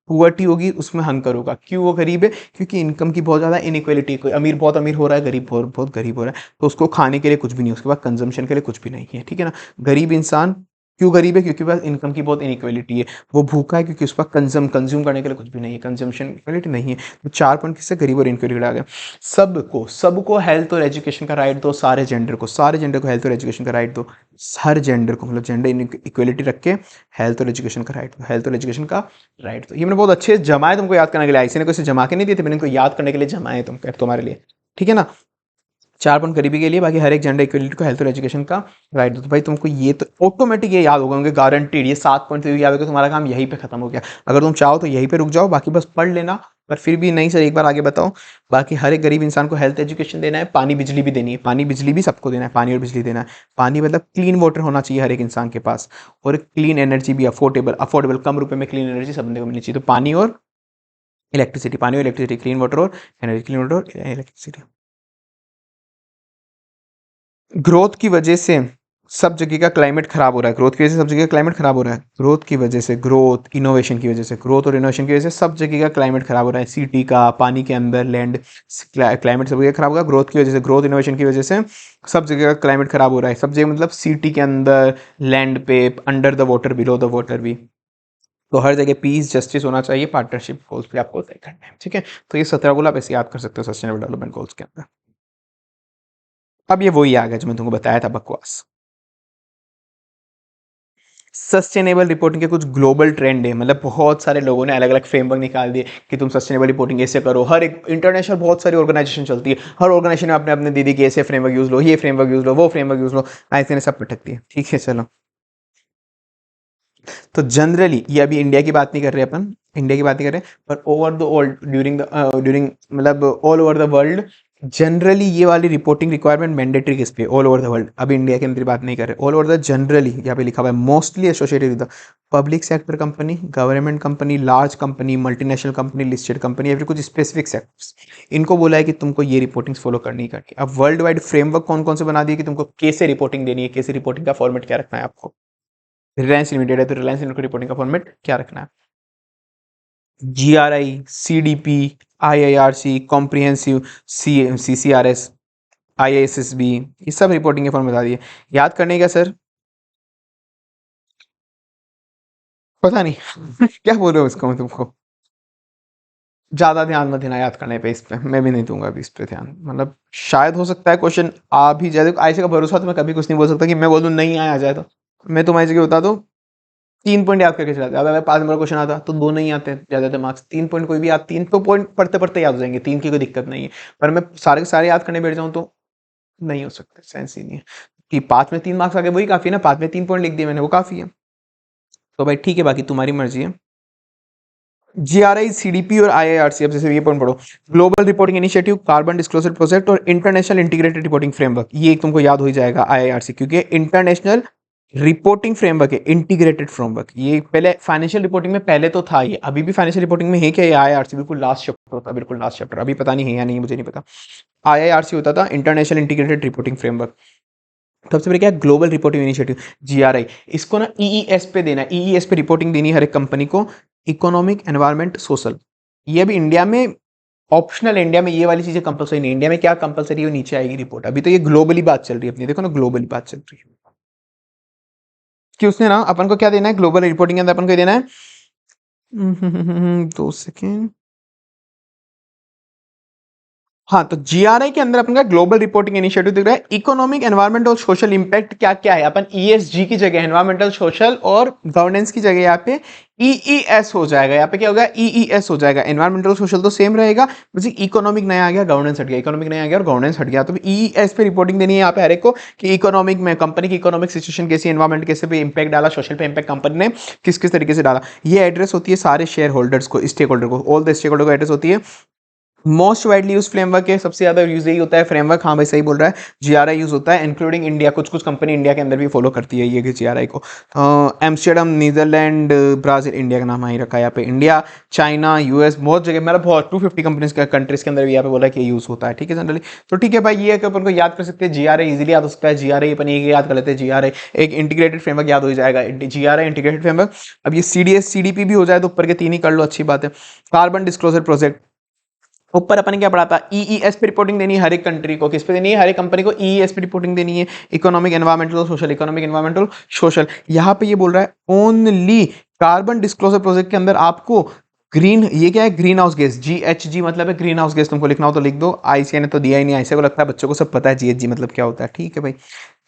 पुअर्टी होगी, उसमें हंकर होगा। क्यों वो गरीब है? क्योंकि इनकम की बहुत ज़्यादा इनइक्वालिटी, कोई अमीर बहुत अमीर हो रहा है, गरीब बहुत बहुत गरीब हो रहा है, तो उसको खाने के लिए कुछ भी नहीं, उसके बाद कंजम्पशन के लिए कुछ भी नहीं है, ठीक है ना। गरीब इंसान क्यों गरीब है? क्योंकि पास इनकम की बहुत इनइक्वालिटी है। वो भूखा है क्योंकि उस पास कंज्यूम करने के लिए कुछ भी नहीं है, कंजम्पशन इक्वालिटी नहीं है। तो 4 पॉइंट किससे? गरीब और इनइक्वालिटी आ गया। सबको हेल्थ और एजुकेशन का राइट दो, सारे जेंडर को हेल्थ और एजुकेशन का राइट दो, हर जेंडर को, मतलब जेंडर इक्वालिटी रख के हेल्थ और एजुकेशन का राइट दो, हेल्थ और एजुकेशन का राइट दो। ये मैंने बहुत अच्छे जमाए तुमको याद करने के लिए, ऐसे ने कोई जमा के नहीं दिए थे, मैंने इनको याद करने के लिए जमाए तुम्हारे लिए, ठीक है ना। 4 पॉइंट गरीबी के लिए, बाकी हर एक जेंडर इक्वलिटी को हेल्थ और एजुकेशन का राइट दो। तो भाई तुमको ये तो ऑटोमेटिक ये याद होगा, उनके गारंटीड ये 7 पॉइंट से याद होगा, तुम्हारा काम यहीं पे खत्म हो गया। अगर तुम चाहो तो यहीं पे रुक जाओ, बाकी बस पढ़ लेना, पर फिर भी नहीं सर एक बार आगे बताओ। बाकी हर एक गरीब इंसान को हेल्थ एजुकेशन देना है, पानी बिजली भी देनी है, पानी बिजली भी सबको देना है, पानी और बिजली देना है। पानी मतलब क्लीन वाटर होना चाहिए हर एक इंसान के पास, और क्लीन एनर्जी भी अफोर्डेबल कम रुपए में क्लीन एनर्जी सब बंदे को मिलनी चाहिए। तो पानी और इलेक्ट्रिसिटी, क्लीन वाटर और एनर्जी, क्लीन वाटर और इलेक्ट्रिसिटी। ग्रोथ की वजह से सब जगह का क्लाइमेट खराब हो रहा है, ग्रोथ की वजह से सब जगह का क्लाइमेट खराब हो रहा है, ग्रोथ की वजह से, ग्रोथ इनोवेशन की वजह से, ग्रोथ और इनोवेशन की वजह से सब जगह का क्लाइमेट खराब हो रहा है। सिटी का, पानी के अंदर, लैंड, क्लाइमेट सब जगह खराब होगा ग्रोथ की वजह से, ग्रोथ इनोवेशन की वजह से सब जगह का क्लाइमेट खराब हो रहा है। सब जगह मतलब सिटी के अंदर, लैंड पे, under the water, below the water भी। तो हर जगह पीस जस्टिस होना चाहिए, पार्टनरशिप गोल्स भी आपको तय करना है, ठीक है। तो ये 17 गोल आप ऐसे याद कर सकते हो सस्टेनेबल डेवलपमेंट गोल्स के अंदर। अब ये वही आ गया जो मैं तुमको बताया था, बकवास। सस्टेनेबल रिपोर्टिंग के कुछ ग्लोबल ट्रेंड है, मतलब बहुत सारे लोगों ने अलग अलग फ्रेमवर्क निकाल दिए कि तुम सस्टेनेबल रिपोर्टिंग ऐसे करो। हर एक इंटरनेशनल बहुत सारी ऑर्गेनाइजेशन चलती है, हर ऑर्गेनाइजेशन अपने अपने दीदी के ऐसे फ्रेमवर्क यूज लो, ये फ्रेमवर्क यूज लो, वो फ्रेमवर्क यूज लो, ऐसे ने सब पटकती है, ठीक है। चलो, तो जनरली ये अभी इंडिया की बात नहीं कर रहे अपन, इंडिया की बात नहीं कर रहे, पर ओवर द ऑल ड्यूरिंग मतलब all over the world generally ये वाली रिपोर्टिंग रिक्वायरमेंट मैंडेटरी किस पे? All over the world. अभी इंडिया के अंदर बात नहीं कर रहे, ऑल ओवर द जनरली यहाँ पे लिखा हुआ है mostly associated with the public sector company, government company, large company, multinational company, listed company, या फिर कुछ स्पेसिफिक सेक्टर्स। इनको बोला है कि तुमको ये रिपोर्टिंग फॉलो करनी ही करनी। अब वर्ल्ड वाइड फ्रेमवर्क कौन कौन से बना दिए कि तुमको कैसे रिपोर्टिंग देनी है, कैसे रिपोर्टिंग का फॉर्मेट क्या रखना है आपको। रिलायंस लिमिटेड है तो रिलायंस लिमिटेड को रिपोर्टिंग का फॉर्मेट क्या रखना है? GRI, CDP, IIRC, comprehensive, CCRS, IISSB, ये सब रिपोर्टिंग के फॉर्म बता दिए। याद करने का सर पता नहीं क्या बोल रहे हो इसको मैं तुमको। ज्यादा ध्यान मत देना याद करने पे, इस पे मैं भी नहीं दूंगा अभी इस पे ध्यान। मतलब शायद हो सकता है क्वेश्चन आ भी जाए, ऐसे का भरोसा तो मैं कभी कुछ नहीं बोल सकता कि मैं बोल दूं नहीं आया जाए। तो मैं तुम्हारी जगह बता दूं 3 पॉइंट याद करके चलाते, अगर 5 नंबर क्वेश्चन आता तो 2 नहीं आते ज्यादा मार्क्स, 3 पॉइंट कोई भी, 3 तो पॉइंट पढ़ते पढ़ते याद हो जाएंगे, 3 की कोई दिक्कत नहीं है। पर मैं सारे के सारे याद करने बैठ जाऊं तो नहीं हो सकता, सेंस ही नहीं है। कि 5 में 3 मार्क्स आ गए वही काफी है ना, 5 में 3 पॉइंट लिख दिए मैंने, वो काफी है। तो भाई ठीक है, बाकी तुम्हारी मर्जी है। GRI, CDP और IIRC, अब जैसे ये पॉइंट पढ़ो, global reporting initiative, carbon disclosure project और इंटरनेशनल इंटीग्रेटेड रिपोर्टिंग फ्रेमवर्क, ये एक तुमको याद हो ही जाएगा IIRC, क्योंकि इंटरनेशनल रिपोर्टिंग फ्रेमवर्क है, इंटीग्रेटेड फ्रेमवर्क। ये पहले फाइनेंशियल रिपोर्टिंग में पहले तो था, ये अभी भी फाइनेंशियल रिपोर्टिंग में है क्या? ये IIRC बिल्कुल लास्ट चैप्टर होता है, बिल्कुल लास्ट चैप्टर, अभी पता नहीं है या नहीं, मुझे नहीं पता। IIRC होता था इंटरनेशनल इंटीग्रेटेड रिपोर्टिंग फ्रेमवर्क। सबसे पहले क्या है? Global reporting initiative, GRI। इसको ना EES पे देना है, EES पे रिपोर्टिंग देनी है हर एक कंपनी को, इकोनॉमिक, एनवायरमेंट, सोशल। ये अभी इंडिया में ऑप्शनल, इंडिया में ये वाली चीजें कंपलसरी नहीं। इंडिया में क्या कंपलसरी है, नीचे आएगी रिपोर्ट। अभी तो ये ग्लोबली बात चल रही है अपनी, देखो ना ग्लोबली बात चल रही है कि उसने ना अपन को क्या देना है, ग्लोबल रिपोर्टिंग के अंदर अपन को देना है 2 सेकेंड। हाँ, तो GRI के अंदर अपन का ग्लोबल रिपोर्टिंग इनिशिएटिव दिख रहा है, इकोनॉमिक, एनवायरमेंट और सोशल इंपैक्ट क्या क्या है। अपन ESG की जगह एनवायरमेंटल, सोशल और गवर्नेंस की जगह यहाँ पे EES हो जाएगा। यहाँ पे क्या होगा? EES हो जाएगा। एनवायरमेंटल सोशल तो सेम रहेगा, मुझे इकोनॉमिक नया आ गया, गवर्नेंस हट गया, इकोनॉमिक नया आ गया और गवर्नेंस हट गया। तो EES पे रिपोर्टिंग देनी है यहाँ पे हर एक को कि इकोनॉमिक में कंपनी की इकोनॉमिक सिचुएशन कैसी, एनवायरमेंट कैसे पे इंपैक्ट डाला, सोशल पे इंपैक्ट कंपनी ने किस किस तरीके से डाला। ये एड्रेस होती है सारे शेयर होल्डर्स को, स्टेक होल्डर को, ऑल द स्टेक होल्डर को एड्रेस होती है। मोस्ट वाइडली यूज फ्रेमवर्क है, सबसे ज्यादा यूज यही होता है फ्रेमवर्क। हाँ भाई सही बोल रहा है, GRI यूज होता है इंक्लूडिंग इंडिया, कुछ कुछ कंपनी इंडिया के अंदर भी फॉलो करती है ये GRI को। एम्स्टर्डम, नीदरलैंड, ब्राजील, इंडिया का नाम ही रखा है यहाँ पे, इंडिया, चाइना, US, बहुत जगह, मतलब बहुत 250 कंपनीज का कंट्रीज के अंदर भी यहाँ पे बोला कि यूज होता है, ठीक है जनरली। तो ठीक है भाई, ये अपन को याद कर सकते हैं, GRI इजिली याद हो सकता है। GRI अपन ये याद कर लेते हैं, GRI एक इंटीग्रेटेड फ्रेमवर्क याद हो जाएगा, GRI इंटीग्रेटेड फ्रेमवर्क। अब ये CDS, CDP भी हो जाए तो ऊपर के 3 ही कर लो, अच्छी बात है। कार्बन डिस्क्लोजर प्रोजेक्ट, ऊपर अपन ने क्या पढ़ा था, ईईएस पे रिपोर्टिंग देनी है हर एक कंट्री को, किस पे देनी है, हर एक कंपनी को ईईएस पे रिपोर्टिंग देनी है, economic environmental social, economic environmental social. यहाँ पे ये बोल रहा है ओनली कार्बन डिस्क्लोजर प्रोजेक्ट के अंदर आपको ग्रीन, ये क्या है, ग्रीन हाउस गैस, जीएचजी मतलब है ग्रीन हाउस गैस, तुमको लिखना हो तो लिख दो, आईसीए ने तो दिया ही नहीं, आईसीए को लगता है बच्चों को सब पता है जीएचजी मतलब क्या होता है, ठीक है भाई।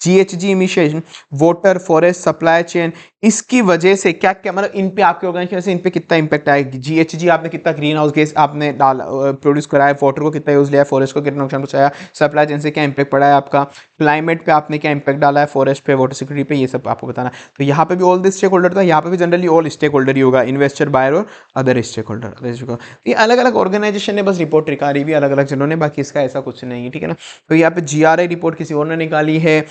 GHG emission, water, forest, supply chain, इसकी वजह से क्या क्या मतलब इन पे आपके ऑर्गेनाइजेशन से इन पे कितना इंपैक्ट आएगी, जीएचजी आपने कितना ग्रीन हाउस गैस आपने डाला प्रोड्यूस कराया, वाटर को कितना यूज लिया, फॉरेस्ट को कितना नुकसान पहुंचाया, सप्लाई चेन से क्या इंपैक्ट पड़ा है आपका, क्लाइमेट पे आपने क्या इंपैक्ट डाला है, फॉरेस्ट पे, वाटर सिक्योरिटी पे, ये सब आपको बताना है। तो यहाँ पे भी ऑल दिस स्टेक होल्डर था, यहाँ पे भी जनरली ऑल स्टेक होल्डर ही होगा, इन्वेस्टर, बायर और अदर स्टेक होल्डर। ये अलग अलग ऑर्गेनाइजेशन ने बस रिपोर्ट निकाली भी अलग अलग जनों ने, बाकी इसका ऐसा कुछ नहीं है, ठीक है ना। तो यहाँ पे जीआरआई रिपोर्ट किसी और ने निकाली है,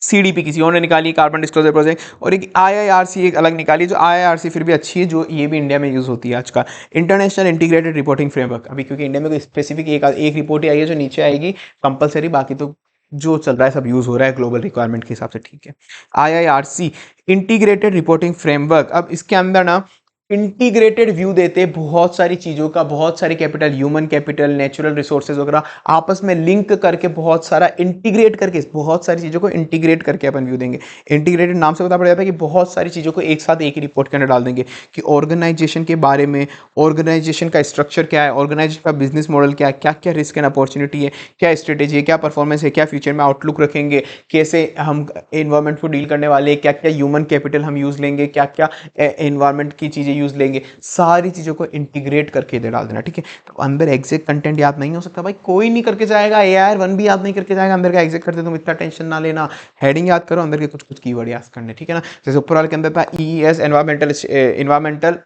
सीडीपी किसी और ने निकाली, कार्बन डिस्क्लोजर प्रोजेक्ट, और एक आईआईआरसी एक अलग निकाली, जो आईआईआरसी फिर भी अच्छी है, जो ये भी इंडिया में यूज़ होती है आज का, इंटरनेशनल इंटीग्रेटेड रिपोर्टिंग फ्रेमवर्क। अभी क्योंकि इंडिया में कोई स्पेसिफिक एक रिपोर्ट ही आई है जो नीचे आएगी कंपलसरी, बाकी तो जो चल रहा है सब यूज़ हो रहा है ग्लोबल रिक्वायरमेंट के हिसाब से, ठीक है। आईआईआरसी इंटीग्रेटेड रिपोर्टिंग फ्रेमवर्क, अब इसके अंदर ना इंटीग्रेटेड व्यू देते हैं बहुत सारी चीजों का, बहुत सारी capital, human capital, natural resources वगैरह आपस में लिंक करके बहुत सारा इंटीग्रेट करके, बहुत सारी चीजों को इंटीग्रेट करके अपन व्यू देंगे। इंटीग्रेटेड नाम से पता पड़ जाता है कि बहुत सारी चीजों को एक साथ एक ही रिपोर्ट के अंदर डाल देंगे, कि ऑर्गेनाइजेशन के बारे में, ऑर्गेनाइजेशन का स्ट्रक्चर क्या है, ऑर्गेनाइजेशन का बिजनेस मॉडल क्या है, क्या क्या रिस्क एंड अपॉर्चुनिटी है, क्या स्ट्रेटेजी है, क्या परफॉर्मेंस है, क्या फ्यूचर में आउटलुक रखेंगे, कैसे हम एनवायरमेंट को डील करने वाले, क्या क्या ह्यूमन कैपिटल हम यूज लेंगे, क्या क्या एनवायरमेंट की चीजें यूज लेंगे, सारी चीजों को इंटीग्रेट करके इधर डाल देना, ठीक है। तो अंदर एग्जैक्ट कंटेंट याद नहीं हो सकता भाई, कोई नहीं करके जाएगा, एआर वन भी याद नहीं करके जाएगा अंदर का एग्जैक्ट करते, तुम इतना टेंशन ना लेना, हेडिंग याद करो, अंदर के कुछ कुछ कीवर्ड याद करने, ठीक है ना। जैसे ऊपर वाले के अंदर था ईएस, एनवायरमेंटल,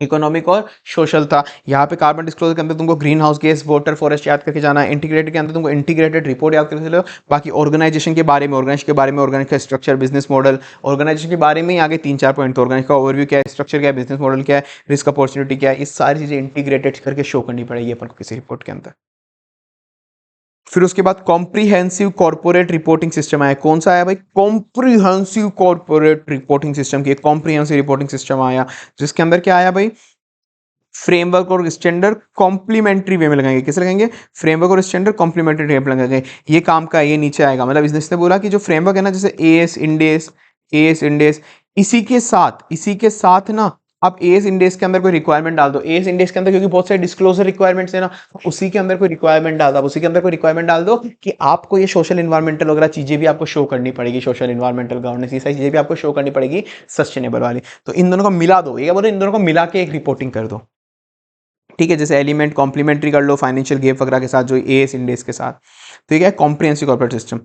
इकोनॉमिक और सोशल था, यहाँ पे कार्बन डिस्क्लोजर के अंदर तुमको green house gas, water, forest याद करके जाना है, इंटीग्रेटेड के अंदर तुमको इंटीग्रेटेड रिपोर्ट याद करके चलो, बाकी ऑर्गेनाइजेशन के बारे में, ऑर्गेनाइजेशन के बारे में, ऑर्गेनाइजेशन का स्ट्रक्चर, बिजनेस मॉडल, ऑर्गेनाइजेशन के बारे में ही आगे 3-4 पॉइंट, ऑर्गेनाइजेशन का ओवरव्यू क्या है, स्ट्रक्चर क्या है, बिजनेस मॉडल क्या है, रिस्क अपॉर्चुनिटी क्या है, ये सारी चीजें इंटीग्रेटेड करके शो करनी पड़ेगी अपन को किसी रिपोर्ट के अंदर। फिर उसके बाद कॉम्प्रिहेंसिव कॉर्पोरेट रिपोर्टिंग सिस्टम आया, कौन सा आया भाई, कॉम्प्रिहेंसिव कॉर्पोरेट रिपोर्टिंग सिस्टम की कॉम्प्रिहेंसिव रिपोर्टिंग सिस्टम आया, जिसके अंदर क्या आया भाई, फ्रेमवर्क और स्टैंडर्ड कॉम्प्लीमेंट्री वे में लगाएंगे, कैसे लगाएंगे, फ्रेमवर्क और स्टैंडर्ड कॉम्प्लीमेंट्री वे में लगाएंगे, ये काम का ये नीचे आएगा, मतलब इसने बोला कि जो फ्रेमवर्क है ना, जैसे एएस इंडेस, इसी के साथ ना आप एएस इंडेक्स के अंदर कोई रिक्वायरमेंट डाल दो, एएस इंडेक्स के अंदर क्योंकि बहुत सारे डिस्क्लोजर रिक्वायरमेंट्स है ना, उसी के अंदर कोई रिक्वायरमेंट डाल दो, उसी के अंदर कोई रिक्वायरमेंट डाल दो कि आपको ये सोशल इन्वायरमेंटल वगैरह चीजें भी आपको शो करनी पड़ेगी, सोशल इन्वायरमेंटल गवर्नेंस, ये सारी चीजें भी आपको शो करनी पड़ेगी सस्टेनेबल वाली, तो इन दोनों को मिला दो, ये बोलो इन दोनों को मिला के एक रिपोर्टिंग कर दो, ठीक है। जैसे एलिमेंट कॉम्प्लीमेंट्री कर लो फाइनेंशियल गैप वगैरह के साथ, जो एएस इंडेक्स के साथ, तो ये क्या है, कॉम्प्रिहेंसिव कॉर्पोरेट सिस्टम।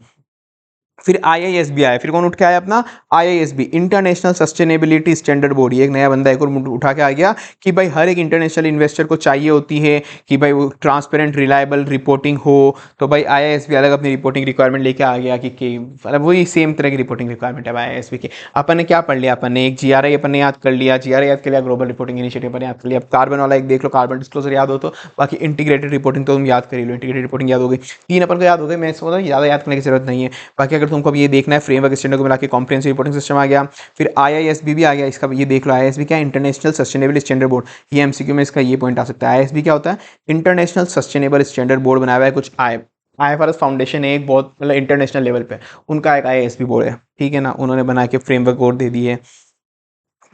फिर आईआईएसबी आया, फिर कौन उठ के आया अपना, आईआईएसबी, इंटरनेशनल सस्टेनेबिलिटी स्टैंडर्ड बॉडी, एक नया बंदा एक और उठा के आ गया कि भाई हर एक इंटरनेशनल इन्वेस्टर को चाहिए होती है कि भाई वो ट्रांसपेरेंट रिलायबल रिपोर्टिंग हो, तो भाई आईआईएसबी अलग अपनी रिपोर्टिंग रिक्वायरमेंट लेके आ गया कि मतलब वही सेम तरह की रिपोर्टिंग रिक्वायरमेंट है आईआईएसबी की। अपन ने क्या पढ़ लिया, अपन ने एक जीआरआई अपन ने याद कर लिया, जीआरआई याद कर लिया, ग्लोबल रिपोर्टिंग इनिशिएटिव पर याद कर लिया, अब कार्बन वाला एक देख लो, कार्बन डिस्क्लोजर याद हो तो, बाकी इंटीग्रेटेड रिपोर्टिंग तो तुम याद कर लो, इंटीग्रेटेड रिपोर्टिंग याद हो गई, 3 अपन को याद हो गए, मैं समझता हूँ ज़्यादा याद करने की जरूरत नहीं है। बाकी अगर तुमको अब ये देखना है फ्रेमवर्क स्टैंडर्ड को मिला के कॉम्प्रिहेंसिव रिपोर्टिंग सिस्टम आ गया, फिर आईआईएसबी भी आ गया, इसका ये देख लो, आईआईएसबी क्या है, इंटरनेशनल सस्टेनेबल स्टैंडर्ड बोर्ड, ये एमसीक्यू में इसका ये पॉइंट आ सकता है, आईआईएसबी क्या होता है, इंटरनेशनल सस्टेनेबल स्टैंडर्ड बोर्ड बनाया हुआ है कुछ आईएफआरएस फाउंडेशन है एक बहुत मतलब इंटरनेशनल लेवल पे, उनका एक आईआईएसबी बोर्ड है, ठीक है ना, उन्होंने बना के फ्रेमवर्क और दे दिए।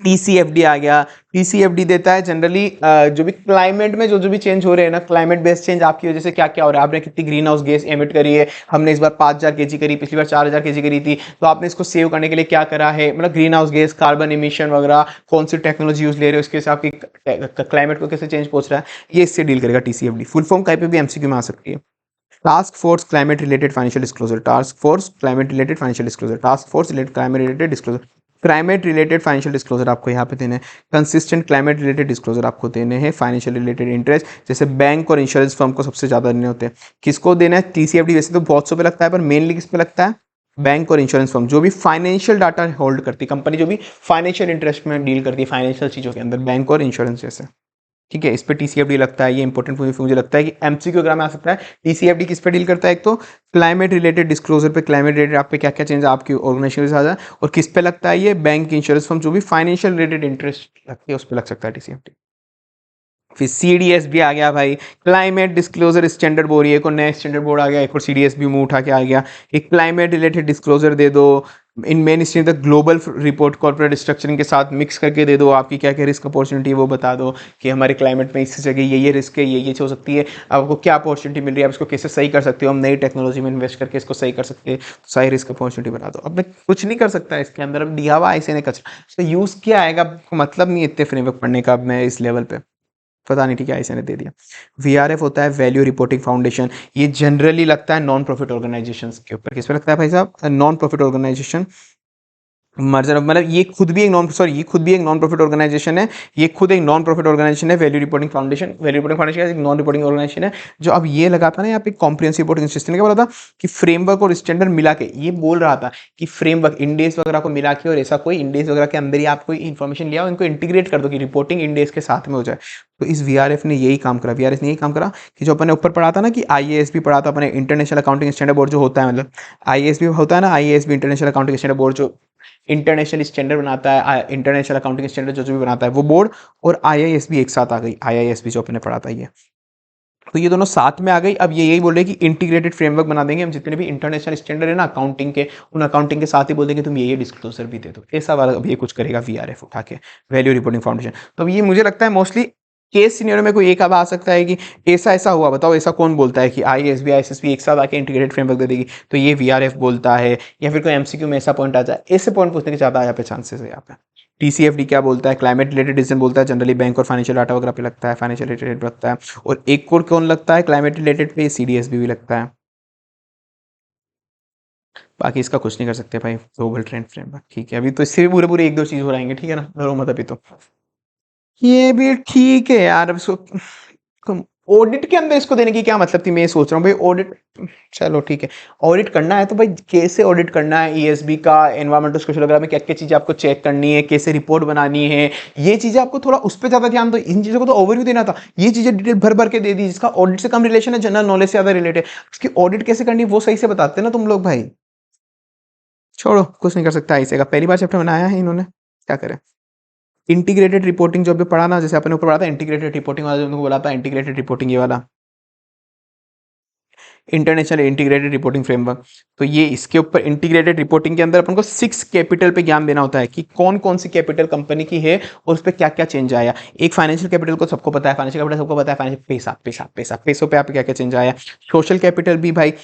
टीसीएफडी आ गया, टीसीएफडी देता है जनरली जो भी क्लाइमेट में जो भी चेंज हो रहे हैं ना, क्लाइमेट बेस्ड चेंज आपकी वजह से क्या क्या हो रहा है, आपने कितनी ग्रीन हाउस गैस एमिट करी है, हमने इस बार 5000 केजी करी, पिछली बार 4000 केजी करी थी, तो आपने इसको सेव करने के लिए क्या करा है, मतलब green house gas, carbon emission वगैरह, कौन सी टेक्नोलॉजी यूज ले रहे हो, इसके से आपकी क्लाइमेट को कैसे चेंज पहुंच रहा है, ये इससे डील करेगा टीसीएफडी। फुल फॉर्म कहीं पे भी एमसीक्यू में आ सकती है, task force climate related financial disclosure, task force climate related financial disclosure, task force related climate related disclosure, climate related financial disclosure आपको यहाँ पे देने हैं, कंसिस्टेंट क्लाइमेट रिलेटेड डिस्क्लोजर आपको देने हैं, फाइनेंशियल रिलेटेड इंटरेस्ट, जैसे बैंक और इंश्योरेंस फर्म को सबसे ज्यादा देने होते हैं, किसको देना है, टीसीएफडी वैसे तो बहुत सौ पे लगता है, पर मेनली किस पे लगता है, बैंक और इंश्योरेंस फर्म, जो भी फाइनेंशियल डाटा होल्ड करती है कंपनी, जो भी फाइनेंशियल इंटरेस्ट में डील करती है फाइनेंशियल चीजों के अंदर, बैंक और इंश्योरेंस जैसे, ठीक है, इस पे टीसीएफडी लगता है, ये इंपॉर्टेंट मुझे लगता है कि एमसीक्यू एग्जाम में आ सकता है। टीसीएफडी किस पे डील करता है, एक तो क्लाइमेट रिलेटेड डिस्क्लोजर पे, क्लाइमेट रिलेटेड आप पे क्या क्या चेंज आपकी ऑर्गेनाइजेशन के साथ है, और किस पे लगता है, ये बैंक इंश्योरेंस फर्म, जो भी फाइनेंशियल रिलेटेड इंटरेस्ट लगती है उस पर लग सकता है टीसीएफडी। फिर CDS भी आ गया भाई, क्लाइमेट डिस्क्लोजर स्टैंडर्ड बोर्ड, ये को नया स्टैंडर्ड बोर्ड आ गया, एक और CDS भी मुंह उठा के आ गया। एक क्लाइमेट रिलेटेड डिस्क्लोजर दे दो, in mainstream the global report corporate structuring के साथ मिक्स करके दे दो, आपकी क्या क्या रिस्क अपॉर्चुनिटी है वो बता दो कि हमारे क्लाइमेट में इस जगह ये रिस्क है, ये हो सकती है, आपको क्या अपॉर्चुनिटी मिल रही है, आप इसको कैसे सही कर सकते हो, हम नई टेक्नोलॉजी में इन्वेस्ट करके इसको सही कर सकते हैं, तो सारी रिस्क अपॉर्चुनिटी बता दो। अब मैं कुछ नहीं कर सकता इसके अंदर, अब दिया हुआ ऐसे नहीं कचरा, तो यूज़ क्या आएगा, आपको मतलब नहीं इतने फ्रेमवर्क पढ़ने का। अब मैं इस लेवल पे पता नहीं, ठीक है ऐसे ने दे दिया। VRF होता है वैल्यू रिपोर्टिंग फाउंडेशन, ये जनरली लगता है नॉन प्रॉफिट ऑर्गेनाइजेशन के ऊपर। किस पे लगता है भाई साहब, नॉन प्रॉफिट ऑर्गेनाइजेशन मर्जर, मतलब ये खुद भी एक नॉन प्रॉफिट ऑर्गेनाइजेशन है, ये खुद एक नॉन प्रॉफिट ऑर्गेनाइजेशन है। वैल्यू रिपोर्टिंग फाउंडेशन एक नॉन रिपोर्टिंग ऑर्गेनाइजेशन है, जो अब ये लगा था ना यहाँ पे कॉम्प्रिहेंसिव रिपोर्टिंग सिस्टम, क्या बोला था कि फ्रेमवर्क और स्टैंडर्ड मिला के, ये बोल रहा था कि फ्रेमवर्क इंडेक्स वगैरह को मिला के, और ऐसा कोई इंडेक्स वगैरह के अंदर ही आप कोई इन्फॉर्मेशन लिया, इनको इंटीग्रेट कर दो कि रिपोर्टिंग इंडेक्स के साथ में हो जाए। तो इस VRF ने यही काम करा, VRF ने यही काम करा कि जो अपने ऊपर पढ़ा था ना कि IASB पढ़ा था अपने, इंटरनेशनल अकाउंटिंग स्टैंडर्ड बोर्ड जो होता है, मतलब IASB होता है ना, IASB international accounting standard board जो इंटरनेशनल स्टैंडर्ड बनाता है, इंटरनेशनल अकाउंटिंग स्टैंडर्ड जो भी बनाता है वो बोर्ड, और IISB एक साथ आ गई, IISB जो अपने पढ़ा था ये, तो ये दोनों साथ में आ गई। अब ये यही बोल रहे हैं कि इंटीग्रेटेड फ्रेमवर्क बना देंगे हम, जितने भी इंटरनेशनल स्टैंडर्ड है ना अकाउंटिंग के, उन अकाउंटिंग के साथ ही बोल देंगे तुम ये डिस्क्लोजर भी दे दो, ऐसा वाला अब ये कुछ करेगा VRF उठा के, वैल्यू रिपोर्टिंग फाउंडेशन। तो अब ये मुझे लगता है मोस्टली केस सिनेरियो में कोई एक अब आ सकता है कि ऐसा ऐसा हुआ, बताओ ऐसा कौन बोलता है कि IASB ISSB एक साथ आके इंटीग्रेटेड फ्रेमवर्क दे देगी, तो ये VRF बोलता है, या फिर कोई MCQ में ऐसा पॉइंट आ जाए, ऐसे पॉइंट पूछने के ज़्यादा यहाँ पे चांसेस है यहाँ पे। TCFD क्या बोलता है, क्लाइमेट रिलेटेड डिसीजन बोलता है, जनरली बैंक और फाइनेंशियल डाटा वगैरह पे लगता है, फाइनेंशियल रिलेटेड लगता है, और एक और कौन लगता है क्लाइमेट रिलेटेड पे, CDSB भी लगता है। बाकी इसका कुछ नहीं कर सकते भाई, ग्लोबल ट्रेंड फ्रेमवर्क, ठीक है। अभी तो इससे भी पूरे पूरे एक दो चीज हो रहेंगे, ठीक है ना, डरो मत अभी तो। ये भी ठीक है यार, अब इसको ऑडिट के अंदर इसको देने की क्या मतलब थी, मैं ये सोच रहा हूँ भाई ऑडिट, चलो ठीक है, ऑडिट करना है तो भाई कैसे ऑडिट करना है, ESB का एनवायरमेंटल सोशल वगैरह में क्या क्या चीजें आपको चेक करनी है, कैसे रिपोर्ट बनानी है, ये चीजें आपको थोड़ा उस पर ज्यादा ध्यान दो, इन चीजों को तो ओवरव्यू देना था, ये चीजें डिटेल भर भर के दे दी, जिसका ऑडिट से कम रिलेशन है, जनरल नॉलेज से ज्यादा रिलेटेड, उसकी ऑडिट कैसे करनी है वो सही से बताते ना तुम लोग भाई। छोड़ो, कुछ नहीं कर सकता ऐसे का, पहली बार चैप्टर बनाया है इन्होंने, क्या करें। इंटीग्रेटेड रिपोर्टिंग जो अभी पढ़ा ना, जैसे अपने ऊपर पढ़ा था इंटीग्रेटेड रिपोर्टिंग वाला, जो उनको बोला था इंटीग्रेटेड रिपोर्टिंग, ये वाला इंटरनेशनल इंटीग्रेटेड रिपोर्टिंग फ्रेमवर्क, तो ये इसके ऊपर इंटीग्रेटेड रिपोर्टिंग के अंदर अपन को 6 कैपिटल पे ज्ञान देना होता है कि कौन कौन सी कैपिटल कंपनी की है और उस पर क्या क्या चेंज आया। एक फाइनेंशियल कैपिटल को सबको पता है, फाइनेंशियल कैपिटल सबको पता है, फाइनेंशियल पैसा पैसा पैसा, पैसों पे आप क्या क्या चेंज आया। सोशल कैपिटल भी भाई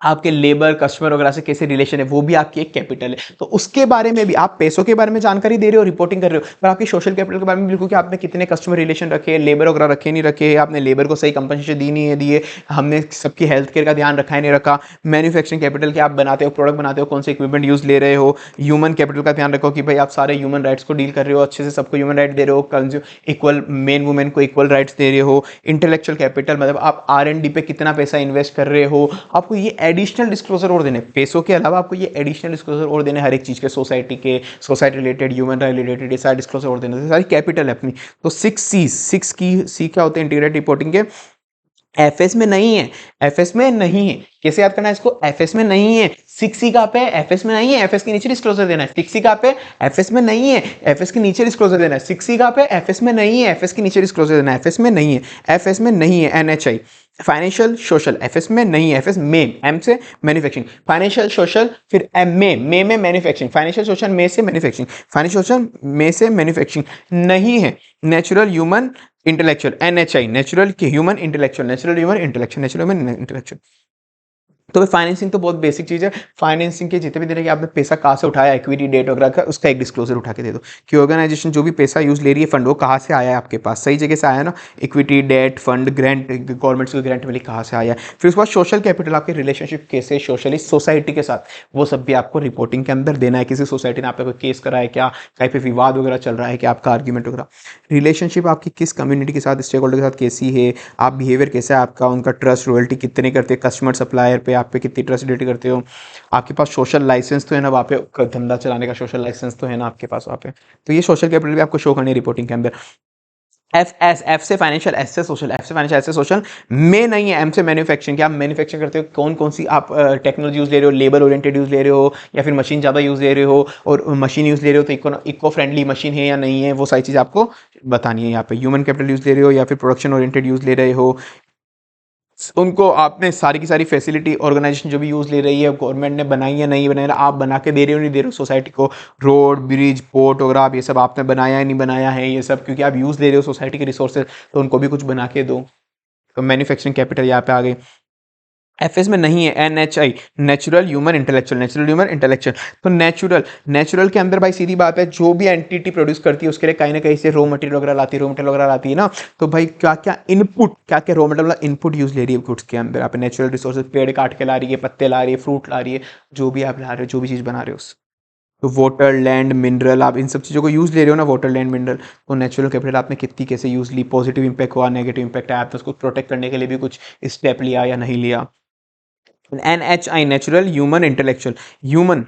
आपके लेबर कस्टमर वगैरह से कैसे रिलेशन है, वो भी आपकी एक कैपिटल है, तो उसके बारे में भी आप पैसों के बारे में जानकारी दे रहे हो, रिपोर्टिंग कर रहे हो, पर आपकी सोशल कैपिटल के बारे में भी लिखो कि आपने कितने कस्टमर रिलेशन रखे, लेबर वगैरह रखे नहीं रखे, आपने लेबर को सही कंपनसेशन दी नहीं है दिए, हमने सबकी हेल्थ केयर का ध्यान रखा है नहीं रखा। मैन्युफैक्चरिंग कैपिटल के आप बनाते हो, प्रोडक्ट बनाते हो, कौन से इक्विपमेंट यूज ले रहे हो। ह्यूमन कैपिटल का ध्यान रखो कि भाई आप सारे ह्यूमन राइट्स को डील कर रहे हो, अच्छे से सबको ह्यूमन राइट दे रहे हो, इक्वल मेन वुमेन को इक्वल राइट्स दे रहे हो। इंटेलेक्चुअल कैपिटल मतलब आप R&D पे कितना पैसा इन्वेस्ट कर रहे हो, आपको ये एडिशनल डिस्क्लोजर और देने, पैसों के अलावा आपको ये एडिशनल डिस्क्लोजर और देने हर एक चीज के, सोसाइटी के, society related, human right related, ये सारे डिस्क्लोजर और देने, सारी कैपिटल है अपनी। तो 6 की सी क्या होते हैं इंटीग्रेटेड रिपोर्टिंग के, FS में नहीं है, FS में नहीं है, कैसे याद करना है इसको, FS में नहीं है। 6C कहाँ पे है, FS में नहीं है, FS के नीचे डिस्क्लोजर देना है। 6C कहाँ पे, FS में नहीं है, FS के नीचे डिस्क्लोजर देना है। 6C कहाँ पे, FS में नहीं है, FS के नीचे डिस्क्लोजर देना है। FS में नहीं है, FS में नहीं है। NHI फाइनेंशियल सोशल FS में नहीं है, FS में, M से मैन्युफैक्चरिंग, फाइनेंशियल सोशल, फिर M में मैन्युफैक्चरिंग, फाइनेंशियल सोशल में से मैन्युफैक्चरिंग, फाइनेंशियल सोशल में से मैन्युफैक्चरिंग नहीं है। Natural human intellectual, NHI natural human intellectual, natural human intellectual, natural human intellectual. तो फाइनेंसिंग तो बहुत बेसिक चीज है, फाइनेंसिंग के जितने भी तरह के आपने पैसा कहाँ से उठाया, इक्विटी डेट वगैरह का, उसका एक डिस्क्लोजर उठा के दे दो कि ऑर्गेनाइजेशन जो भी पैसा यूज ले रही है फंड, वो कहाँ से आया है आपके पास, सही जगह से आया ना, equity debt fund grant, government की ग्रांट मिली कहाँ से आया है। फिर उसके बाद सोशल कैपिटल, आपके रिलेशनशिप कैसे सोशली सोसाइटी के साथ, वो सब भी आपको रिपोर्टिंग के अंदर देना है। किसी सोसाइटी ने आपका कोई केस करा है क्या, कहीं पे विवाद वगैरह चल रहा है क्या, आपका आर्ग्यूमेंट वगैरह, रिलेशनशिप आपकी किस कम्युनिटी के साथ, स्टेक होल्डर के साथ कैसी है, आप बिहेवियर कैसा है आपका, उनका ट्रस्ट रॉयल्टी कितने करते हैं, कस्टमर सप्लायर पे आप पे कितनी ट्रस्ट करते हो, आपके पास सोशल लाइसेंस तो है ना वहाँ पे, धंधा चलाने का सोशल लाइसेंस तो है ना आपके पास वहाँ पे, तो ये सोशल कैपिटल भी आपको शो करनी है रिपोर्टिंग के अंदर। एफ से फाइनेंशियल, एस से सोशल, एफ से फाइनेंशियल, एस से सोशल में नहीं है, एम से मैन्युफैक्चरिंग। क्या आप मैन्युफैक्चरिंग करते हो, कौन कौन सी आप टेक्नोलॉजी यूज ले रहे हो, लेबर ओरिएंटेड यूज ले रहे हो या फिर मशीन ज़्यादा यूज ले रहे हो, और मशीन यूज ले रहे हो तो इको फ्रेंडली मशीन है या नहीं है, वो सारी चीज़ आपको बतानी है यहाँ पे। ह्यूमन कैपिटल यूज ले रहे हो या फिर प्रोडक्शन ओरिएंटेड यूज ले रहे हो, उनको आपने सारी की सारी फैसिलिटी ऑर्गेनाइजेशन जो भी यूज़ ले रही है गवर्नमेंट ने बनाई है नहीं बनाई, आप बना के दे रहे हो नहीं दे रहे हो सोसाइटी को, रोड ब्रिज पोर्ट वगैरह आप ये सब आपने बनाया है नहीं बनाया है ये सब, क्योंकि आप यूज़ ले रहे हो सोसाइटी के रिसोर्सेज, तो उनको भी कुछ बना के दो। तो मैन्युफैक्चरिंग कैपिटल यहाँ पे आ गई। एफएस में नहीं है, NHI, natural human intellectual, natural human intellectual. तो नेचुरल, नेचुरल के अंदर भाई सीधी बात है, जो भी एंटिटी प्रोड्यूस करती है उसके लिए कहीं ना कहीं से रॉ मटेरियल वगैरह लाती है, रॉ मटेरियल वगैरह लाती है ना, तो भाई क्या क्या इनपुट, क्या क्या रॉ मटेरियल इनपुट यूज ले रही है गुड्स के अंदर, आप नेचुरल रिसोर्सेज पेड़ काट के ला रही है, पत्ते ला रही है, फ्रूट ला रही है, जो भी आप ला रहे हो, जो भी चीज़ बना रहे हो उस, तो वाटर लैंड मिनरल, आप इन सब चीज़ों को यूज़ ले रहे हो ना, वाटर लैंड मिनरल, तो नेचुरल कैपिटल आपने कितनी कैसे यूज़ ली, पॉजिटिव इंपैक्ट हुआ, नेगेटिव इंपैक्ट आया, आपने उसको प्रोटेक्ट करने के लिए भी कुछ स्टेप लिया या नहीं लिया। NHI, natural human intellectual, human,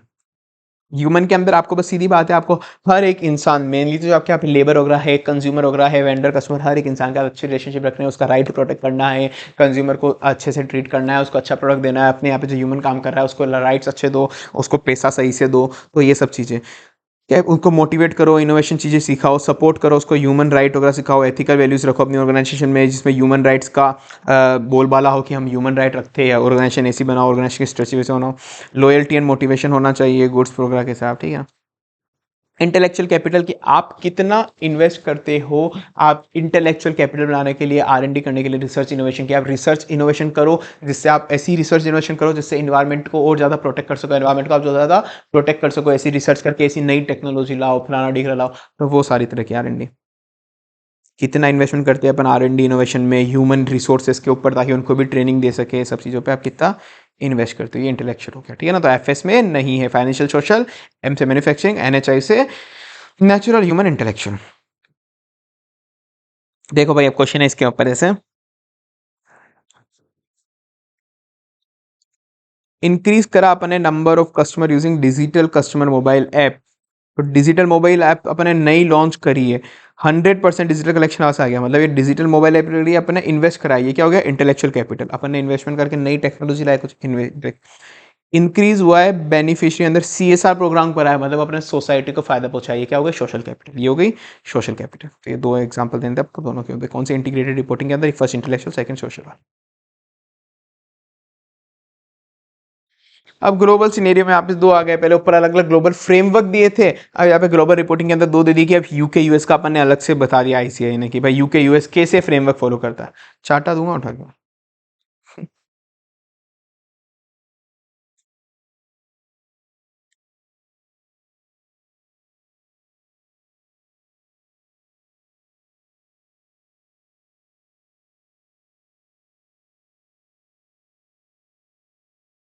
human के अंदर आपको बस सीधी बात है, आपको हर एक इंसान, मेनली तो जो आपके यहाँ पे लेबर वगैरह है, कंज्यूमर वगैरह है, वेंडर कस्टमर, हर एक इंसान का अच्छी रिलेशनशिप रखना है, उसका राइट प्रोटेक्ट करना है, कंज्यूमर को अच्छे से ट्रीट करना है, उसको अच्छा प्रोडक्ट देना है, अपने यहाँ पे जो ह्यूमन काम कर रहा है उसको राइट्स अच्छे दो, उसको पैसा सही से दो, तो ये सब चीज़ें क्या, उनको मोटिवेट करो, इनोवेशन चीज़ें सिखाओ, सपोर्ट करो, उसको ह्यूमन राइट वगैरह सिखाओ, एथिकल वैल्यूज़ रखो अपनी ऑर्गेनाइजेशन में, जिसमें ह्यूमन राइट्स का बोलबाला हो कि हम ह्यूमन राइट रखते हैं, ऑर्गेनाइजेशन ऐसी बनाओ, ऑर्गेनाइजेशन की स्ट्रेचेज वैसे बनाओ, लॉयल्टी एंड मोटिवेशन होना चाहिए गुड्स प्रोग्राम के साथ, ठीक है। इंटेलेक्चुअल कैपिटल की आप कितना इन्वेस्ट करते हो, आप इंटेलेक्चुअल कैपिटल बनाने के लिए, R&D करने के लिए, रिसर्च इनोवेशन की, आप रिसर्च इनोवेशन करो, जिससे आप ऐसी रिसर्च इनोवेशन करो जिससे इन्वायरमेंट को और ज़्यादा प्रोटेक्ट कर सको, एनवायरमेंट को आप जो ज़्यादा प्रोटेक्ट कर सको, ऐसी रिसर्च करके ऐसी नई टेक्नोलॉजी लाओ, फलाना डिग्रा लाओ, तो वो सारी तरह की R&D। कितना इन्वेस्टमेंट करते हैं अपन R&D इनोवेशन में, ह्यूमन रिसोर्सेज के ऊपर, ताकि उनको भी ट्रेनिंग दे सके, सब चीज़ों पे आप कितना इन्वेस्ट करते हो, ये इंटेलेक्चुअल हो गया, ठीक है ना। तो एफएस में नहीं है फाइनेंशियल सोशल, एम से मैन्युफैक्चरिंग, एनएचआई से नेचुरल ह्यूमन इंटेलेक्चुअल। देखो भाई अब क्वेश्चन है इसके ऊपर ऐसे, इंक्रीज करा अपने number of customer using digital customer mobile app, तो डिजिटल मोबाइल ऐप अपने नई लॉन्च करी है, 100% डिजिटल कलेक्शन आ गया, मतलब ये डिजिटल मोबाइल ऐप अपने इन्वेस्ट कराई है, क्या हो गया, इंटेलेक्चुअल कैपिटल, अपन ने इन्वेस्टमेंट करके नई टेक्नोलॉजी लाए, कुछ इंक्रीज हुआ है, बेनिफिशियरी अंदर CSR प्रोग्राम करा है, मतलब अपने सोसाइटी को फायदा पहुंचाइए, क्या हो गया, सोशल कैपिटल, ये हो गई सोशल कैपिटल। तो ये दो एग्जांपल देते हैं आपको, दोनों के होंगे, कौन से इंटीग्रेटेड रिपोर्टिंग के अंदर, फर्स्ट इंटेलेक्चुअल, सेकंड सोशल। अब ग्लोबल सिनेरियो में आप इस दो आ गए, पहले ऊपर अलग अलग ग्लोबल फ्रेमवर्क दिए थे, अब यहाँ पे ग्लोबल रिपोर्टिंग के अंदर दो दे दी कि अब यूके यूएस का अपन ने अलग से बता दिया ICAI ने कि भाई यूके यूएस कैसे फ्रेमवर्क फॉलो करता है, चार्टा दूंगा उठा के।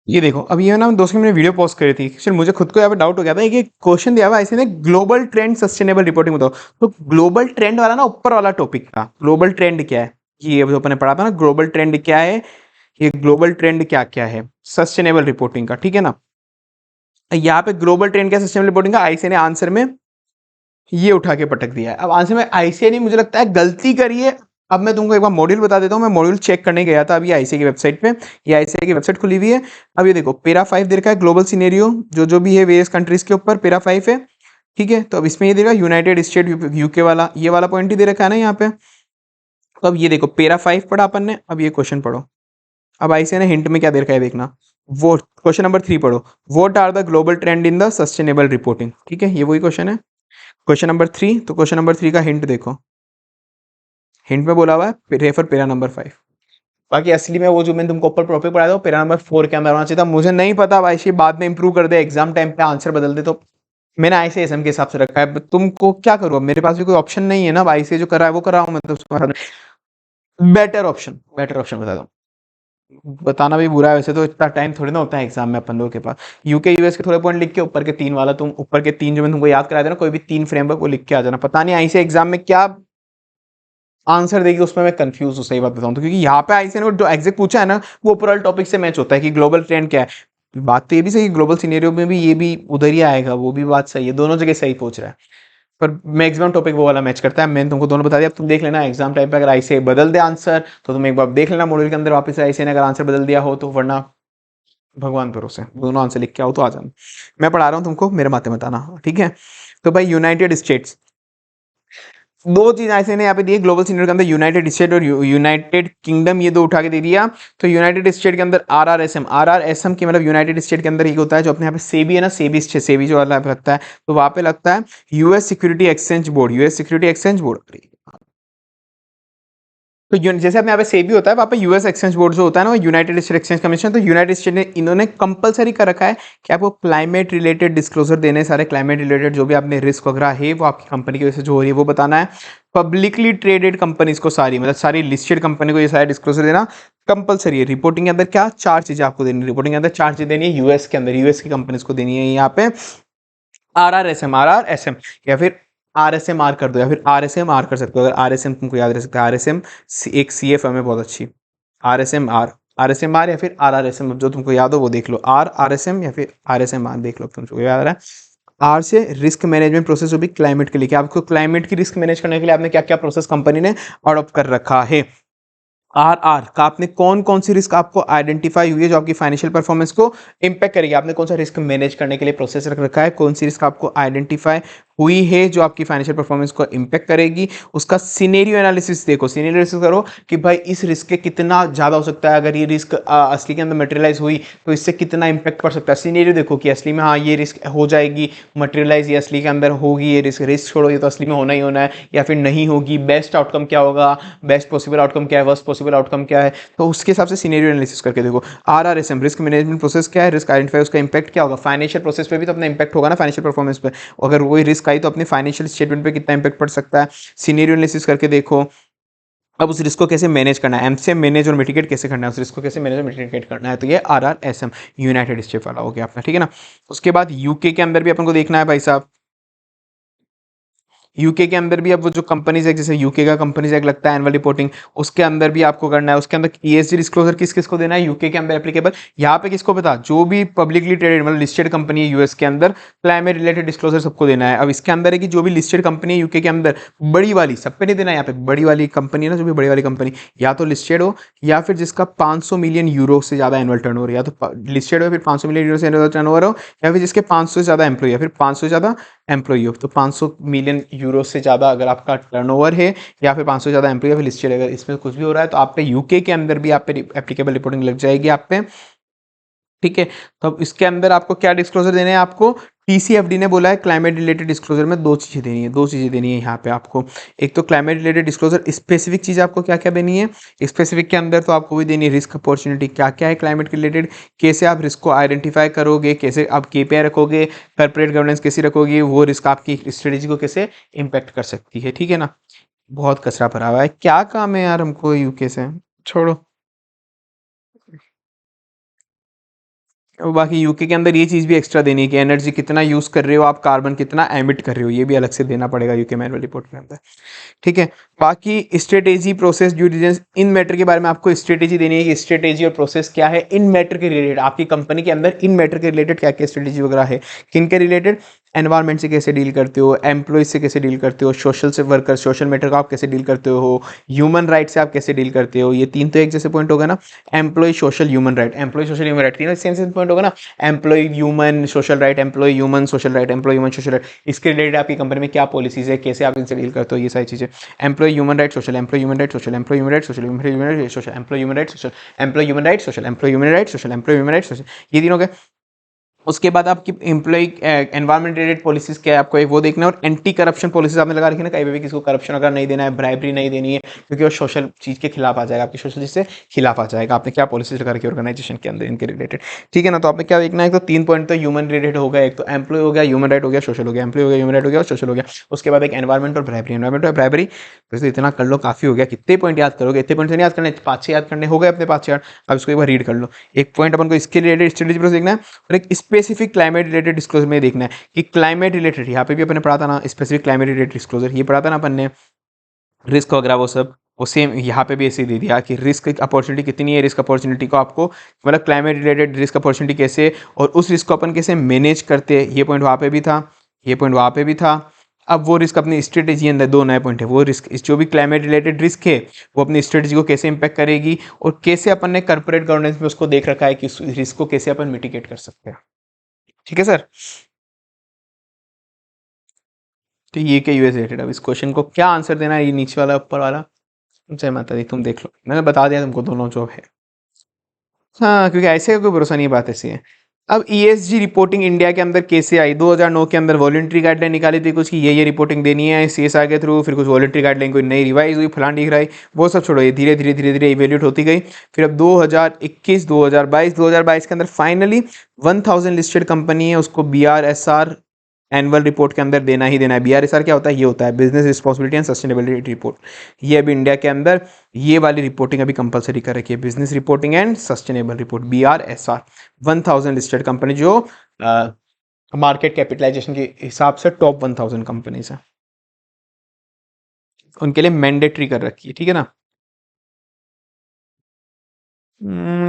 ये देखो अब ये ना दोस्तों मैंने वीडियो पोस्ट करी थी, चल मुझे खुद को यहाँ पे डाउट हो गया था, ये क्वेश्चन दिया हुआ ऐसे ने, ग्लोबल ट्रेंड सस्टेनेबल रिपोर्टिंग बताओ, तो ग्लोबल ट्रेंड वाला ना ऊपर वाला टॉपिक था, ग्लोबल ट्रेंड क्या है, ये जो अपन ने पढ़ा था ना, ग्लोबल ट्रेंड क्या है, ये ग्लोबल ट्रेंड क्या क्या है सस्टेनेबल रिपोर्टिंग का, ठीक है ना। यहाँ पे ग्लोबल ट्रेंड क्या सस्टेनेबल रिपोर्टिंग का ICAI ने आंसर में ये उठा के पटक दिया है। अब आंसर में ICAI ने मुझे लगता है गलती करी है। अब मैं तुमको एक बार मॉड्यूल बता देता हूँ, मैं मॉड्यूल चेक करने गया था अभी ICAI की वेबसाइट पे, ये ICAI की वेबसाइट खुली हुई है। अब ये देखो पेरा 5 दे रखा है, ग्लोबल सिनेरियो जो जो भी है वेरियस कंट्रीज के ऊपर पेरा 5 है, ठीक है। तो अब इसमें ये दे रखा है यूनाइटेड स्टेट यूके वाला, ये वाला पॉइंट ही दे रखा है ना यहाँ पे। तो अब ये देखो पेरा 5 पढ़ा अपन ने, अब ये क्वेश्चन पढ़ो। अब ICAI ने हिंट में क्या दे रखा है देखना, वो क्वेश्चन नंबर 3 पढ़ो, what are the global trend in the sustainable reporting, ठीक है, ये वही क्वेश्चन है। क्वेश्चन नंबर 3, तो क्वेश्चन नंबर 3 का हिंट देखो, हिंट में बोला हुआ है रेफर पेरा नंबर 5। बाकी असली में वो जो मैंने तुमको ऊपर टॉपिक पढ़ाया था वो पेरा नंबर 4 के अंदर आना चाहिए था, मुझे नहीं पता भाई, ये बाद में इंप्रूव कर दे, एग्जाम टाइम पे आंसर बदल दे, तो मैंने ICAI एसएम के हिसाब से रखा है। तुमको क्या करूँ, मेरे पास भी कोई ऑप्शन नहीं है ना, ICAI जो कर रहा है वो कर रहा हूँ मैं, तो बेटर ऑप्शन बता दो। बताना भी बुरा है वैसे, तो इतना टाइम थोड़ी ना होता है एग्जाम में अपन लोगों के पास। यूके यूएस के थोड़े पॉइंट लिख के ऊपर के 3 वाला, तुम ऊपर के 3 जो मैं तुमको याद करा देना, कोई भी 3 फ्रेमवर्क वो लिख के आ जाना। पता नहीं ICAI एग्जाम में क्या आंसर देगी, उसमें मैं कंफ्यूज हूँ, सही बात बताऊँ तो, क्योंकि यहाँ पे ICAI ने जो एग्जैक्ट पूछा है ना वो ओवरऑल टॉपिक से मैच होता है कि ग्लोबल ट्रेंड क्या है। बात तो ये भी सही, ग्लोबल सिनेरियो में भी ये भी उधर ही आएगा, वो भी बात सही है, दोनों जगह सही पहुंच रहा है। पर मैक्सिमम टॉपिक वो वाला मैच करता है। मैंने तुमको दोनों बता दिया, अब तुम देख लेना एग्जाम टाइम पे अगर ऐसे बदल दे आंसर तो तुम एक बार देख लेना मॉड्यूल के अंदर वापस ऐसे अगर आंसर बदल दिया हो तो, वरना भगवान भरोसे दोनों आंसर लिख के आओ तो आ जाना। मैं पढ़ा रहा हूँ तुमको, मेरे माथे में बताना, ठीक है। तो भाई यूनाइटेड स्टेट्स, दो चीज ऐसे ने यहाँ पे दी ग्लोबल सीनियर के अंदर, यूनाइटेड स्टेट और यूनाइटेड किंगडम, ये दो उठा के दे दिया। तो यूनाइटेड स्टेट के अंदर आरआरएसएम की मतलब यूनाइटेड स्टेट के अंदर एक होता है जो अपने यहाँ पे सेबी है ना, सेबी जो वाला लगता है, तो वहां पे लगता है US security exchange board, US security exchange board. तो जैसे अपने यहाँ पे सेबी होता है, वहाँ पे यूएस एक्सचेंज बोर्ड जो होता है ना, वो यूनाइटेड स्टेट एक्सचेंज कमीशन। तो यूनाइटेड स्टेट ने इन्होंने कंपलसरी कर रखा है कि आपको क्लाइमेट रिलेटेड डिस्क्लोजर देने, सारे क्लाइमेट रिलेटेड जो भी आपने रिस्क वगैरह है वो आपकी कंपनी की वजह से जो हो रही है वो बताना है। पब्लिकली ट्रेडेड कंपनीज को सारी, मतलब सारी लिस्टेड कंपनी को ये सारा डिस्क्लोजर देना कंपलसरी है। रिपोर्टिंग के अंदर क्या 4 चीजें आपको देनी है, रिपोर्टिंग के अंदर 4 चीजें देनी है यूएस के अंदर, यूएस की कंपनीज को देनी है यहाँ पे आरआरएसएम या फिर आरएसएमआर कर दो, या फिर आरएसएमआर कर सकते हो। अगर आरएसएम तुमको याद रह सकता है, आरएसएम एक सीएफएम है बहुत अच्छी, आरएसएमआर या फिर आरआरएसएम, जो तुमको याद हो वो देख लो, आरआरएसएम या फिर आरएसएमआर देख लो तुमको याद आ रहा है। आर से रिस्क मैनेजमेंट प्रोसेस, जो भी क्लाइमेट के लिए, कि आपको क्लाइमेट की रिस्क मैनेज करने के लिए आपने क्या क्या प्रोसेस कंपनी ने अडॉप्ट कर रखा है। आर का आपने कौन कौन सी रिस्क आपको आइडेंटिफाई हुई है जो आपकी फाइनेंशियल परफॉर्मेंस को इंपैक्ट करेगी, आपने कौन सा रिस्क मैनेज करने के लिए प्रोसेस रख रखा है, कौन सी रिस्क आपको आइडेंटिफाई हुई है जो आपकी फाइनेंशियल परफॉर्मेंस को इंपैक्ट करेगी। उसका सिनेरियो एनालिसिस देखो, सिनेरियो एनालिसिस करो कि भाई इस रिस्क के कितना ज़्यादा हो सकता है, अगर ये रिस्क असली के अंदर मटेरियलाइज हुई तो इससे कितना इंपैक्ट पड़ सकता है। सिनेरियो देखो कि असली में हाँ ये रिस्क हो जाएगी, मटेरियलाइज ये असली के अंदर होगी ये रिस्क, रिस्क छोड़ो ये तो असली में होना ही होना है, या फिर नहीं होगी, बेस्ट आउटकम क्या होगा, बेस्ट पॉसिबल आउटकम क्या है, वर्स्ट पॉसिबल आउटकम क्या है, तो उसके हिसाब से सिनेरियो एनालिसिस करके देखो। आरआरएसएम रिस्क मैनेजमेंट प्रोसेस क्या है, रिस्क आइडेंटिफाई, उसका इंपैक्ट क्या होगा, फाइनेंशियल प्रोसेस पे भी तो अपना इंपैक्ट होगा ना, फाइनेंशियल परफॉर्मेंस पे, अगर वही रिस्क आई तो अपने फाइनेंशियल स्टेटमेंट पे कितना इंपैक्ट पड़ सकता है, सिनेरियो एनालिसिस करके देखो। अब उस रिस्क को कैसे मैनेज करना है, एमसीएम मैनेज और मिटिगेट कैसे करना है, उस रिस्क को कैसे मैनेज और मिटिगेट करना है, तो ये आरआरएसएम यूनाइटेड स्टेट वाला हो गया अपना, ठीक है ना। उसके बाद यूके के अंदर भी अपन को देखना है भाई साहब, यूके के अंदर भी अब वो जो कंपनीज है, जैसे यूके का कंपनीज एक्ट लगता है एनुअल रिपोर्टिंग, उसके अंदर भी आपको करना है। उसके अंदर ईएसजी डिस्क्लोजर किस किस को देना है यूके के अंदर एप्लीकेबल, यहाँ पे किसको पता, जो भी पब्लिकली ट्रेडेड मतलब लिस्टेड कंपनी है यूएस के अंदर, क्लाइमेट रिलेटेड डिस्क्लोजर सबको देना है। अब इसके अंदर है कि जो भी लिस्टेड कंपनी है यूके के अंदर, बड़ी वाली, सब पे नहीं देना है, यहाँ पे बड़ी वाली कंपनी है ना, जो भी बड़ी वाली कंपनी या तो लिस्टेड हो या फिर जिसका 500 मिलियन यूरो से ज्यादा एनुअल टर्नओवर, या तो लिस्टेड हो फिर 500 मिलियन यूरो से एनुअल टर्नओवर हो, या फिर जिसके 500 से ज्यादा एम्प्लॉय या फिर 500 से ज्यादा एम्प्लॉय हो। तो 500 मिलियन यूरो से ज़्यादा अगर आपका टर्नओवर है या फिर 500 से ज़्यादा एम्प्लॉय या फिर लिस्टेड, अगर इसमें कुछ भी हो रहा है तो आप पे यूके के अंदर भी आप पे एप्लीकेबल रिपोर्टिंग लग जाएगी आप पे, ठीक है। तो अब इसके अंदर आपको क्या डिस्क्लोजर देने हैं, आपको टीसीएफडी ने बोला है क्लाइमेट रिलेटेड डिस्क्लोजर में दो चीज़ें देनी है, दो चीज़ें देनी है यहाँ पे आपको। एक तो क्लाइमेट रिलेटेड डिस्क्लोजर स्पेसिफिक चीज़ आपको क्या क्या देनी है, स्पेसिफिक के अंदर तो आपको भी देनी है रिस्क अपॉर्चुनिटी क्या क्या है क्लाइमेट के रिलेटेड, कैसे आप रिस्क को आइडेंटिफाई करोगे, कैसे आप केपीआई रखोगे, कॉर्पोरेट गवर्नेंस कैसे रखोगे, वो रिस्क आपकी स्ट्रेटेजी को कैसे इंपैक्ट कर सकती है, ठीक है ना। बहुत कचरा भरा हुआ है, क्या काम है यार हमको यूके से, छोड़ो। बाकी यूके के अंदर ये चीज़ भी एक्स्ट्रा देनी है कि एनर्जी कितना यूज़ कर रहे हो आप, कार्बन कितना एमिट कर रहे हो, ये भी अलग से देना पड़ेगा यूके मैनुअल रिपोर्ट के अंदर, ठीक है। बाकी स्ट्रेटेजी प्रोसेस ड्यू डिलिजेंस, इन मैटर के बारे में आपको स्ट्रेटेजी देनी है कि स्ट्रेटेजी और प्रोसेस क्या है इन मैटर के रिलेटेड, आपकी कंपनी के अंदर इन मैटर के रिलेटेड क्या क्या स्ट्रेटेजी वगैरह है, किन के रिलेटेड, एनवायरमेंट से कैसे डील करते हो, एम्प्लॉयज से कैसे डील करते हो, सोशल से वर्कर सोशल मैटर का आप कैसे डील करते हो, ह्यूमन राइट से आप कैसे डील करते हो, ये तीन तो एक जैसे पॉइंट होगा ना, employ social human right, employ social human right, तीनों सेम सेम पॉइंट होगा ना, employ human social right, employ human social right, employ human social right, इसके रिलेटेड आपकी कंपनी में क्या पॉलिसीज है, कैसे आप इनसे डील करते हो, ये सारी चीजें। Employ human right social, employ human right social, employ human right social, employ human right social, employ human right social, employ human right social, employ human right social, employ human right social, ये तीनों के। उसके बाद आपकी employ environment related policies क्या है आपको एक वो देखना है, और एंटी करप्शन पॉलिसीज आपने लगा रखी है ना, कहीं भी किसी को करप्शन अगर नहीं देना है, ब्राइबरी नहीं देनी है, क्योंकि वो सोशल चीज के खिलाफ आ जाएगा, आपकी सोशल चीज से खिलाफ आ जाएगा। आपने क्या पॉलिसीज लगा रखी है ऑर्गेनाइजेशन के अंदर इनके रिलेटेड, ठीक है ना। तो आपने क्या देखना है, तो 3 पॉइंट तो ह्यूमन रिलेटेड हो गया, एक तो एम्प्लॉय हो गया, ह्यूमन राइट हो गया, सोशल हो गया, एम्प्लॉय हो गया, ह्यूमन राइट हो गया और सोशल हो गया। उसके बाद एक एनवायरमेंट और ब्राइबरी, एनवायरमेंट और ब्राइबरी, तो इतना कर लो काफी हो गया, कितने पॉइंट याद करोगे, इतने पॉइंट नहीं याद करने, 5-6 याद करने हो गए अपने 5-6। अब इसको एक बार रीड कर लो, एक पॉइंट अपन को इसके रिलेटेड स्ट्रेटेजी प्रोसेस देखना है, और एक स्पेसिफिक क्लाइमेट रिलेटेड डिस्क्लोजर में देखना है कि क्लाइमेट रिलेटेड, यहाँ पे भी अपने पढ़ा था ना स्पेसिफिक क्लाइमेट रिलेटेड डिस्क्लोजर, ये पढ़ा था ना अपन ने, रिस्क वगैरह वो सब, वो सेम यहाँ पे भी ऐसे ही दे दिया कि रिस्क अपॉर्चुनिटी कितनी है, रिस्क अपॉर्चुनिटी को आपको मतलब क्लाइमेट रिलेटेड रिस्क अपॉर्चुनिटी कैसे, और उस रिस्क को अपन कैसे मैनेज करते हैं, ये पॉइंट वहाँ पे भी था, ये पॉइंट वहाँ पे भी था। अब वो रिस्क अपनी स्ट्रेटेजी अंदर, दो नए पॉइंट है, वो रिस्क जो भी क्लाइमेट रिलेटेड रिस्क है वो अपनी स्ट्रेटेजी को कैसे इंपैक्ट करेगी और कैसे अपन ने कॉर्पोरेट गवर्नेंस में उसको देख रखा है कि उस रिस्क को कैसे अपन मिटिगेट कर सकते हैं। ठीक है सर, तो ये क्या यूएस रिलेटेड। अब इस क्वेश्चन को क्या आंसर देना है, ये नीचे वाला ऊपर वाला, जय माता दी, तुम देख लो, मैंने बता दिया तुमको दोनों जो है। हाँ, क्योंकि ऐसे कोई भरोसा नहीं, बात ऐसी है। अब ईएसजी रिपोर्टिंग इंडिया के अंदर कैसे आई, 2009 के अंदर वॉलंटरी गाइडलाइन निकाली थी कुछ कि ये रिपोर्टिंग देनी है सीएसआर के थ्रू, फिर कुछ वॉलंटरी गाइडलाइन कोई नई रिवाइज हुई, फलान दिख रहा है, वो सब छोड़ो, ये धीरे धीरे धीरे धीरे इवेल्यूट होती गई। फिर अब 2021 2022 के अंदर फाइनली 1000 लिस्टेड कंपनी है, उसको BRSR एनुअल रिपोर्ट के अंदर देना ही देना है। BRSR क्या होता है, ये होता है business responsibility and sustainability report. ये अभी इंडिया के अंदर ये वाली रिपोर्टिंग अभी कंपलसरी कर रखी है, business reporting and sustainable report BRSR। 1000 listed company जो मार्केट कैपिटलाइजेशन के हिसाब से टॉप 1000 कंपनीज है, उनके लिए मैंडेटरी कर रखी है। ठीक है ना,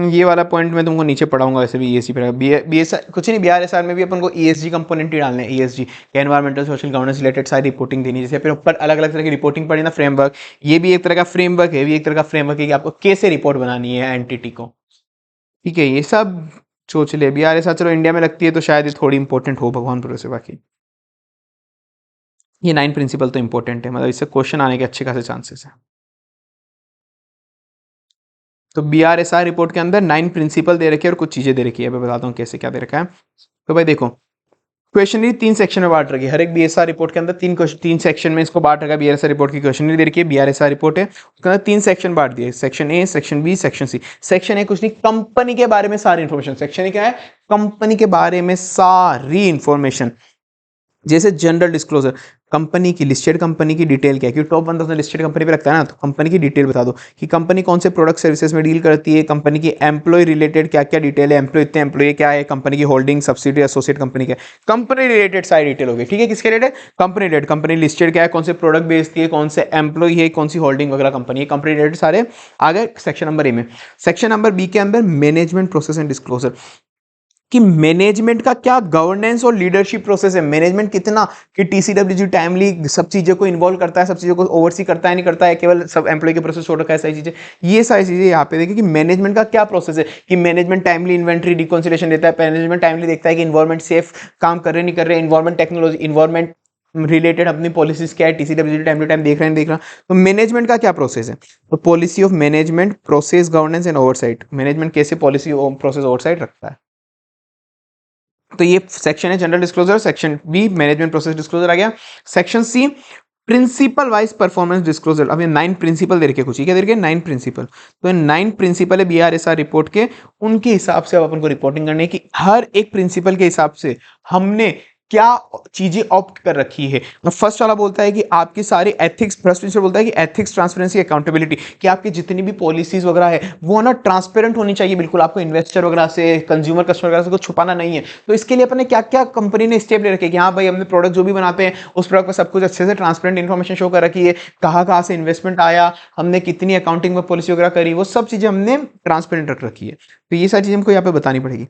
ये वाला पॉइंट मैं तुमको नीचे पढ़ाऊंगा, वैसे भी ESG पर BSR कुछ नहीं, BRSR में भी अपन को ESG कंपोनेंट ही डालने हैं। ESG environmental social governance related सारी रिपोर्टिंग देनी है, जैसे फिर ऊपर अलग अलग तरह की रिपोर्टिंग पड़ी ना, फ्रेमवर्क, ये भी एक तरह का फ्रेमवर्क है, भी एक तरह का फ्रेमवर्क है कि आपको कैसे रिपोर्ट बनानी है एंटिटी को। ठीक है, ये सब सोच ले। BRSR चलो इंडिया में लगती है तो शायद ये थोड़ी इंपॉर्टेंट हो भगवान भरोसे, बाकी ये 9 प्रिंसिपल तो इंपॉर्टेंट है, मतलब इससे क्वेश्चन आने के अच्छे खासे चांसेस है। तो BRSR रिपोर्ट के अंदर 9 प्रिंसिपल दे रखे हैं और कुछ चीजें दे रखी है, मैं बताता हूँ कैसे क्या दे रखा है। तो भाई देखो, क्वेश्चनरी 3 सेक्शन में बांट रखी है, हर एक BSR रिपोर्ट के अंदर 3 सेक्शन में इसको बांट रखा है। BRSR रिपोर्ट की क्वेश्चनरी दे रखी है, BRSR रिपोर्ट है, उसके अंदर 3 सेक्शन बांट दिए, section A, section B, section C. Section A कुछ नहीं, कंपनी के बारे में सारी इंफॉर्मेशन। सेक्शन ए क्या है, कंपनी के बारे में सारी इंफॉर्मेशन, जैसे जनरल डिस्क्लोजर, कंपनी की लिस्टेड कंपनी की डिटेल क्या है, क्योंकि टॉप 1000 लिस्टेड कंपनी पे रखता है ना, तो कंपनी की डिटेल बता दो कि कंपनी कौन से प्रोडक्ट सर्विसेज में डील करती है, कंपनी की एम्प्लॉय रिलेटेड क्या क्या डिटेल है, एम्प्लॉय इतने एम्प्लॉय क्या है, कंपनी की होल्डिंग सब्सिडी एसोसिएट कंपनी क्या है, कंपनी रिलेटेड सारी डिटेल होगी। ठीक है, किसके related, company related, company listed क्या है, कौन से प्रोडक्ट बेचती है, कौन से एम्प्लॉय है, कौन सी होल्डिंग वगैरह कंपनी है, कंपनी रिलेटेड सारे आ गए सेक्शन नंबर ए में। सेक्शन नंबर बी के अंदर मैनेजमेंट प्रोसेस एंड डिस्क्लोजर, कि मैनेजमेंट का क्या गवर्नेंस और लीडरशिप प्रोसेस है, मैनेजमेंट कितना कि TCWG टाइमली सब चीज़ों को इन्वॉल्व करता है, सब चीज़ों को ओवरसी करता है नहीं करता है, केवल सब एम्प्लॉय के प्रोसेस छोड़ रखा है, सारी चीज़ें, ये सारी चीज़ें यहाँ पे देखिए कि मैनेजमेंट का क्या प्रोसेस है, कि मैनेजमेंट टाइमली इन्वेंट्री रिकॉन्सिलेशन देता है, मैनेजमेंट टाइमली देखता है कि इन्वायरमेंट सेफ काम कर रहे नहीं कर रहे, इन्वायरमेंट टेक्नोलॉजी, इन्वायरमेंट रिलेटेड अपनी पॉलिसीज क्या है, TCWG टाइम टू टाइम देख रहे हैं देख रहा। तो मैनेजमेंट का क्या प्रोसेस है, तो policy of management process governance and oversight, management कैसे पॉलिसी प्रोसेस ओवरसाइट रखता है। तो ये सेक्शन है general disclosure, section B management process disclosure आ गया। Section C principle wise performance disclosure. अब ये 9 प्रिंसिपल दे रखे, कुछ ही क्या दे रखे, 9 प्रिंसिपल। तो 9 प्रिंसिपल है BRSR रिपोर्ट के, उनके हिसाब से अब अपन को रिपोर्टिंग करनी है कि हर एक प्रिंसिपल के हिसाब से हमने क्या चीजें ऑप्ट कर रखी है। तो फर्स्ट वाला बोलता है कि आपकी सारी एथिक्स, फर्स्ट प्रिंसिपल बोलता है कि एथिक्स, ट्रांसपेरेंसी, अकाउंटेबिलिटी, कि आपकी जितनी भी पॉलिसीज वगैरह है वो ना ट्रांसपेरेंट होनी चाहिए बिल्कुल, आपको इन्वेस्टर वगैरह से, कंज्यूमर कस्टमर वगैरह से कुछ छुपाना नहीं है। तो इसके लिए अपने क्या क्या कंपनी ने स्टेप ले रखे कि हाँ भाई हमने प्रोडक्ट जो भी बनाते हैं उस प्रोडक्ट पर सब कुछ अच्छे से ट्रांसपेरेंट इन्फॉर्मेशन शो कर रखी है, कहाँ से इन्वेस्टमेंट आया, हमने कितनी अकाउंटिंग में पॉलिसी वगैरह करी, वो सब चीजें हमने ट्रांसपेरेंट रख रखी है। तो ये सारी चीजें हमको यहाँ पे बतानी पड़ेगी।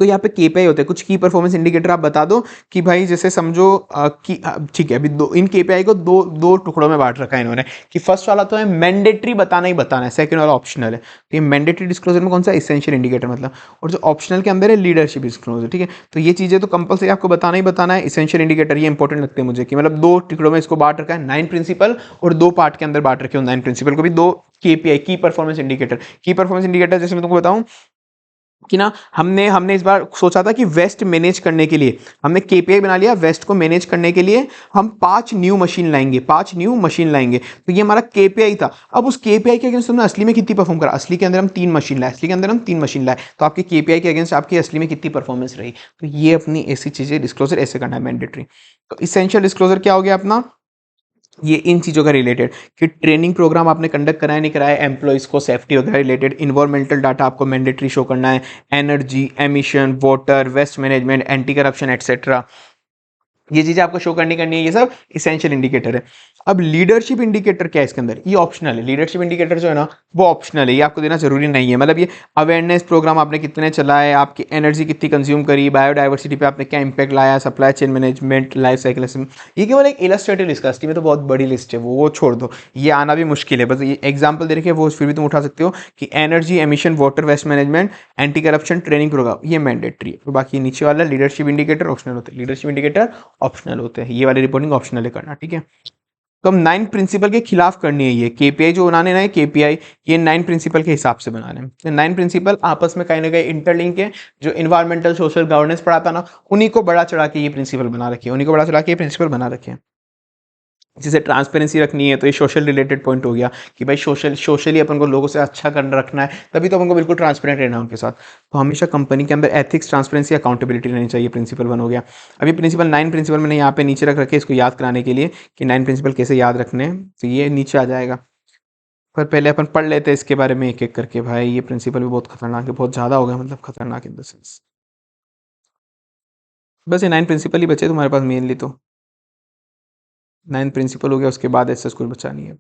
तो यहाँ पे KPI होते हैं, कुछ की परफॉर्मेंस इंडिकेटर आप बता दो कि भाई जैसे समझो कि ठीक है, अभी इन KPI को दो टुकड़ों में बांट रखा है इन्होंने, कि फर्स्ट वाला तो है मैंडेटरी बताना ही बताना है, सेकंड वाला ऑप्शनल है। तो ये मैंडेटरी डिस्क्लोजर में कौन सा, एसेंशियल इंडिकेटर मतलब, और जो ऑप्शनल के अंदर है लीडरशिप डिस्क्लोजर। ठीक है, तो ये चीजें तो कंपलसरी आपको बताना ही बताना है। एसेंशियल इंडिकेटर ये इंपॉर्टेंट लगते हैं मुझे, कि मतलब 2 टुकड़ों में इसको बांट रखा है, 9 प्रिंसिपल, और 2 पार्ट के अंदर बांट रखे हो 9 प्रिंसिपल को भी, 2 KPI की परफॉर्मेंस इंडिकेटर। की परफॉर्मेंस इंडिकेटर जैसे मैं तुमको बताऊं कि ना, हमने इस बार सोचा था कि वेस्ट मैनेज करने के लिए हमने KPI बना लिया, वेस्ट को मैनेज करने के लिए हम 5 न्यू मशीन लाएंगे, 5 न्यू मशीन लाएंगे। तो ये हमारा KPI था। अब उस KPI के अगेंस्ट हमने असली में कितनी परफॉर्म करा, असली के अंदर हम 3 मशीन लाए, असली के अंदर हम 3 मशीन लाए, तो आपके KPI के अगेंस्ट आपकी असली में कितनी परफॉर्मेंस रही। तो ये अपनी ऐसी चीजें डिस्क्लोजर ऐसे करना है मैंडेटरी। तो इसेंशियल डिस्क्लोजर क्या हो गया अपना, ये इन चीज़ों का रिलेटेड कि ट्रेनिंग प्रोग्राम आपने कंडक्ट कराया नहीं कराया, एम्प्लॉइज को सेफ्टी वगैरह रिलेटेड, इन्वायरमेंटल डाटा आपको मैंडेटरी शो करना है, energy, emission, water, waste management, anti corruption etcetera, ये चीज़ें आपको शो करनी है, ये सब इसेंशियल इंडिकेटर है। अब लीडरशिप इंडिकेटर क्या है इसके अंदर, ये ऑप्शनल है। लीडरशिप इंडिकेटर जो है ना वो ऑप्शनल है, ये आपको देना जरूरी नहीं है। मतलब ये अवेयरनेस प्रोग्राम आपने कितने चलाए, आपकी एनर्जी कितनी कंज्यूम करी, बायोडाइवर्सिटी पे आपने क्या इंपैक्ट लाया, supply chain management, life cycle, ये केवल एक इलस्ट्रेटिव लिस्ट है, में तो बहुत बड़ी लिस्ट है, वो छोड़ दो, ये आना भी मुश्किल है। बस ये एग्जाम्पल दे रखे वो फिर भी तुम उठा सकते हो कि energy emission water waste management anti corruption training program, ये मैंडेटरी है। तो बाकी नीचे वाला लीडरशिप इंडिकेटर ऑप्शनल होते हैं, लीडरशिप इंडिकेटर ऑप्शनल होते हैं, ये वाली रिपोर्टिंग ऑप्शनल है करना, ठीक है। तो हम 9 प्रिंसिपल के खिलाफ करनी है ये केपीआई जो बनाने ना है, केपीआई ये 9 प्रिंसिपल के हिसाब से बनाने हैं। तो 9 प्रिंसिपल आपस में कहीं ना कहीं इंटरलिंक है। जो इन्वायरमेंटल सोशल गवर्नेंस पढ़ाता ना, उन्हीं को बड़ा चढ़ा के ये प्रिंसिपल बना रखे, उन्हीं को बड़ा चढ़ा के ये प्रिंसिपल बना रखे। जिसे ट्रांसपेरेंसी रखनी है तो ये सोशल रिलेटेड पॉइंट हो गया कि भाई सोशली अपन को लोगों से अच्छा करना रखना है, तभी तो अपन को बिल्कुल ट्रांसपेरेंट रहना है उनके साथ। तो हमेशा कंपनी के अंदर एथिक्स, ट्रांसपेरेंसी, अकाउंटेबिलिटी रहनी चाहिए। प्रिंसिपल 1 हो गया। अब ये प्रिंसिपल 9 प्रिंसिपल मैंने यहाँ पे नीचे रख रखे इसको याद कराने के लिए कि 9 प्रिंसिपल कैसे याद रखने हैं, तो ये नीचे आ जाएगा। पर पहले अपन पढ़ लेते हैं इसके बारे में एक एक करके। भाई ये प्रिंसिपल भी बहुत खतरनाक है, बहुत ज़्यादा हो गया, मतलब खतरनाक इन द सेंस। बस ये 9 प्रिंसिपल ही बचे तुम्हारे पास मेनली, तो 9 प्रिंसिपल हो गया, उसके बाद ऐसा कुछ बचा नहीं है।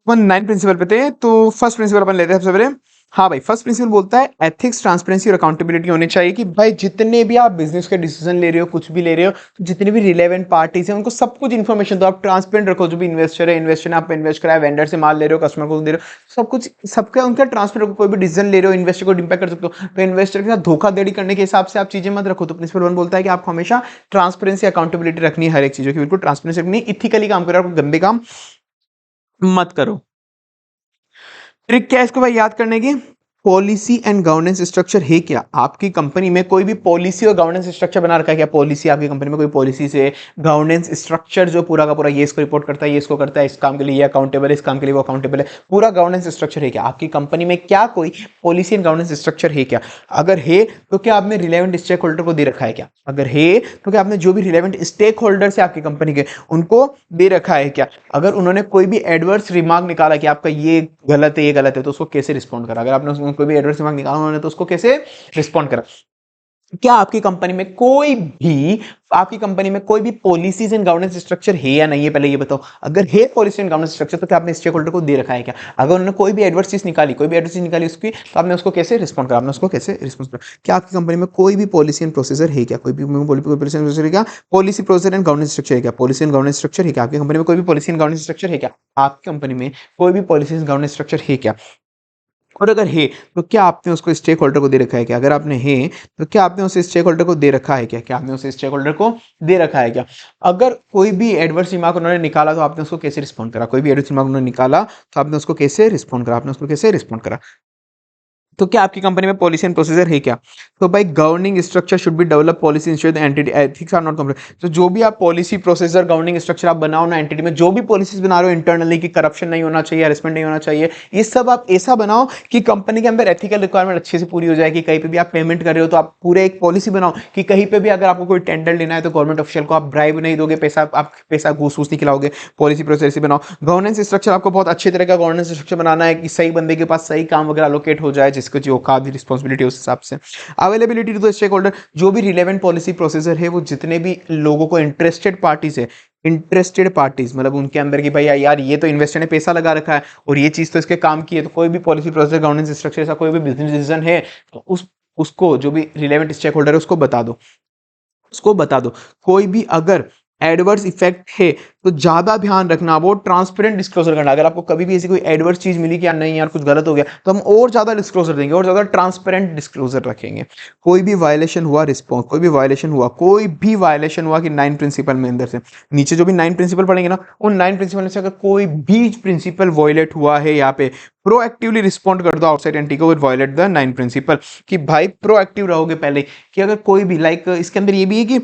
9 प्रिंसिपल पे थे, तो फर्स्ट प्रिंसिपल अपन लेते हैं सबसे पहले। हाँ भाई, फर्स्ट प्रिंसिपल बोलता है एथिक्स, ट्रांसपेरेंसी और अकाउंटेबिलिटी होनी चाहिए कि भाई जितने भी आप बिजनेस के डिसीजन ले रहे हो, कुछ भी ले रहे हो, तो जितने भी रिलेवेंट पार्टीज हैं उनको सब कुछ इन्फॉर्मेशन दो, आप ट्रांसपेरेंट रखो। जो भी इन्वेस्टर ने आप इन्वेस्ट कराया, वेंडर से माल ले रहे हो, कस्टमर को दे रहे हो, सब कुछ सबका उनका ट्रांसपेरेंट रखो। कोई भी डिसीजन ले रहे हो इन्वेस्टर को इम्पैक्ट कर सकते हो, तो इन्वेस्टर के साथ धोखाधड़ी करने के हिसाब से आप चीजें मत रखो। तो प्रिंसिपल 1 बोलता है कि आपको हमेशा ट्रांसपेरेंसी, अकाउंटेबिलिटी रखनी है हर एक चीजों की, बिल्कुल ट्रांसपेरेंसी रखनी, इथिकली काम करो, आपको गंदे काम मत करो। ट्रिक क्या है इसको भाई याद करने की, पॉलिसी एंड गवर्नेंस स्ट्रक्चर है क्या आपकी कंपनी में, कोई भी पॉलिसी और गवर्नेंस स्ट्रक्चर बना रखा है क्या, पॉलिसी आपकी कंपनी में कोई पॉलिसी से, गवर्नेंस स्ट्रक्चर जो पूरा का पूरा ये इसको रिपोर्ट करता है, ये इसको करता है, इस काम के लिए ये अकाउंटेबल है, इस काम के लिए वो अकाउंटेबल है, पूरा गवर्नेंस स्ट्रक्चर है क्या आपकी कंपनी में, क्या कोई पॉलिसी एंड गवर्नेंस स्ट्रक्चर है क्या। अगर है तो क्या आपने रिलेवेंट स्टेक होल्डर को दे रखा है क्या, अगर है तो क्या आपने जो भी रिलेवेंट स्टेक होल्डर्स है आपकी कंपनी के उनको दे रखा है क्या। अगर उन्होंने कोई भी एडवर्स रिमार्क निकाला कि आपका ये गलत है, ये गलत है, तो उसको कैसे रिस्पॉन्ड करा, अगर आपने उसमें कोई भी एडवर्स रिमार्क निकाला उन्होंने तो उसको कैसे रिस्पॉन्ड करा। क्या आपकी कंपनी में कोई भी, आपकी कंपनी में कोई भी पॉलिसीज एंड गवर्नेंस स्ट्रक्चर है या नहीं है, पहले ये बताओ। अगर है पॉलिसी एंड गवर्नेंस स्ट्रक्चर तो क्या आपने स्टेक होल्डर को दे रखा है क्या। अगर उन्होंने कोई भी एडवर्स चीज निकाली, कोई भी एडवर्स चीज निकाली उसकी, तो आपने उसको कैसे रिस्पॉन्ड करा, आपने उसको कैसे रिस्पॉन्ड करा। क्या आपकी कंपनी में कोई भी पॉलिसी एंड प्रोसीजर है क्या, कोई भी पॉलिसी एंड प्रोसीजर है क्या, policy procedure and governance structure है क्या, पॉलिसी एंड गवर्नेंस स्ट्रक्चर है क्या आपकी कंपनी में, कोई भी पॉलिसी एंड गवर्नेंस स्ट्रक्चर है क्या आपकी कंपनी में, कोई भी पॉलिसी एंड गवर्नेंस स्ट्रक्चर है क्या। और अगर है तो क्या आपने उसको स्टेक होल्डर को दे रखा है क्या, अगर आपने है तो क्या आपने उस स्टेक होल्डर को दे रखा है क्या, क्या आपने उस स्टेक होल्डर को दे रखा है क्या। अगर कोई भी एडवर्स रिमार्क उन्होंने निकाला तो आपने उसको कैसे रिस्पॉन्ड करा, कोई भी एडवर्स रिमार्क उन्होंने निकाला तो आपने उसको कैसे रिस्पॉन्ड करा, आपने उसको कैसे रिस्पॉन्ड करा। तो क्या आपकी कंपनी में पॉलिसी एंड प्रोसीजर है क्या। तो भाई governing structure should be develop policy ensure the entity ethics are not complete. तो जो भी आप पॉलिसी प्रोसीजर गवर्निंग स्ट्रक्चर आप बनाओ ना एंटिटी में, जो भी पॉलिसीज बना रहे हो इंटरनली कि करप्शन नहीं होना चाहिए, हरेसमेंट नहीं होना चाहिए, ये सब आप ऐसा बनाओ कि कंपनी के अंदर एथिकल रिक्वायरमेंट अच्छे से पूरी हो जाए। कि कहीं पे भी आप पेमेंट कर रहे हो तो आप पूरे एक पॉलिसी बनाओ कि कहीं पे भी अगर आपको कोई टेंडर लेना है तो गवर्नमेंट ऑफिशियल को आप ब्राइब नहीं दोगे, पैसा आप पैसा घूस नहीं खिलाओगे, पॉलिसी प्रोसेस बनाओ। गवर्नेंस स्ट्रक्चर आपको बहुत अच्छे तरह का गवर्नेंस स्ट्रक्चर बनाना है कि सही बंदे के पास सही काम वगैरह अलोकेट हो जाए, जिसको जो का भी रिस्पॉन्सिबिलिटी उस हिसाब से। Availability to the stakeholder, जो भी रिलेवेंट पॉलिसी प्रोसीजर है वो जितने भी लोगों को इंटरेस्टेड पार्टीज है, इंटरेस्टेड पार्टीज मतलब उनके अंदर की भाई यार ये तो इन्वेस्टर ने पैसा लगा रखा है और ये चीज तो इसके काम की है, तो कोई भी पॉलिसी प्रोसीजर गवर्नेंस स्ट्रक्चर ऐसा कोई भी बिजनेस डिसीजन है तो उसको जो भी रिलेवेंट स्टेक होल्डर है उसको बता दो, उसको बता दो। कोई भी अगर एडवर्स इफेक्ट है तो ज्यादा ध्यान रखना, वो ट्रांसपेरेंट डिस्क्लोजर करना। अगर आपको कभी भी ऐसी कोई एडवर्स चीज मिली कि यार नहीं यार कुछ गलत हो गया, तो हम और ज्यादा डिस्क्लोजर देंगे और ज्यादा ट्रांसपेरेंट डिस्क्लोजर रखेंगे। कोई भी वायलेशन हुआ रिस्पॉन्स, कोई भी वायलेशन हुआ कि 9 प्रिंसिपल में अंदर से नीचे जो भी 9 प्रिंसिपल पढ़ेंगे ना, उन 9 प्रिंसिपल में से अगर कोई भी प्रिंसिपल वायलेट हुआ है यहाँ पे, प्रोएक्टिवली रिस्पॉन्ड कर दो आउटसाइड एंटिटी को वायलेट द 9 प्रिंसिपल। कि भाई प्रोएक्टिव रहोगे पहले कि अगर कोई भी इसके अंदर ये भी है कि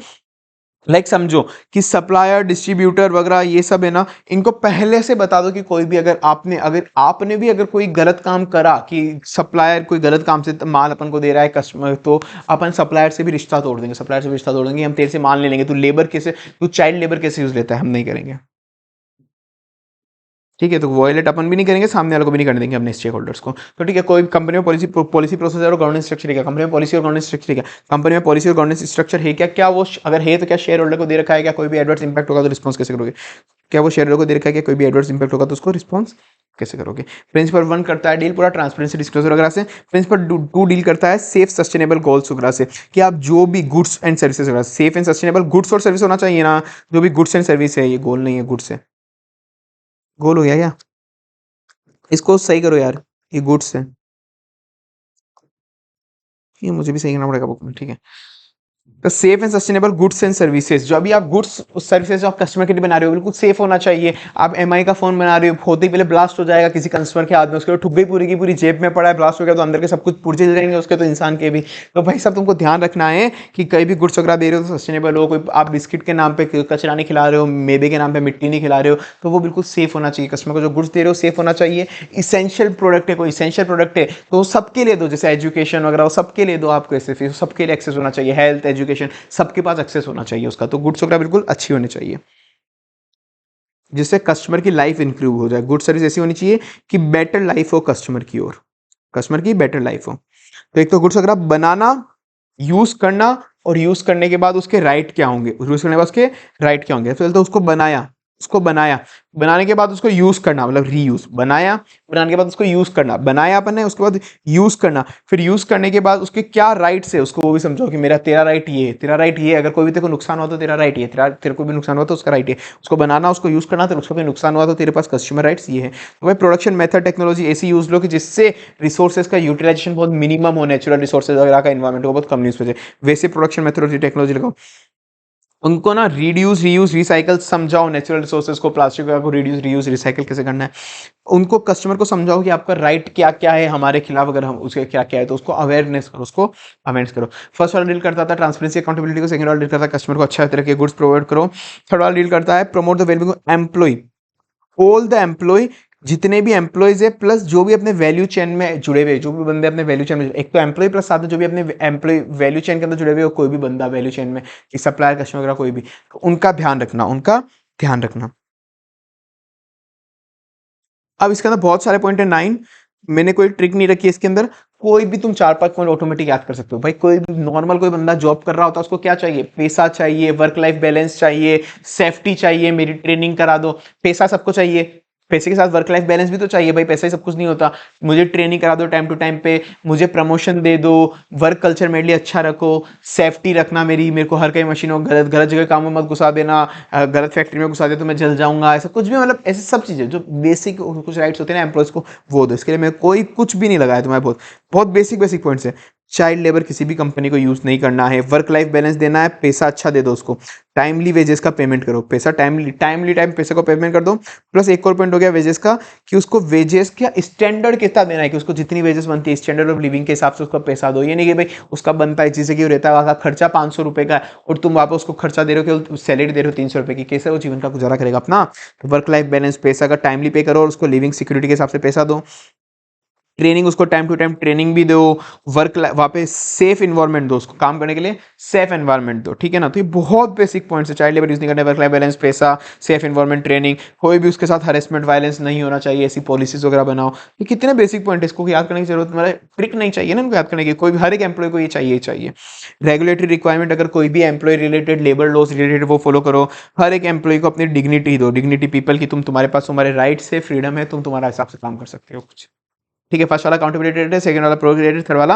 समझो कि सप्लायर, डिस्ट्रीब्यूटर वगैरह ये सब है ना, इनको पहले से बता दो कि कोई भी अगर आपने भी अगर कोई गलत काम करा कि सप्लायर कोई गलत काम से माल अपन को दे रहा है कस्टमर, तो अपन सप्लायर से भी रिश्ता तोड़ देंगे, हम तेरे से माल नहीं लेंगे, तू चाइल्ड लेबर कैसे यूज लेता है, हम नहीं करेंगे। ठीक है, तो वॉयलेट अपन भी नहीं करेंगे, सामने वाले को भी नहीं करने देंगे अपने स्टेक होल्डर्स को। तो ठीक है, कोई कंपनी में पॉलिसी प्रोसेसर और गवर्नेंस स्ट्रक्चर है क्या? कंपनी में पॉलिसी और गवर्नेंस स्ट्रक्चर है क्या? कंपनी में पॉलिसी और गवर्नेंस स्ट्रक्चर है क्या? क्या वो अगर है तो क्या शेयर होल्डर को दे रखा है क्या? कोई भी एडवर्स इंपैक्ट होगा तो रिस्पॉन्स कैसे करोगे? क्या वो शेयर होल्डर को दे रखा है क्या? कोई भी एडवर्स इंपैक्ट होगा तो उसको रिस्पॉन्स कैसे करोगे? प्रिंसिपल 1 करता है डील पूरा ट्रांसपेरेंसी डिस्क्लोजर वगैरह से। प्रिंसिपल 2 डील करता है सेफ सस्टेनेबल गोल्स वगैरह से, कि आप जो भी गुड्स एंड सर्विसेज वगैरह, सेफ एंड सस्टेनेबल गुड्स और सर्विस होना चाहिए ना, जो भी गुड्स एंड सर्विस है, ये गोल नहीं है, गुड्स है, गोल हो गया क्या? इसको सही करो यार, ये गुड्स है, ये मुझे भी सही करना पड़ेगा बुक में, ठीक है। तो safe and sustainable goods and services, जो अभी आप गुड्स सर्विसेज जो आप कस्टमर के लिए बना रहे हो बिल्कुल सेफ होना चाहिए। आप एमआई का फोन बना रहे हो, होते ही पहले ब्लास्ट हो जाएगा किसी कस्टमर के हाथ में, उसके ठुक गई पूरी की पूरी, जेब में पड़ा है, ब्लास्ट हो गया तो अंदर के सब कुछ पुर्जे जाएंगे उसके, तो इंसान के भी। तो भाई साहब तुमको ध्यान रखना है कि कहीं भी गुड्स वगैरह दे रहे हो तो सस्टेनेबल हो। कोई आप बिस्किट के नाम पे कचरा नहीं खिला रहे हो, मैदे के नाम पे मिट्टी नहीं खिला रहे हो, तो वो बिल्कुल सेफ होना चाहिए। कस्टमर को जो गुड्स दे रहे हो सेफ होना चाहिए। इसेंशियल प्रोडक्ट है, कोई इसेंशियल प्रोडक्ट है तो सबके लिए दो, जैसे एजुकेशन वगैरह वो सबके लिए दो, आपको ऐसे सबके लिए एक्सेस होना चाहिए, हेल्थ एजुकेशन सबके पास एक्सेस होना चाहिए उसका। तो गुड्स वगैरह बिल्कुल अच्छी होनी चाहिए जिससे कस्टमर की लाइफ इंप्रूव हो जाए। गुड सर्विस ऐसी होनी चाहिए कि बेटर लाइफ हो कस्टमर की ओर, कस्टमर की बेटर लाइफ हो। तो एक तो गुड्स वगैरह बनाना, यूज करना, और यूज करने के बाद उसके राइट क्या होंगे, यूज करने के बाद उसके राइट क्या होंगे। फिर तो उसको बनाया, उसको बनाया, बनाने के बाद उसको यूज करना, मतलब रीयूज, बनाया, बनाने के बाद उसको यूज करना, बनाया अपन ने, उसके बाद यूज करना, फिर यूज करने के बाद उसके क्या राइट्स है उसको वो भी समझो कि मेरा तेरा राइट ये है, तेरा राइट ये है, अगर कोई भी तेरे को नुकसान हुआ तो तेरा राइट ये, तेरे को भी नुकसान हुआ तो उसका राइट है। उसको बनाना, उसको यूज करना, तो उसको भी नुकसान हुआ तो तेरे पास कस्टमर राइट्स ये है। तो भाई प्रोडक्शन मेथड टेक्नोलॉजी ऐसी यूज लो कि जिससे रिसोर्सेज का यूटिलाइजेशन बहुत मिनिमम हो, नेचुरल रिसोर्सेज वगैरह का इन्वायरमेंट को बहुत कम यूज हो जाए, वैसे प्रोडक्शन मेथोडोलॉजी टेक्नोलॉजी लगाओ। उनको ना रिड्यूस रीयूज रिसाइकल समझाओ, नेचुरल रिसोर्सेज को, प्लास्टिक को रिड्यूस रीयूज रिसाइकल कैसे करना है। उनको कस्टमर को समझाओ कि आपका राइट क्या क्या है हमारे खिलाफ, अगर हम उसके क्या क्या है तो उसको अवेयरनेस करो, उसको अवेयरनेस करो। फर्स्ट वाला डील करता था ट्रांसपेरेंसी अकाउंटेबिलिटी को, सेकंड वाला डील करता है कस्टमर को अच्छा तरह के गुड्स प्रोवाइड करो, थर्ड वाला डील करता है promote the wellbeing employee, all the employee, जितने भी एम्प्लॉयज है प्लस जो भी अपने वैल्यू चेन में जुड़े हुए, जो भी बंदे अपने वैल्यू चेन में, एक तो एम्प्लॉय प्लस साथ में जो भी अपने एम्प्लॉय वैल्यू चेन के अंदर जुड़े हुए हो, कोई भी बंदा वैल्यू चेन में, कि सप्लायर कस्टमर वगैरह कोई भी, तो उनका ध्यान रखना, उनका ध्यान रखना। अब इसके अंदर बहुत सारे पॉइंट है 9, मैंने कोई ट्रिक नहीं रखी है इसके अंदर, कोई भी तुम 4-5 पॉइंट ऑटोमेटिक याद कर सकते हो। भाई कोई भी नॉर्मल कोई बंदा जॉब कर रहा होता है उसको क्या चाहिए, पैसा चाहिए, वर्क लाइफ बैलेंस चाहिए, सेफ्टी चाहिए, मेरी ट्रेनिंग करा दो, पैसा सबको चाहिए, पैसे के साथ वर्क लाइफ बैलेंस भी तो चाहिए भाई, पैसा ही सब कुछ नहीं होता। मुझे ट्रेनिंग करा दो टाइम टू टाइम पे, मुझे प्रमोशन दे दो, वर्क कल्चर मेरे लिए अच्छा रखो, सेफ्टी रखना मेरे को हर कई मशीनों गलत गलत जगह काम में मत घुसा देना, गलत फैक्ट्री में घुसा दे तो मैं जल जाऊंगा, ऐसा कुछ भी, मतलब ऐसे सब चीज़ें जो बेसिक कुछ राइट्स होते हैं ना एम्प्लॉयज़ को, वो दो। इसके लिए मैं कोई कुछ भी नहीं लगाया तुम्हारे, बहुत बहुत बेसिक बेसिक पॉइंट्स है। चाइल्ड लेबर किसी भी कंपनी को यूज़ नहीं करना है, वर्क लाइफ बैलेंस देना है, पैसा अच्छा दे दो उसको, टाइमली वेजेस का पेमेंट करो, पैसा टाइम पैसे को पेमेंट कर दो। प्लस एक और पॉइंट हो गया वेजेस का, कि उसको वेजेस का स्टैंडर्ड कितना देना है, कि उसको जितनी वेजेस बनती है स्टैंडर्ड ऑफ लिविंग के हिसाब से उसका पैसा दो। ये नहीं कि भाई उसका बनता है जैसे कि वो रहता है वहाँ का खर्चा 500 रुपये का और तुम वापस उसको खर्चा दे रहे हो कि सैलरी दे रहे हो 300 रुपये की, कैसे वो जीवन का गुजारा करेगा अपना। तो वर्क लाइफ बैलेंस, पैसा का टाइमली पे करो और उसको लिविंग सिक्योरिटी के हिसाब से पैसा दो। ट्रेनिंग उसको टाइम टू टाइम ट्रेनिंग भी दो, वर्क वहाँ पे सेफ इन्वायरमेंट दो उसको काम करने के लिए, सेफ एनवायरमेंट दो, ठीक है ना। तो ये बहुत बेसिक पॉइंट्स है, चाइल्ड लेबर यूज नहीं करना, वर्क लाइफ बैलेंस, पैसा, सेफ इन्वायरमेंट, ट्रेनिंग, कोई भी उसके साथ हरेसमेंट वायलेंस नहीं होना चाहिए, ऐसी पॉलिसीज वगैरह बनाओ। ये कितने बेसिक पॉइंट है, इसको याद करने की जरूरत, मतलब ट्रिक नहीं चाहिए ना इनको याद करने की, कोई भी हर एक एम्प्लॉय को ये चाहिए ही चाहिए। रेगुलेटरी रिक्वायरमेंट, अगर कोई भी employee related labour laws related वो फॉलो करो। हर एक एम्प्लॉय को अपनी डिग्निटी दो, डिग्निटी पीपल की, तुम तुम्हारे पास तुम्हारे राइट्स है, फ्रीडम है, तुम तुम्हारा हिसाब से काम कर सकते हो कुछ, ठीक है। फर्स्ट वाला अकाउंटेबिलिटी रिलेटेड, सेकंड वाला प्रोग्रेस रिलेटेड, थर्ड वाला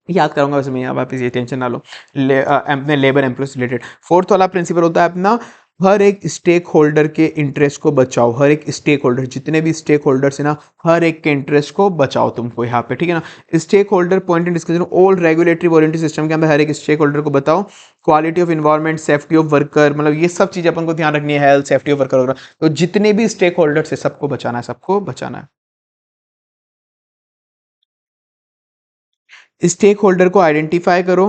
याद करूंगा वैसे मैं, अब आप ये टेंशन ना लो, अपने लेबर एम्प्लॉयज रिलेटेड। फोर्थ वाला प्रिंसिपल होता है अपना, हर एक स्टेक होल्डर के इंटरेस्ट को बचाओ, हर एक स्टेक होल्डर, जितने भी स्टेक होल्डर्स है ना, हर एक के इंटरेस्ट को बचाओ तुमको यहाँ पे, ठीक है ना। Stakeholder point in discussion, all regulatory warranty system के अंदर हर एक स्टेक होल्डर को बताओ, quality of environment, safety of worker, मतलब ये सब चीज़ अपन को ध्यान रखनी है, हेल्थ सेफ्टी ऑफ वर्कर वगैरह। तो जितने भी स्टेक होल्डर्स है सबको बचाना है, सबको बचाना है। स्टेक होल्डर को आइडेंटिफाई करो,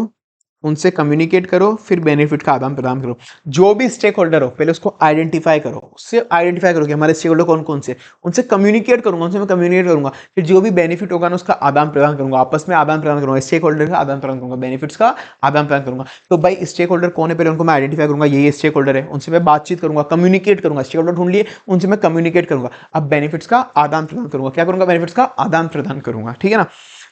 उनसे कम्युनिकेट करो, फिर बेनिफिट का आदान प्रदान करो। जो भी स्टेक होल्डर हो पहले उसको आइडेंटिफाई करो, उससे आइडेंटिफाई करो कि हमारे स्टेक होल्डर कौन कौन से, उनसे कम्युनिकेट करूंगा, उनसे मैं कम्युनिकेट करूंगा, फिर जो भी बेनिफिट होगा ना उसका आदान प्रदान करूंगा, आपस में आदान प्रदान करूंगा, स्टेक होल्डर का आदान प्रदान करूंगा, बेनिफिट्स का आदान प्रदान करूंगा। तो भाई स्टेक होल्डर कौन है पहले उनको मैं आइडेंटिफाई करूंगा, ये स्टेक होल्डर है, उनसे मैं बातचीत करूंगा, कम्युनिकेट करूंगा, स्टेक होल्डर ढूंढ लिए उनसे मैं कम्युनिकेट करूंगा, अब बेनिफिट्स का आदान प्रदान करूंगा। क्या करूंगा? बेनिफिट्स का आदान प्रदान करूंगा। ठीक है ना।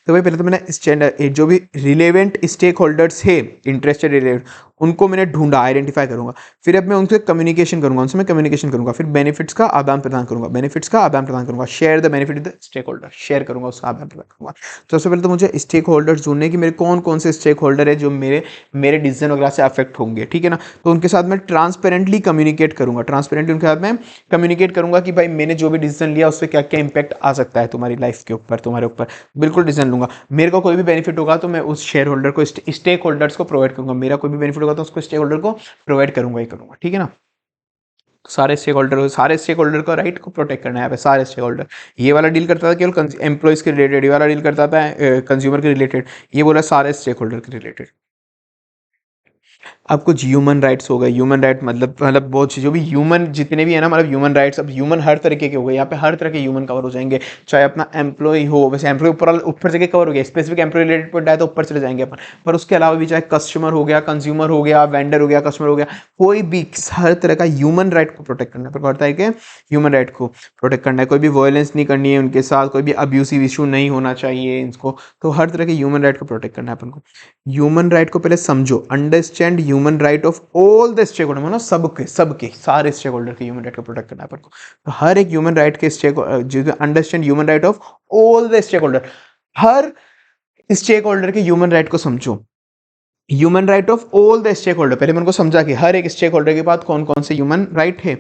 तो भाई पहले तो मैंने जो भी रिलेवेंट स्टेक होल्डर्स है, इंटरेस्टेड रिलेवेंट, उनको मैंने ढूंढा, आइडेंटिफाई करूंगा, फिर अब मैं उनसे कम्युनिकेशन करूंगा, उनसे मैं कम्युनिकेशन करूंगा, फिर बेनिफिट्स का आदान प्रदान करूंगा, बेनिफिट्स का आदान प्रदान करूंगा, share the benefit with the stakeholder, share करूंगा, उसका आदान प्रदान करूंगा। तो सबसे पहले तो मुझे स्टेक होल्डर्स ढूंढने की मेरे कौन कौन से स्टेक होल्डर है जो मेरे मेरे डिसीजन वगैरह से अफेक्ट होंगे। ठीक है ना। तो उनके साथ मैं ट्रांसपेरेंटली कम्युनिकेट करूंगा, ट्रांसपेरेंटली उनके साथ में कम्युनिकेट करूंगा कि भाई मैंने जो भी डिसीजन लिया उससे क्या क्या इंपैक्ट आ सकता है तुम्हारी लाइफ के ऊपर, तुम्हारे ऊपर, बिल्कुल डिसीजन लूंगा। मेरे को कोई भी बेनिफिट होगा तो मैं उस शेयर होल्डर को, स्टेक होल्डर्स को प्रोवाइड करूंगा, मेरा कोई भी बेनिफिट होगा तो उसको स्टेक होल्डर को प्रोवाइड करूंगा ही करूंगा। ठीक है ना। सारे स्टेक होल्डर का राइट को प्रोटेक्ट करना है यहाँ पे। सारे स्टेक होल्डर, ये वाला डील करता था केवल एम्प्लॉइज के रिलेटेड, ये वाला डील करता था कंज्यूमर के रिलेटेड, ये बोला सारे स्टेक होल्डर के रिलेटेड। अब कुछ ह्यूमन राइट्स हो गए। ह्यूमन राइट मतलब बहुत चीज़, जो भी ह्यूमन जितने भी है ना, मतलब ह्यूमन राइट्स, अब ह्यूमन हर तरीके के हो गए यहाँ पे, हर तरह के ह्यूमन कवर हो जाएंगे। चाहे अपना एम्प्लॉय हो, वैसे एम्प्लॉय ऊपर जगह कवर हो गया, स्पेसिफिक एम्प्लॉय रिलेटेड पॉइंट आए तो ऊपर चले जाएंगे अपन, पर उसके अलावा भी चाहे कस्टमर हो गया, कंज्यूमर हो गया, वेंडर हो गया, कस्टमर हो गया, कोई भी हर तरह का ह्यूमन राइट को प्रोटेक्ट करना पड़ता है कि ह्यूमन राइट को प्रोटेक्ट करना है। कोई भी वायलेंस नहीं करनी है उनके साथ, कोई भी अब्यूसिव इशू नहीं होना चाहिए इनको, तो हर तरह के ह्यूमन राइट को प्रोटेक्ट करना है अपन को। ह्यूमन राइट को पहले समझो, understand human right of all the stakeholder, मतलब सबके सारे स्टेक होल्डर के ह्यूमन राइट को प्रोटेक्ट करना है अपन को। तो हर एक ह्यूमन राइट के understand human right of all the stakeholder, हर स्टेक होल्डर के ह्यूमन राइट को समझो। Human right of all the stakeholder, पहले मैंने को समझा कि हर एक स्टेक होल्डर के पास कौन कौन से ह्यूमन राइट है,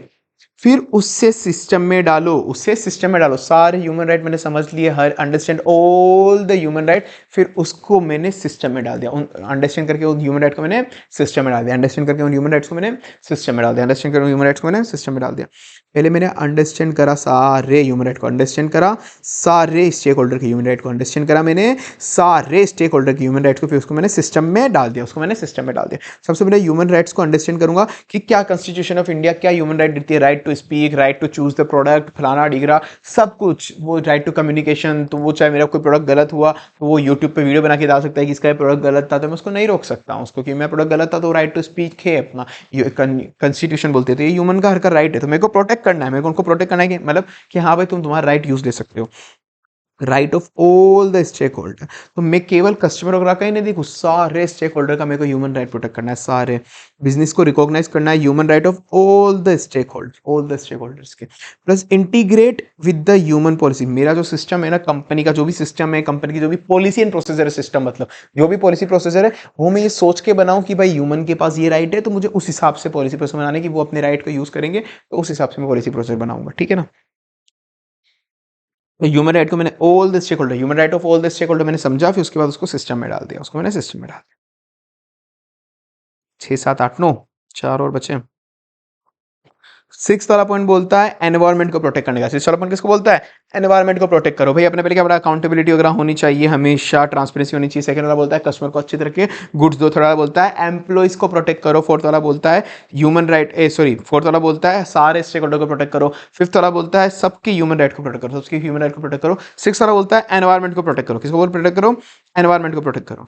फिर उससे सिस्टम में डालो, सारे ह्यूमन राइट मैंने समझ लिए, her understand all the human right, फिर उसको मैंने सिस्टम में डाल दिया, अंडरस्टैंड करके उन ह्यूमन राइट को मैंने सिस्टम में डाल दिया, अंडरस्टैंड करके उन ह्यूमन राइट्स को मैंने सिस्टम में डाल दिया, अंडरस्टैंड करके ह्यूमन राइट्स को मैंने सिस्टम में डाल दिया। पहले मैंने अंडरस्टैंड करा सारे ह्यूमन राइट को, अंडरस्टैंड करा सारे स्टेक होल्डर के ह्यूमन राइट को, अंडरस्टैंड करा मैंने सारे स्टेक होल्डर के ह्यूमन राइट्स को, फिर उसको मैंने सिस्टम में डाल दिया, उसको मैंने सिस्टम में डाल दिया। सबसे पहले ह्यूमन राइट्स को अंडरस्टैंड करूंगा कि क्या कॉन्स्टिट्यूशन ऑफ इंडिया क्या ह्यूमन राइट देती है, right to speak, right to choose the product, फलाना डिगरा, सब कुछ, वो राइट टू कम्युनिकेशन, तो वो चाहे मेरा कोई प्रोडक्ट गलत हुआ तो वो यूट्यूब पे वीडियो बना के डाल सकता है कि इसका प्रोडक्ट गलत था, तो मैं उसको नहीं रोक सकता हूँ उसको कि मैं प्रोडक्ट गलत था, तो राइट टू स्पीक है अपना, कॉन्स्टिट्यूशन बोलते हैं। तो ये ह्यूमन का हर का राइट है, तो मेरे को प्रोटेक्ट करना है, मेरे को उनको प्रोटेक्ट करना है कि मतलब कि हाँ भाई तुम तुम्हारा राइट यूज ले सकते हो, right of all the stakeholder. तो मैं केवल कस्टमर वगैरह का ही नहीं देखूँ, सारे स्टेक होल्डर का मेरे को ह्यूमन राइट प्रोटेक्ट करना है, सारे बिजनेस को रिकॉग्नाइज करना है, human right of all the stakeholders के, plus integrate with the human policy. मेरा जो सिस्टम है ना, कंपनी का जो भी सिस्टम है, कंपनी की जो भी पॉलिसी एंड प्रोसीजर है, सिस्टम मतलब जो भी पॉलिसी प्रोसीजर है, वो मैं ये सोच के बनाऊं कि भाई ह्यूमन के पास ये राइट है, तो मुझे उस हिसाब से पॉलिसी प्रोसीजर बनाने की, वो अपने राइट को यूज करेंगे, तो उस हिसाब से मैं पॉलिसी प्रोसीजर बनाऊंगा। ठीक है ना। तो ह्यूमन राइट को मैंने all the stakeholder, human right of all the stakeholder मैंने समझा, फिर उसके बाद उसको सिस्टम में डाल दिया, उसको मैंने सिस्टम में डाल दिया। 6 7 8 9, 4 और बचे। सिक्स वाला पॉइंट बोलता है एनवायरमेंट को प्रोटेक्ट करने का। सिक्स वाला पॉइंट किसको बोलता है? एनवायरमेंट को प्रोटेक्ट करो भाई। अपने पहले क्या बड़ा अकाउंटेबिलिटी वगैरह होनी चाहिए, हमेशा ट्रांसपेरेंसी होनी चाहिए। सेकंड वाला बोलता है कस्टमर को अच्छी तरह के गुड्स दो। थर्ड वाला बोलता है एम्प्लॉइज को प्रोटेक्ट करो। फोर्थ वाला बोलता है ह्यूमन राइट फोर्थ वाला बोलता है सारे स्टेक होल्डर को प्रोटेक्ट करो। फिफ्थ वाला बोलता है सबके ह्यूमन राइट को प्रोटेक्ट करो, सबके ह्यूमन राइट को प्रोटेक्ट करो। सिक्स वाला बोलता है एनवायरमेंट को प्रोटेक्ट करो। किसको प्रोटेक्ट करो? एनवायरमेंट को प्रोटेक्ट करो।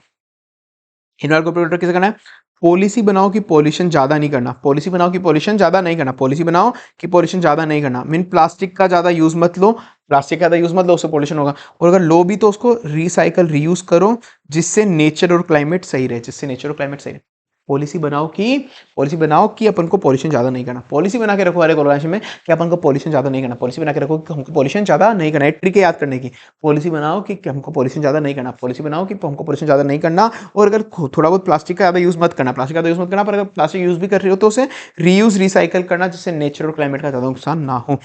इन्वायरमेंट को प्रोटेक्ट कैसे करना है? पॉलिसी बनाओ कि पॉल्यूशन ज्यादा नहीं करना, पॉलिसी बनाओ कि पॉल्यूशन ज्यादा नहीं करना, पॉलिसी बनाओ कि पॉल्यूशन ज्यादा नहीं करना। मीन प्लास्टिक का ज्यादा यूज मत लो, प्लास्टिक का ज्यादा यूज मत लो, उससे पॉल्यूशन होगा। और अगर लो भी तो उसको रिसाइकल रीयूज करो, जिससे नेचर और क्लाइमेट सही रहे, जिससे नेचर और क्लाइमेट सही रहे। पॉलिसी बनाओ कि अपन को पॉल्यूशन ज्यादा नहीं करना। पॉलिसी बना के रखो हर एक ऑर्गेनाइजेशन में कि अपन को पॉल्यूशन ज्यादा नहीं करना। पॉलिसी बना के रखो कि हमको पॉल्यूशन ज्यादा नहीं करना है। ट्रिक याद करने की, पॉलिसी बनाओ कि हमको पॉल्यूशन ज्यादा नहीं करना, पॉलिसी बनाओ कि हमको पॉल्यूशन ज्यादा नहीं करना। और अगर थोड़ा बहुत प्लास्टिक का ज्यादा यूज मत करना, प्लास्टिक का ज्यादा यूज मत करना, पर अगर प्लास्टिक यूज भी कर रही हो तो उसे रीयूज रिसाइकल करना, जिससे नेचर और क्लाइमेट का ज्यादा नुकसान ना हो।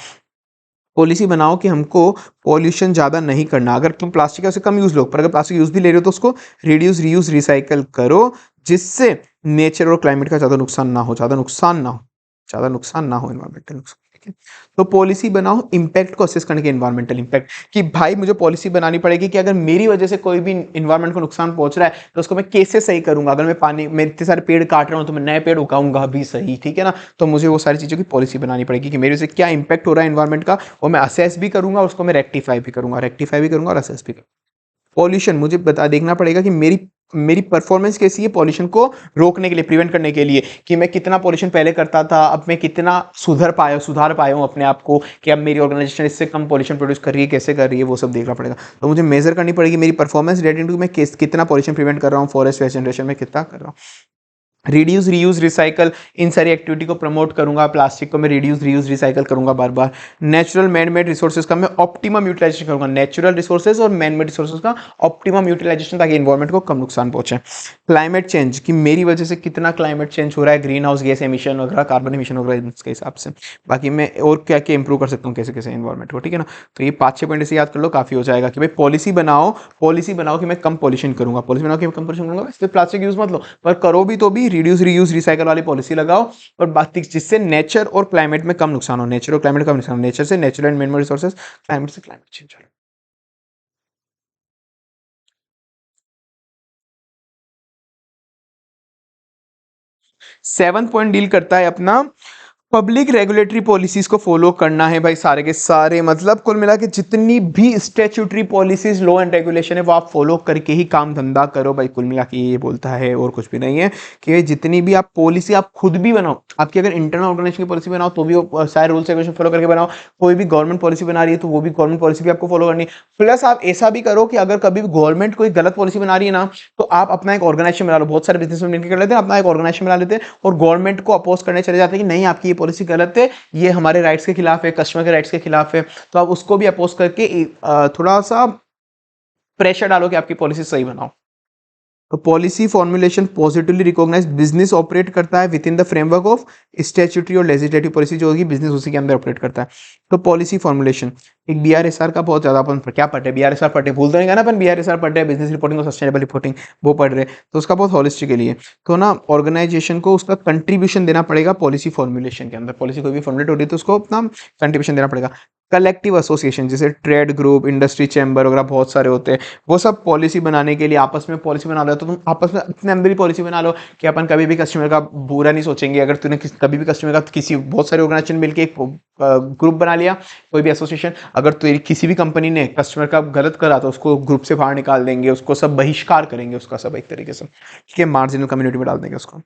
पॉलिसी बनाओ कि हमको पॉल्यूशन ज़्यादा नहीं करना। अगर तुम प्लास्टिक का उसे कम यूज लो, पर अगर प्लास्टिक यूज भी ले रहे हो तो उसको रिड्यूस रीयूज रिसाइकल करो, जिससे नेचर और क्लाइमेट का ज़्यादा नुकसान ना हो, ज़्यादा नुकसान ना हो एनवायरमेंटल नुकसान। ठीक है। तो पॉलिसी बनाओ इम्पैक्ट को असेस करने के, एनवायरमेंटल इम्पैक्ट, कि भाई मुझे पॉलिसी बनानी पड़ेगी कि अगर मेरी वजह से कोई भी इन्वायरमेंट को नुकसान पहुंच रहा है तो उसको मैं कैसे सही करूंगा। अगर मैं पानी में इतने सारे पेड़ काट रहा हूं तो मैं नए पेड़ उगाऊंगा भी सही, ठीक है ना। तो मुझे वो सारी चीज़ों की पॉलिसी बनानी पड़ेगी कि मेरे से क्या इंपैक्ट हो रहा है इन्वायरमेंट का, वो मैं असेस भी करूंगा, उसको मैं रेक्टिफाई भी करूंगा और असेस भी करूंगा। पॉल्यूशन मुझे बता देखना पड़ेगा कि मेरी मेरी परफॉर्मेंस कैसी है पॉल्यूशन को रोकने के लिए, प्रिवेंट करने के लिए, कि मैं कितना पॉल्यूशन पहले करता था, अब मैं कितना सुधार पाया हूँ अपने आप को, कि अब मेरी ऑर्गेनाइजेशन इससे कम पॉल्यूशन प्रोड्यूस कर रही है, कैसे कर रही है, वो सब देखना पड़ेगा। तो मुझे मेजर करनी पड़ेगी मेरी परफॉर्मेंस रिलेटेड टू मैं कितना पॉल्यूशन प्रिवेंट कर रहा हूँ, फॉरेस्ट वेस्ट जनरेशन में कितना कर रहा हूँ। रिड्यूस रीयूज रिसाइकल, इन सारी एक्टिविटी को प्रमोट करूंगा। प्लास्टिक को मैं रिड्यूस रीयूज रिसाइकल करूंगा बार बार। नेचुरल मैन मेड रिसोर्सेज का मैं ऑप्टिमम यूटिलाइजेशन करूंगा, नेचुरल रिसोर्सेज और मैन मेड रिसोर्सेज का ऑप्टिमम यूटिलाइजेशन, ताकि इन्वायरमेंट को कम नुकसान पहुंचे। क्लाइमेट चेंज, कि मेरी वजह से कितना क्लाइमेट चेंज हो रहा है, ग्रीन हाउस गैस एमिशन वगैरह, कार्बन एमिशन वगैरह, इसके हिसाब से बाकी मैं और क्या क्या इंप्रूव कर सकता हूँ, कैसे कैसे इन्वायरमेंट को, ठीक है ना। तो ये 5-6 पॉइंट से याद कर लो, काफी हो जाएगा कि भाई पॉलिसी बनाओ कि मैं कम पॉल्यूशन करूंगा, पॉलिसी बनाओ कि मैं कम पॉल्यूशन करूंगा। इसलिए प्लास्टिक यूज मत लो, पर करो भी तो भी रिड्यूस रीयूज रिसाइकल वाली पॉलिसी लगाओ, और बाकी जिससे नेचर और क्लाइमेट में कम नुकसान हो, नेचर और क्लाइमेट कम नुकसान हो, नेचर से natural and man made resources, climate से climate change. 7th point deal करता है अपना पब्लिक रेगुलेटरी पॉलिसीज को फॉलो करना है भाई, सारे के सारे, मतलब कुल मिला के जितनी भी statutory policies, law and regulation है, वो आप फॉलो करके ही काम धंधा करो भाई। कुल मिला के ये बोलता है, और कुछ भी नहीं है, कि जितनी भी आप पॉलिसी आप खुद भी बनाओ, आपकी अगर इंटरनल ऑर्गेनाइजेशन की पॉलिसी बनाओ तो भी वो सारे रूल्स रेगुलेशन फॉलो करके बनाओ। कोई भी गवर्नमेंट पॉलिसी बना रही है तो वो भी गवर्नमेंट पॉलिसी भी आपको फॉलो करनी है। प्लस आप ऐसा भी करो कि अगर कभी भी गवर्नमेंट कोई गलत पॉलिसी बना रही है ना, तो आप अपना एक ऑर्गेनाइजेशन बना लो। बहुत सारे बिजनेस में मिलकर कर लेते हैं, अपना एक ऑर्गेनाइजेशन बना लेते हैं और गवर्नमेंट को अपोज करने चले जाते हैं कि नहीं, आपकी ये पॉलिसी गलत है, ये हमारे राइट्स के खिलाफ है, कस्टमर के राइट्स के खिलाफ है। तो आप उसको भी अपोज करके थोड़ा सा प्रेशर डालो कि आपकी पॉलिसी सही बनाओ। तो policy formulation positively recognise, business operate करता है within the framework of statutory और लेजिस्लेटिव पॉलिसी, जो होगी बिजनेस उसी के अंदर ऑपरेट करता है। तो पॉलिसी फॉर्मुलेशन, एक बीआरएसआर का बहुत ज्यादा अपन क्या पढ़ रहे हैं, बीआरएसआर पढ़ रहे, भूल तो नहीं गया ना अपन, बीआरएसआर पढ़ रहे हैं, बिजनेस रिपोर्टिंग और सस्टेनेबल रिपोर्टिंग, वो पढ़ रहे हैं, तो उसका बहुत होलिस्टिक के लिए। तो ना ऑर्गेनाइजेशन को उसका कंट्रीब्यूशन देना पड़ेगा पॉलिसी फॉर्मुलेशन के अंदर। पॉलिसी कोई भी फॉर्मुलेट हो रही है तो उसको अपना कंट्रीब्यूशन देना पड़ेगा। कलेक्टिव एसोसिएशन जैसे ट्रेड ग्रुप, इंडस्ट्री चैम्बर वगैरह बहुत सारे होते हैं, वो सब पॉलिसी बनाने के लिए आपस में पॉलिसी बना लो। तो तुम आपस में अपने अंदर ही पॉलिसी बना लो कि अपन कभी भी कस्टमर का बुरा नहीं सोचेंगे। अगर तूने कभी भी कस्टमर का किसी बहुत सारे ऑर्गेनाइजेशन मिलकर एक ग्रुप बना लिया, कोई भी एसोसिएशन, अगर तेरी किसी भी कंपनी ने कस्टमर का गलत करा तो उसको ग्रुप से बाहर निकाल देंगे, उसको सब बहिष्कार करेंगे, उसका सब एक तरीके से, ठीक है, मार्जिनल कम्युनिटी में डाल देंगे उसको।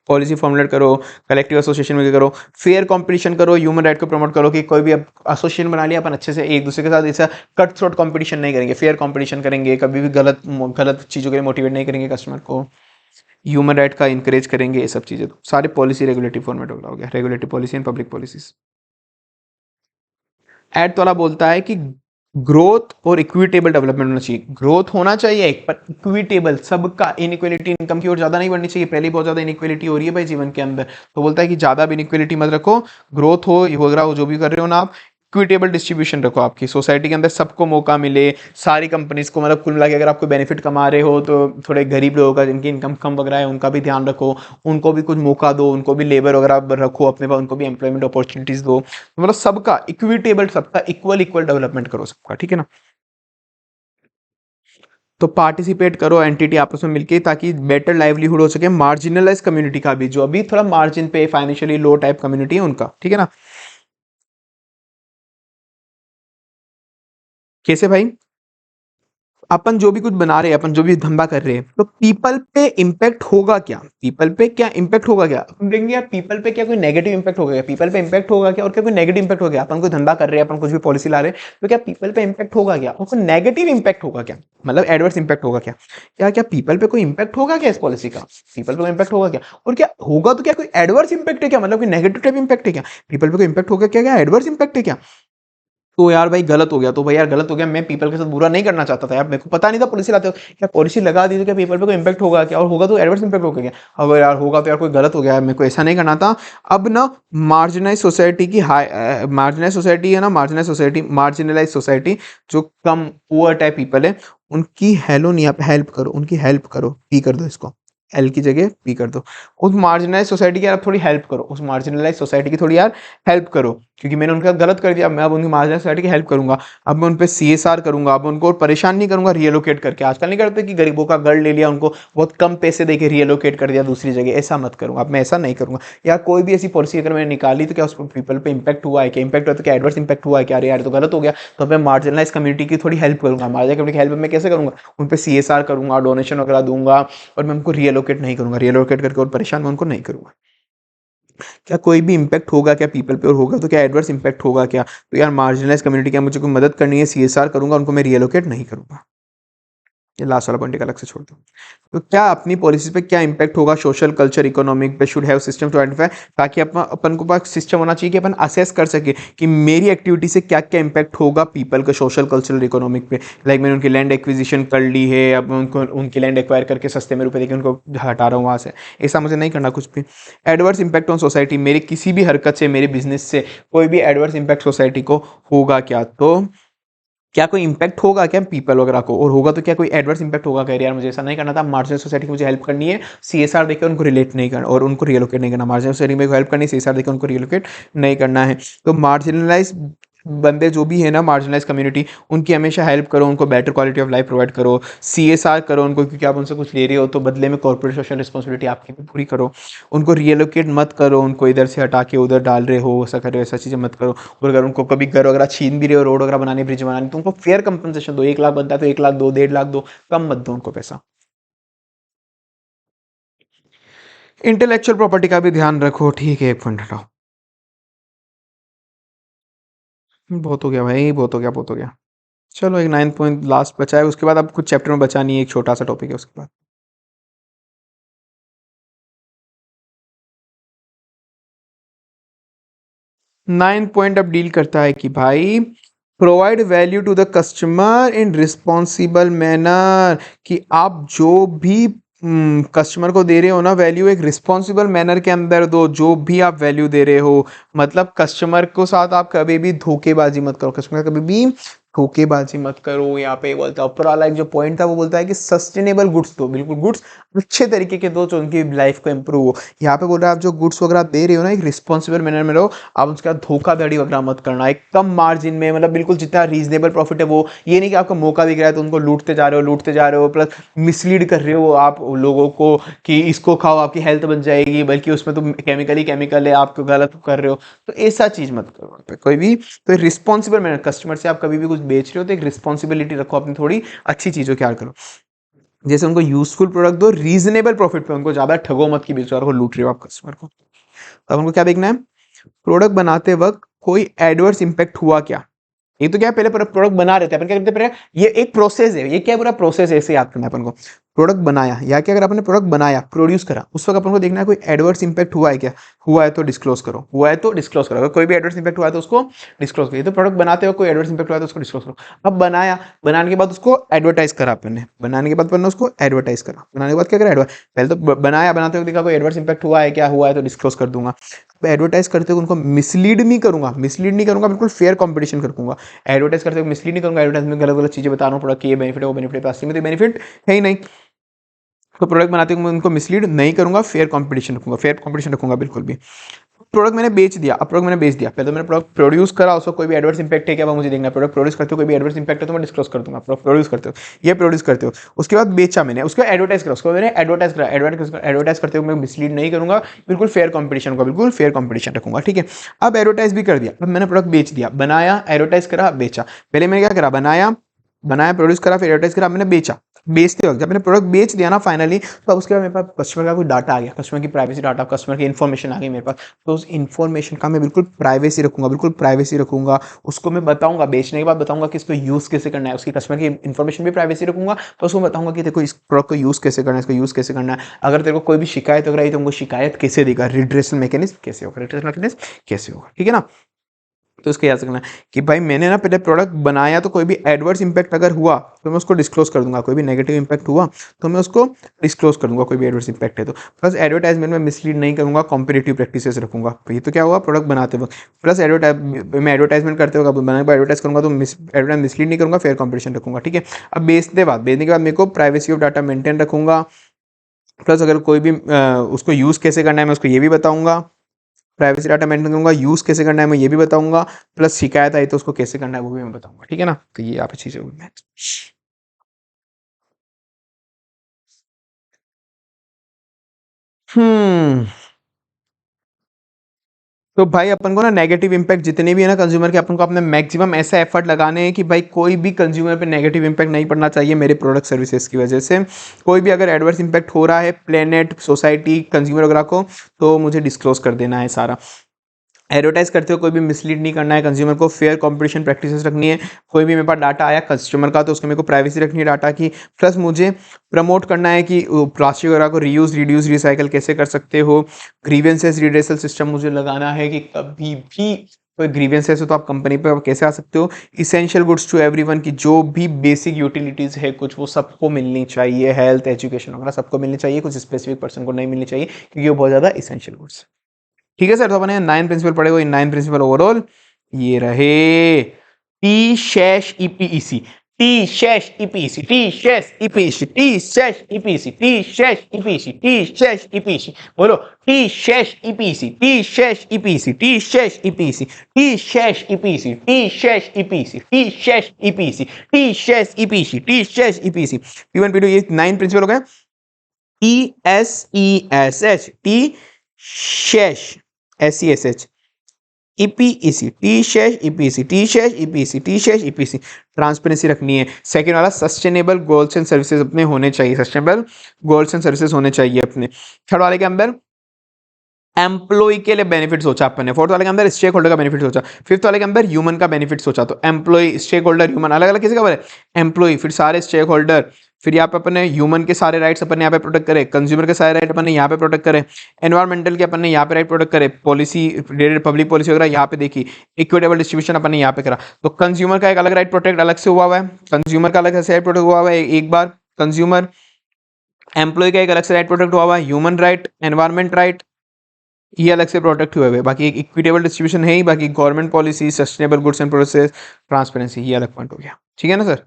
पॉलिसी फॉर्मुलेट करो, कलेक्टिव एसोसिएशन में करो, फेयर कंपटीशन करो, ह्यूमन राइट को प्रमोट करो, कि कोई भी अब एसोसिएशन बना लिया अपन, अच्छे से एक दूसरे के साथ ऐसा कट थ्रोट कंपटीशन नहीं करेंगे, फेयर कंपटीशन करेंगे, कभी भी गलत गलत चीज़ों के लिए मोटिवेट नहीं करेंगे कस्टमर को, ह्यूमन राइट का इंकरेज करेंगे, ये सब चीज़ें। तो सारे पॉलिसी रेगुलेटिव फॉर्मेट हो गया, regulative policy and public policies. एड वाला बोलता है कि ग्रोथ और इक्विटेबल डेवलपमेंट होना चाहिए। ग्रोथ होना चाहिए एक, पर इक्विटेबल, सबका, इनइक्वालिटी इनकम की ओर ज्यादा नहीं बढ़नी चाहिए। पहले ही बहुत ज्यादा इनइक्वालिटी हो रही है भाई जीवन के अंदर, तो बोलता है कि ज्यादा भी इनइक्वालिटी मत रखो, ग्रोथ हो वगैरह हो, जो भी कर रहे हो ना आप, इक्विटेबल डिस्ट्रीब्यूशन रखो, आपकी सोसाइटी के अंदर सबको मौका मिले, सारी कंपनीज को, मतलब कुल मिला के अगर आप कोई बेनिफिट कमा रहे हो तो थोड़े गरीब लोगों का, जिनकी इनकम कम वगैरह है, उनका भी ध्यान रखो, उनको भी कुछ मौका दो, उनको भी लेबर वगैरह रखो अपने पास, उनको भी एम्प्लॉयमेंट अपॉर्चुनिटीज दो, मतलब सबका इक्विटेबल, सबका इक्वल इक्वल डेवलपमेंट करो सबका, ठीक है ना। तो पार्टिसिपेट करो एंटिटी आपस में मिलके, ताकि बेटर लाइवलीहुड हो सके मार्जिनलाइज कम्युनिटी का भी, जो अभी थोड़ा मार्जिन पे फाइनेंशियली लो टाइप कम्युनिटी है उनका, ठीक है ना। कैसे भाई, अपन जो भी कुछ बना रहे हैं, अपन जो भी धंधा कर रहे हैं, तो पीपल पे इम्पैक्ट होगा क्या, पीपल पे क्या इम्पैक्ट होगा क्या, अपन देखेंगे यार पीपल पे क्या कोई नेगेटिव इम्पैक्ट होगा क्या, पीपल पे इम्पैक्ट होगा क्या, और क्या कोई नेगेटिव इम्पैक्ट होगा क्या। अपन कोई धंधा कर रहे हैं, अपन कुछ भी पॉलिसी ला रहे हैं, तो क्या पीपल पे इम्पैक्ट होगा क्या, और कोई नेगेटिव इम्पैक्ट होगा क्या, मतलब एडवर्स इम्पैक्ट होगा क्या, क्या क्या पीपल पे कोई इम्पैक्ट होगा क्या इस पॉलिसी का, पीपल पे कोई इम्पैक्ट होगा क्या, और क्या होगा तो क्या कोई एडवर्स इम्पैक्ट है क्या, मतलब कोई नेगेटिव टाइप इम्पैक्ट है क्या, पीपल पे कोई इम्पैक्ट होगा क्या, क्या एडवर्स इम्पैक्ट है क्या। तो यार भाई गलत हो गया, तो भाई यार गलत हो गया, मैं पीपल के साथ बुरा नहीं करना चाहता था यार, मेरे को पता नहीं था पॉलिसी लाते हो, क्या पॉलिसी लगा दी तो क्या पीपल पे कोई इम्पैक्ट होगा क्या, और होगा तो एडवर्स इम्पैक्ट होगा क्या, अगर यार होगा तो यार कोई गलत हो गया, मेरे को ऐसा नहीं करना था। अब ना मार्जिनाइज सोसाइटी की हाई, मार्जिनाइज सोसाइटी है ना, मार्जिनलाइज सोसाइटी, जो कम पुअर टाइप पीपल है, उनकी हेलो नहीं, आप हेल्प करो, उनकी हेल्प करो, पी कर दो इसको, एल की जगह पी कर दो। उस मार्जिनलाइज सोसाइटी की यार आप थोड़ी हेल्प करो, उस मार्जिनलाइज सोसाइटी की थोड़ी यार हेल्प करो, क्योंकि मैंने उनका गलत कर दिया, मैं अब उनकी मार्जिनलाइज सोसाइटी की हेल्प करूंगा। अब मैं उन पर CSR करूंगा, अब उनको और परेशान नहीं करूंगा रिएलोकेट करके। आजकल नहीं करते कि गरीबों का घर ले लिया, उनको बहुत कम पैसे देके रिएलोकेट कर दिया दूसरी जगह, ऐसा मत करूंगा। अब मैं ऐसा नहीं करूंगा। या कोई भी ऐसी पॉलिसी अगर मैंने निकाली तो क्या उस पीपल पे इंपैक्ट हुआ है, क्या इंपैक्ट हुआ तो क्या एडवर्स इंपैक्ट हुआ है क्या, अरे यार तो गलत हो गया, तो मैं मार्जिनलाइज कम्युनिटी की थोड़ी हेल्प करूंगा। मार्जिनलाइज कम्युनिटी की हेल्प मैं कैसे करूंगा, उन पर CSR करूंगा, डोनेशन वगैरह दूंगा, और मैं उनको रिएलोकेट नहीं करूंगा, रिएलोकेट करके और परेशान मैं उनको नहीं करूंगा। क्या कोई भी इंपैक्ट होगा क्या पीपल पे, और होगा तो क्या एडवर्स इंपैक्ट होगा क्या, तो यार मार्जिनलाइज कम्युनिटी क्या मुझे कोई मदद करनी है, CSR करूंगा, उनको मैं रिएलोकेट नहीं करूंगा। ये लास्ट वाला पॉइंट एक अलग से छोड़ दो। तो क्या अपनी पॉलिसी पे क्या इंपैक्ट होगा सोशल कल्चर इकोनॉमिक पे, should have system to identify, ताकि अपन को पास सिस्टम होना चाहिए कि अपन असेस कर सके कि मेरी एक्टिविटी से क्या क्या इंपैक्ट होगा पीपल का सोशल कल्चरल इकोनॉमिक पे। लाइक मैंने उनकी लैंड एक्विजिशन कर ली है, अब उनको उनकी लैंड एक्वायर करके सस्ते में रुपए देके उनको हटा रहा हूँ वहाँ से, ऐसा मुझे नहीं करना कुछ भी। एडवर्स इंपैक्ट ऑन सोसाइटी, मेरी किसी भी हरकत से, मेरे बिजनेस से कोई भी एडवर्स इंपैक्ट सोसाइटी को होगा क्या, तो क्या कोई इंपैक्ट होगा क्या पीपल वगैरह को, और होगा तो क्या कोई एडवर्स इंपैक्ट होगा क्या, यार मुझे ऐसा नहीं करना था, मार्जिनल सोसाइटी की मुझे हेल्प करनी है, CSR देकर उनको रिलेट नहीं करना और उनको रिलोकेट नहीं करना, मार्जिनल सोसाइटी में हेल्प करनी है, CSR देकर उनको रिलोकेट नहीं करना है। तो मार्जिनलाइज बंदे जो भी है ना, मार्जिनलाइज कम्युनिटी, उनकी हमेशा हेल्प करो, उनको better quality of life provide करो, CSR करो उनको, क्योंकि आप उनसे कुछ ले रहे हो तो बदले में कॉर्पोरेट सोशल रिस्पॉन्सिबिलिटी आपकी भी पूरी करो। उनको रिएलोकेट मत करो, उनको इधर से हटा के उधर डाल रहे हो, ऐसा कर रहे हो, ऐसा चीज़ें मत करो। और अगर उनको कभी घर वगैरह छीन भी रहे हो, रोड वगैरह बनाने, ब्रिज बनाने, तो उनको फेयर कंपनसेशन दो। 1 लाख बनता है तो 1 लाख दो, 1.5 लाख दो, कम मत दो उनको पैसा। इंटेलेक्चुअल प्रॉपर्टी का भी ध्यान रखो, ठीक है, 1 पॉइंट हटाओ। बहुत हो गया भाई, बहुत हो गया, बहुत हो गया। चलो एक 9 पॉइंट लास्ट बचा है, उसके बाद अब कुछ चैप्टर में बचा नहीं है, एक छोटा सा टॉपिक है उसके बाद। 9 पॉइंट अब डील करता है कि भाई provide value to the customer in responsible manner, कि आप जो भी कस्टमर को दे रहे हो ना वैल्यू, एक रिस्पॉन्सिबल मैनर के अंदर दो, जो भी आप वैल्यू दे रहे हो। मतलब कस्टमर को साथ आप कभी भी धोखेबाजी मत करो, कस्टमर कभी भी धोखेबाजी मत करो। यहाँ पे बोलता है ऊपर वाला एक जो पॉइंट था वो बोलता है कि सस्टेनेबल गुड्स दो, बिल्कुल गुड्स अच्छे तरीके के दो जो उनकी लाइफ को इंप्रूव हो। यहाँ पे बोल रहा है आप जो गुड्स वगैरह दे रहे हो ना, एक रिस्पॉन्सिबल मैनर में रहो, आप उसके बाद धोखाधड़ी वगैरह मत करना, एक कम मार्जिन में, मतलब बिल्कुल जितना रीजनेबल प्रॉफिट है वो, ये नहीं कि आपको मौका दिख रहा है तो उनको लूटते जा रहे हो, लूटते जा रहे हो, प्लस मिसलीड कर रहे हो आप लोगों को कि इसको खाओ आपकी हेल्थ बन जाएगी, बल्कि उसमें तो केमिकल ही केमिकल है, आप गलत कर रहे हो। तो ऐसा चीज मत करो वहाँ पे कोई भी। तो रिस्पॉन्सिबल मैनर, कस्टमर से आप कभी भी कुछ बेच रहे हो तो एक रिस्पॉन्सिबिलिटी रखो अपनी, थोड़ी अच्छी चीजों ख्याल करो। जैसे उनको यूजफुल प्रोडक्ट दो रीजनेबल प्रॉफिट पे, उनको ज्यादा ठगो मत कि बेचारों को लूट रहे हो आप कस्टमर को। अब उनको क्या देखना है, प्रोडक्ट बनाते वक्त कोई एडवर्स इंपैक्ट हुआ क्या। ये तो क्या है, पहले प्रोडक्ट बना रहे थे अपन, क्या करते पहले, ये एक प्रोसेस है, ये क्या है, पूरा प्रोसेस है, ऐसे याद करना है अपन को। प्रोडक्ट बनाया, या क्या, अगर आपने प्रोडक्ट बनाया, प्रोड्यूस करा, उस वक्त अपन को देखना है कोई एडवर्स इंपैक्ट हुआ है क्या। हुआ है तो डिस्क्लोज करो, हुआ है तो डिस्क्लोज करो, अगर कोई भी एडवर्स इंपैक्ट हुआ है तो उसको डिस्क्लोज करो। ये तो प्रोडक्ट बनाते हो, कोई एडवर्स इंपैक्ट हुआ है तो उसको डिस्क्लोज करो। अब बनाया, बनाने के बाद उसको एडवर्टाइज करा अपन ने, बनाने के बाद अपन ने उसको एडवर्टाइज करा, बनाने के बाद क्या करा, एडवर्ट, पहले तो बनाया, बनाते हुए देखा कोई एडवर्स इंपैक्ट हुआ है क्या, हुआ है तो डिस्क्लोज कर दूंगा। एडवर्टाइज करते हुए उनको मिसलीड नहीं करूंगा, मिसलीड नहीं करूंगा, बिल्कुल फेयर कंपटीशन करूंगा। एडवर्टाइज करते हुए मिसलीड नहीं करूंगा, एडवर्टाइज में गलत गलत चीजें बता रहा हूँ प्रोडक्ट की ये बेनिफिट है वो बेनिफिट है, प्लास्टिक में तो बेनिफिट है ही नहीं। तो प्रोडक्ट बनाते हुए मैं उनको मिसलीड नहीं करूंगा, फेयर कंपटीशन रखूंगा, फेयर कंपटीशन रखूंगा बिल्कुल भी। प्रोडक्ट मैंने बेच दिया, अब प्रोडक्ट मैंने बेच दिया, पहले तो मैंने प्रोडक्ट प्रोड्यूस करा, उसको कोई भी एडवर्स इंपैक्ट है क्या वो मुझे देखना है। प्रोडक्ट प्रोड्यूस करते हो कोई भी एडवर्स इंपैक्ट है तो मैं डिस्क्लोज कर दूंगा। प्रोड्यूस करते हो, ये प्रोड्यूस करते हो, उसके बाद बेचा मैंने, उसको एडवर्टाइज करा, उसको मैंने एडवर्टाइज करा, एडवर्टाइज करते हुए मैं मिसलीड नहीं करूंगा, बिल्कुल फेयर कंपटीशन का, बिल्कुल फेयर कंपटीशन रखूंगा, ठीक है। अब एडवर्टाइज भी कर दिया, अब मैंने प्रोडक्ट बेच दिया, बनाया, एडवर्टाइज करा, बेचा। पहले मैंने क्या करा, बनाया, बनाया प्रोड्यूस करा, फिर एडवर्टाइज करा, मैंने बेचा। बेचते वक्त जब मैंने प्रोडक्ट बेच दिया ना फाइनली, तो अब उसके बाद मेरे पास कस्टमर का कोई डाटा आ गया, कस्टमर की प्राइवेसी डाटा, कस्टमर की इन्फॉर्मेशन आ गई मेरे पास। तो उस इन्फॉर्मेशन का मैं बिल्कुल प्राइवेसी रखूंगा, बिल्कुल प्राइवेसी रखूंगा। उसको मैं बताऊंगा, बेचने के बाद बताऊंगा कि इसको यूज कैसे करना है, उसकी कस्टमर की इन्फॉर्मेशन भी प्राइवेसी रखूंगा। तो उसको बताऊंगा कि देखो इस प्रोडक्ट को यूज कैसे करना है, इसको यूज कैसे करना है। अगर तेरे को कोई भी शिकायत वगैरह आई तो उनको शिकायत कैसे देगा, रिड्रेसल मैकेनिज्म कैसे होगा, रिड्रेसल मैकेनिज्म कैसे होगा, ठीक है ना। तो इसका याद रखना कि भाई मैंने ना पहले प्रोडक्ट बनाया, तो कोई भी एडवर्स इंपैक्ट अगर हुआ तो मैं उसको डिस्क्लोज कर दूंगा, कोई भी नेगेटिव इंपैक्ट हुआ तो मैं उसको डिस्क्लोज कर दूंगा, कोई भी एडवर्स इंपैक्ट है तो। प्लस एडवर्टाइजमेंट में मिसलीड नहीं करूंगा, कॉम्पिटिटिव प्रैक्टिसेस रखूंगा। तो ये तो क्या हुआ प्रोडक्ट बनाते वक्त। प्लस मैं एडवर्टाइजमेंट करते वक्त बनाने को एडवर्टाइज करूंगा तो एडवर्टाइज मिसलीड नहीं करूंगा, फेयर कॉम्पिटिशन रखूंगा, ठीक है। अब बेचने के बाद मेरे को प्राइवेसी ऑफ डाटा मेंटेन रखूंगा, प्लस अगर कोई भी उसको यूज़ कैसे करना है मैं उसको ये भी बताऊंगा, प्राइवेसी डाटा मेंटेन करूंगा, यूज़ कैसे करना है मैं ये भी बताऊंगा, प्लस शिकायत आई तो उसको कैसे करना है वो भी मैं बताऊंगा, ठीक है ना। तो ये यहाँ पे चीज़ें हुई। हम्म तो भाई अपन को ना नेगेटिव इम्पैक्ट जितने भी है ना कंज्यूमर के, अपन को अपने मैक्सिमम ऐसा एफर्ट लगाने हैं कि भाई कोई भी कंज्यूमर पे नेगेटिव इम्पैक्ट नहीं पड़ना चाहिए मेरे प्रोडक्ट सर्विसेज की वजह से। कोई भी अगर एडवर्स इम्पैक्ट हो रहा है प्लेनेट, सोसाइटी, कंज्यूमर वगैरह को, तो मुझे डिस्क्लोज कर देना है सारा। एडवर्टाइज करते हो कोई भी मिसलीड नहीं करना है कंज्यूमर को, फेयर कंपटीशन प्रैक्टिसेस रखनी है। कोई भी मेरे पास डाटा आया कस्टमर का तो उसके मेरे को प्राइवेसी रखनी है डाटा की। प्लस मुझे प्रमोट करना है कि प्लास्टिक वगैरह को रीयूज, रिड्यूस, रिसाइकल कैसे कर सकते हो। ग्रीवेंसेस रिड्रेसल सिस्टम मुझे लगाना है कि कभी भी कोई ग्रीवेंसेस हो तो आप कंपनी पे कैसे आ सकते हो। इसेंशियल गुड्स टू एवरीवन की जो भी बेसिक यूटिलिटीज़ है कुछ वो सबको मिलनी चाहिए, हेल्थ, एजुकेशन वगैरह सबको मिलनी चाहिए, कुछ स्पेसिफिक पर्सन को नहीं मिलनी चाहिए क्योंकि वो बहुत ज़्यादा इसेंशियल गुड्स है। ठीक है सर, तो अपने 9 प्रिंसिपल पढ़े हुए, 9 प्रिंसिपल ओवरऑल ये रहे। T SESH EPEC, T SESH EPEC, T SESH EPEC, T SESH EPEC, T SESH EPEC, T SESH EPEC, बोलो T SESH EPEC, T SESH EPEC, T SESH EPEC, T SESH EPEC, T SESH EPEC, T SESH EPEC, T SESH EPEC, T SESH EPEC. P1 P2 ये 9 principle हो गए। TSESH, T SESH, SESH, EPEC, T SESH EPC, T SESH EPC, T SESH EPC. Transparency रखनी है। Second वाला sustainable goals and services अपने होने चाहिए, sustainable goals and services होने चाहिए अपने। थर्ड वाले के अंदर एम्प्लॉय के लिए बेनिफिट सोचा अपन ने। फोर्थ वाले के अंदर स्टेक होल्डर का बेनिफिट सोचा। फिफ्थ वाले के अंदर ह्यूमन का बेनिफिट सोचा। तो एम्प्लॉय, स्टेक होल्डर, ह्यूमन अलग अलग किसी का बोले, एम्प्लॉय, फिर सारे स्टेक होल्डर, फिर यहाँ पे अपन ने ह्यूमन के सारे राइट्स अपन ने यहाँ पे प्रोटेक्ट करे, कंज्यूमर के सारे राइट अपन ने यहाँ पे प्रोटेक्ट करे, एनवायरमेंटल के अपन ने यहाँ पे राइट प्रोटेक्ट करे, पॉलिसी रिलेटेड पब्लिक पॉलिसी वगैरह यहाँ पे देखी, इक्विटेबल डिस्ट्रीब्यूशन अपन ने यहाँ पे करा। तो कंज्यूमर का एक अलग राइट प्रोटेक्ट अलग से हुआ है, कंज्यूमर का अलग से राइट प्रोटेक्ट हुआ है एक बार कंज्यूमर, एम्प्लॉय का एक अलग से राइट प्रोटेक्ट हुआ हुआ है, ह्यूमन राइट, एनवायरमेंट राइट ये अलग से प्रोटेक्ट हुए हुए, बाकी एक इक्विटेबल डिस्ट्रीब्यूशन है ही, बाकी government policy, sustainable goods and process, transparency, ये अलग पॉइंट हो गया। ठीक है ना सर,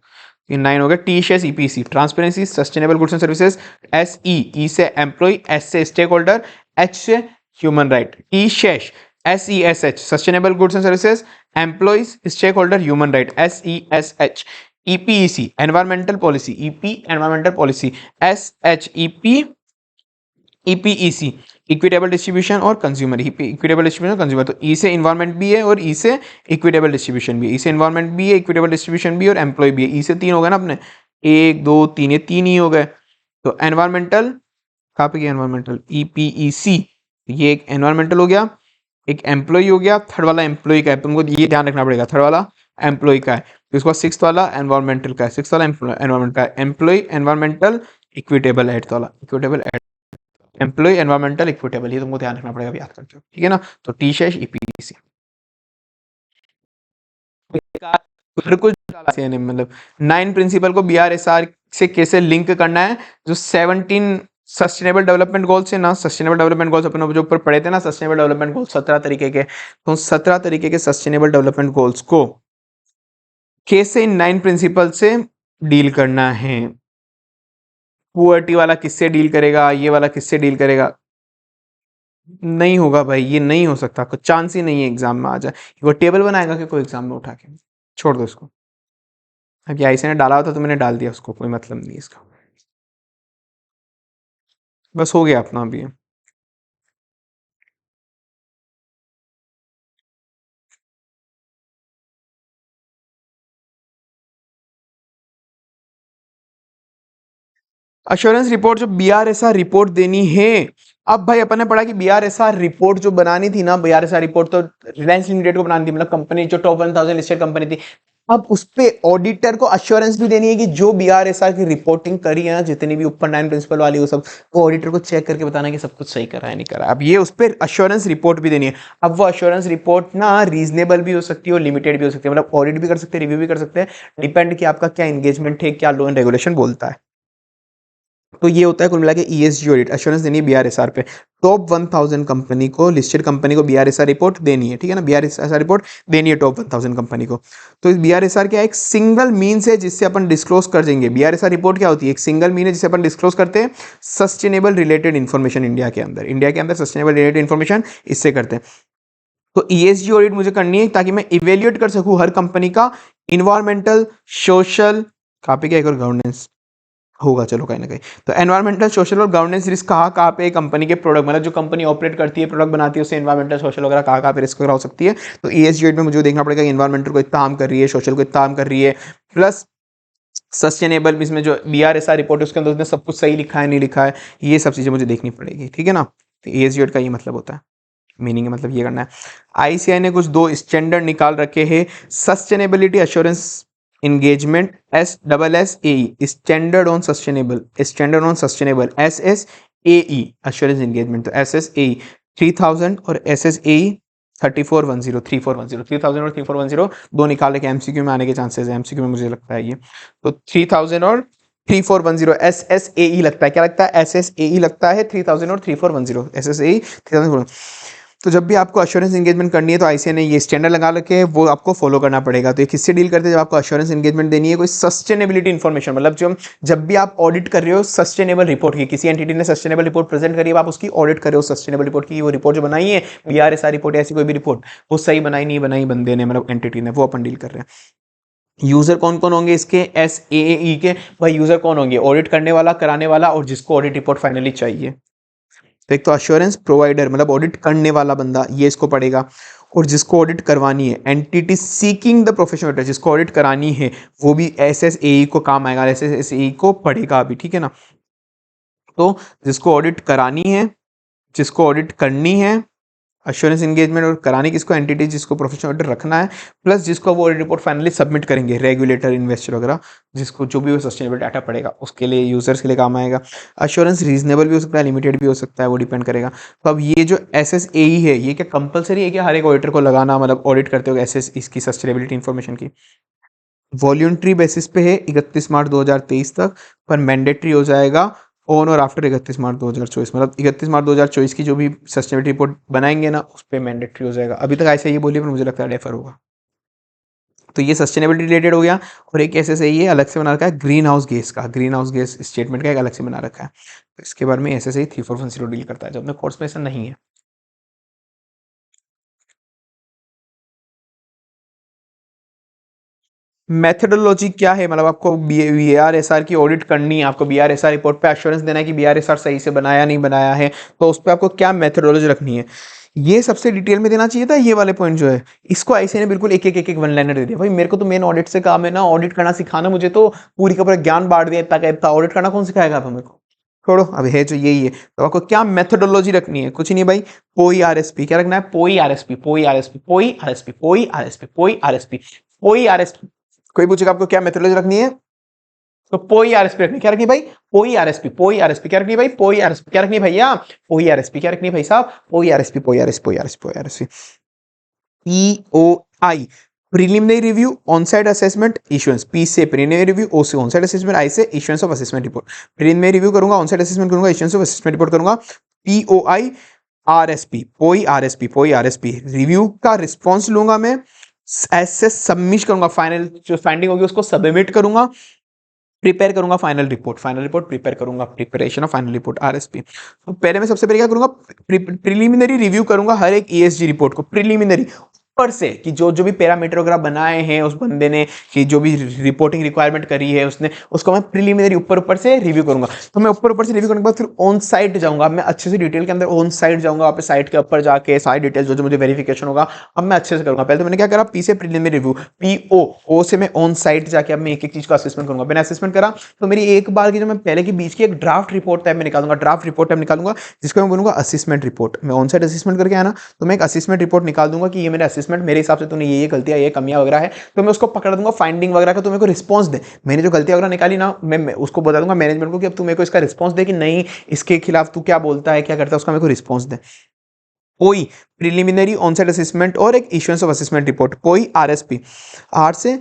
ये 9 हो गया। T SESH EPC, transparency, sustainable goods and services, S E से एम्प्लॉय, एस से स्टेक होल्डर, एच से human right. T SESH, SESH, sustainable goods and services, employees, stakeholder, human right, SESH। EPEC, environmental policy, EP environmental policy, SHEP, EPEC, equitable distribution और consumer, equitable distribution consumer. तो E से environment भी है और ई से equitable distribution भी है, ई से इन्वायरमेंट भी है, इक्विटेबल डिस्ट्रीब्यूशन भी है और एम्प्लॉय भी है। ई से 3 हो गए ना अपने, 1 2 3, ये 3 ही हो गए। तो एनवायरमेंटल कहाँ पे गया, एनवायरमेंटल ईपीईसी, ये एक एनवायरमेंटल हो गया, एक एम्प्लॉय हो गया। थर्ड वाला एम्प्लॉय का है, तुमको ये ध्यान रखना पड़ेगा, थर्ड वाला एम्प्लॉय का है। तो उसके बाद सिक्स वाला एनवायरमेंटल का है, सिक्स वाला एनवायरमेंट का है, एम्प्लॉय, एनवायरमेंटल, इक्विटेबल एड वाला, इक्विटेबल एम्प्लॉय, एनवायरमेंटल, इक्विटेबल, ये तुमको ध्यान रखना पड़ेगा, याद करते हो, ठीक है ना। तो टी शैश ईपीसी फिर कुछ मतलब 9 प्रिंसिपल को बीआरएसआर से कैसे लिंक करना है। जो 17 सस्टेनेबल डेवलपमेंट गोल्स है ना, सस्टेनेबल डेवलपमेंट गोल्स अपन जो ऊपर पढ़े थे ना, सस्टेनेबल डेवलपमेंट गोल्स 17 तरीके के, तो 17 तरीके के सस्टेनेबल डेवलपमेंट गोल्स को कैसे इन 9 प्रिंसिपल से डील करना है। पुअर्टी वाला किससे डील करेगा, ये वाला किससे डील करेगा, नहीं होगा भाई, ये नहीं हो सकता, कुछ चांस ही नहीं है एग्जाम में आ जाए। वो टेबल बनाएगा कि कोई एग्जाम में उठा के, छोड़ दो इसको। अब ये ऐसे ने डाला होता तो मैंने डाल दिया, उसको कोई मतलब नहीं इसका, बस हो गया अपना अभी। अश्योरेंस रिपोर्ट जो बीआरएसआर रिपोर्ट देनी है, अब भाई अपन ने पढ़ा कि बीआरएसआर रिपोर्ट जो बनानी थी ना, बीआरएसआर रिपोर्ट तो रिलायंस लिमिटेड को बनानी थी, मतलब कंपनी जो टॉप 1000 लिस्टेड कंपनी थी। अब उस पे ऑडिटर को अश्योरेंस भी देनी है कि जो बीआरएसआर की रिपोर्टिंग करी है ना, जितनी भी ऊपर 9 प्रिंसिपल वाली वो सब, वो ऑडिटर को चेक करके बताना कि सब कुछ सही करा है नहीं करा। अब ये उस पर अश्योरेंस रिपोर्ट भी देनी है। अब वो अश्योरेंस रिपोर्ट ना रीजनेबल भी हो सकती है और लिमिटेड भी हो सकती है, मतलब ऑडिट भी कर सकते हैं, रिव्यू भी कर सकते हैं, डिपेंड कि आपका क्या एंगेजमेंट है, क्या लॉ एंड रेगुलेशन बोलता है। तो ये होता है कुल मिला के ESG ऑडिट, एश्योरेंस देनी है BRSR पे। टॉप 1000 कंपनी को, लिस्टेड कंपनी को BRSR रिपोर्ट देनी है, ठीक है ना, BRSR रिपोर्ट देनी है टॉप 1000 कंपनी को। तो इस BRSR क्या एक सिंगल मीन्स है जिससे अपन डिस्क्लोज कर देंगे। BRSR रिपोर्ट क्या होती है, एक सिंगल मीन है जिससे अपन डिस्क्लोज करते हैं सस्टेनेबल रिलेटेड इन्फॉर्मेशन इंडिया के अंदर सस्टेनेबल रिलेटेड इन्फॉर्मेशन इससे करते हैं। तो ESG ऑडिट मुझे करनी है ताकि मैं इवेल्युएट कर सकूं हर कंपनी का इन्वायरमेंटल, सोशल, कहाँ पे क्या, एक और गवर्नेंस होगा, चलो कहीं ना कहीं। तो एनवायरमेंटल, सोशल और गवर्नेंस रिस्क कहाँ पे कंपनी के प्रोडक्ट, मतलब जो कंपनी ऑपरेट करती है, प्रोडक्ट बनाती है, उससे एनवायरमेंटल, सोशल वगैरह कहाँ पे रिस्क वगैरह हो सकती है। तो ESG ऑडिट में मुझे देखना पड़ेगा एनवायरमेंटल को इतना काम कर रही है, सोशल को इतना काम कर रही है, प्लस सस्टेनेबल इसमें जो BRSR रिपोर्ट है उसके अंदर उसने सब कुछ सही लिखा है नहीं लिखा है, ये सब चीजें मुझे देखनी पड़ेगी, ठीक है ना। तो ESG ऑडिट का ये मतलब होता है, मीनिंग है मतलब ये करना है। ICAI ने कुछ 2 स्टैंडर्ड निकाल रखे हैं, sustainability assurance engagement SSSAE, standard on sustainable, SSAE assurance engagement. तो SSAE 3000 और SSAE 3410 3000 और 3410 दो निकाल रखे, MCQ में आने के चांसेस है, MCQ में मुझे लगता है ये। तो 3000 और 3410 SSAE लगता है, क्या लगता है, SSAE लगता है 3000 और 3410 SSAE 3000। तो जब भी आपको अश्योरेंस एंगेजमेंट करनी है तो ICAI ने ये स्टैंडर्ड लगा रखे हैं, वो आपको फॉलो करना पड़ेगा। तो ये किससे डील करते हैं, जब आपको अश्योरेंस एंगेजमेंट देनी है कोई सस्टेनेबिलिटी इन्फॉर्मेशन, मतलब जब भी आप ऑडिट कर रहे हो सस्टेनेबल रिपोर्ट की, किसी एंटिटी ने सस्टेनेबल रिपोर्ट प्रेजेंट करी है, आप उसकी ऑडिट कर रहे हो सस्टेनेबल रिपोर्ट की, वो रिपोर्ट जो बनाई है BRSR रिपोर्ट, ऐसी कोई भी रिपोर्ट, वो सही बनाई नहीं बनाई बंदे ने, मतलब एंटिटी ने, वो अपन डील कर रहे हैं। यूजर कौन कौन होंगे इसके, SAE के भाई यूजर कौन होंगे, ऑडिट करने वाला, कराने वाला, और जिसको ऑडिट रिपोर्ट फाइनली चाहिए। तो एक तो अश्योरेंस प्रोवाइडर मतलब ऑडिट करने वाला बंदा, ये इसको पड़ेगा, और जिसको ऑडिट करवानी है entity seeking the professional auditor, जिसको ऑडिट करानी है वो भी SSAE को काम आएगा, SSAE को पड़ेगा अभी, ठीक है ना। तो जिसको ऑडिट करानी है, जिसको ऑडिट करनी है, अश्योरेंस एंगेजमेंट, और करानी किसको, एंटिटी जिसको प्रोफेशनल ऑडिटर रखना है, प्लस जिसको वो रिपोर्ट फाइनली सबमिट करेंगे, रेगुलेटर, इन्वेस्टर वगैरह, जिसको जो भी वो सस्टेनेबल डाटा पड़ेगा उसके लिए, यूजर्स के लिए काम आएगा। अश्योरेंस रीजनेबल भी हो सकता है, लिमिटेड भी हो सकता है, वो डिपेंड करेगा। तो अब ये जो SSAE है ये क्या कंपलसरी है कि हर एक ऑडिटर को लगाना, मतलब ऑडिट करते हो इसकी सस्टेनेबिलिटी इन्फॉर्मेशन की, वॉल्यूंट्री बेसिस पे है 31 मार्च 2023 तक, पर मैंडेटरी हो जाएगा ऑन और आफ्टर 31 मार्च 2024, मतलब 31 मार्च 2024 की जो भी सस्टेनेबिलिटी रिपोर्ट बनाएंगे ना उस पर मैंडेटरी हो जाएगा। अभी तक ऐसे ही बोलिए, पर मुझे लगता है डेफर होगा। तो ये सस्टेनेबिलिटी रिलेटेड हो गया। और एक SSAE ये अलग से बना रखा है ग्रीन हाउस गैस का, ग्रीन हाउस गैस स्टेटमेंट का एक अलग से बना रखा है। तो इसके बारे में SSAE 3410 डील करता है, जो अपने कोर्स में ऐसा नहीं है। मेथडोलॉजी क्या है, मतलब आपको BRSR की ऑडिट करनी है, आपको BRSR रिपोर्ट पे एश्योरेंस देना है कि BRSR सही से बनाया नहीं बनाया है, तो उस पर आपको क्या मेथडोलॉजी रखनी है, ये सबसे डिटेल में देना चाहिए था। ये वाले पॉइंट जो है इसको ICAI ने बिल्कुल एक वन लाइनर दे दिया। भाई मेरे को तो मेन ऑडिट से काम है ना, ऑडिट करना सिखाना, मुझे तो पूरी का पूरा ज्ञान बांट दिया इतना का इतना, ऑडिट करना कौन सिखाएगा आप मेरे को, छोड़ो। अब है जो यही है, तो आपको क्या मेथडोलॉजी रखनी है, कुछ नहीं भाई, पोई RSP क्या रखना है, पोई RSP, पोई RSP, पोई RSP, पोई RSP, पोई RSP, पोई RSP। कोई पूछेगा आपको क्या मेथडोलॉजी रखनी है, तो पोई RSP रखनी, क्या रखनी भाई, पोई RSP, पोई RSP क्या रखनी भाई, पोई RSP क्या रखनी भैया, पोई RSP क्या रखनी भाई साहब, पोई RSP, पोई RSP, पोई RSP, पोई RSP। POI preliminary review, on-site assessment, issuance. P से प्रीलिमिनरी रिव्यू, O से ऑन-साइट असेसमेंट, I से issuance of assessment report. Preliminary review करूंगा, ऑन-साइट असेसमेंट करूंगा, इश्यूएंस ऑफ असेसमेंट रिपोर्ट करूंगा। POI RSP, पोई RSP, पोई RSP review का response लूंगा मैं, ऐसे सबमिट करूंगा, फाइनल जो फाइंडिंग होगी उसको सबमिट करूंगा, प्रिपेयर करूंगा फाइनल रिपोर्ट प्रिपेयर करूंगा, preparation of final report RSP। तो पहले मैं सबसे पहले क्या करूंगा, प्रीलिमिनरी रिव्यू करूंगा हर एक ESG रिपोर्ट को, प्रीलिमिनरी ऊपर से, कि जो जो भी पैरामीटर वगैरह बनाए हैं उस बंदे ने, कि जो भी रिपोर्टिंग रिक्वायरमेंट करी है उसने, उसको मैं प्रीलिमिनरी ऊपर से रिव्यू करूंगा। तो मैं ऊपर से रिव्यू करने के बाद फिर ऑन साइट जाऊंगा, मैं अच्छे से डिटेल के अंदर ऑन साइट जाऊंगा, वहाँ पे साइट के ऊपर जाके सारी डिटेल जो जो मुझे वेरिफिकेशन होगा अब मैं अच्छे से करूंगा। पहले तो मैंने क्या करा, P से प्रीलिमिनरी रिव्यू, PO से मैं ऑन साइट जाके अब मैं एक एक चीज का असेसमेंट करूंगा। मैंने असेसमेंट करा तो मेरी एक बार की जो मैं पहले की बीच की एक ड्राफ्ट रिपोर्ट टाइप में निकालूंगा, ड्राफ्ट रिपोर्ट टाइप निकालूंगा, जिसको मैं बोलूंगा असेसमेंट रिपोर्ट। मैं ऑन साइट असेसमेंट करके आया ना, तो मैं एक असेसमेंट रिपोर्ट निकाल दूंगा कि ये मेरा असेसमेंट, मेरे हिसाब से तूने ये गलतियां, ये कमियां वगैरह है, तो मैं उसको पकड़ दूंगा फाइंडिंग वगैरह का, तो मेरे को रिस्पॉन्स दे। मैंने जो गलतियां वगैरह निकाली ना, मैं उसको बता दूंगा मैनेजमेंट को कि अब तू मेरे को इसका रिस्पॉन्स दे, कि नहीं इसके खिलाफ तू क्या बोलता है, क्या करता है, उसका मेरे को response they. Poi preliminary on site assessment और एक issuance of assessment report, Poi RSP। R से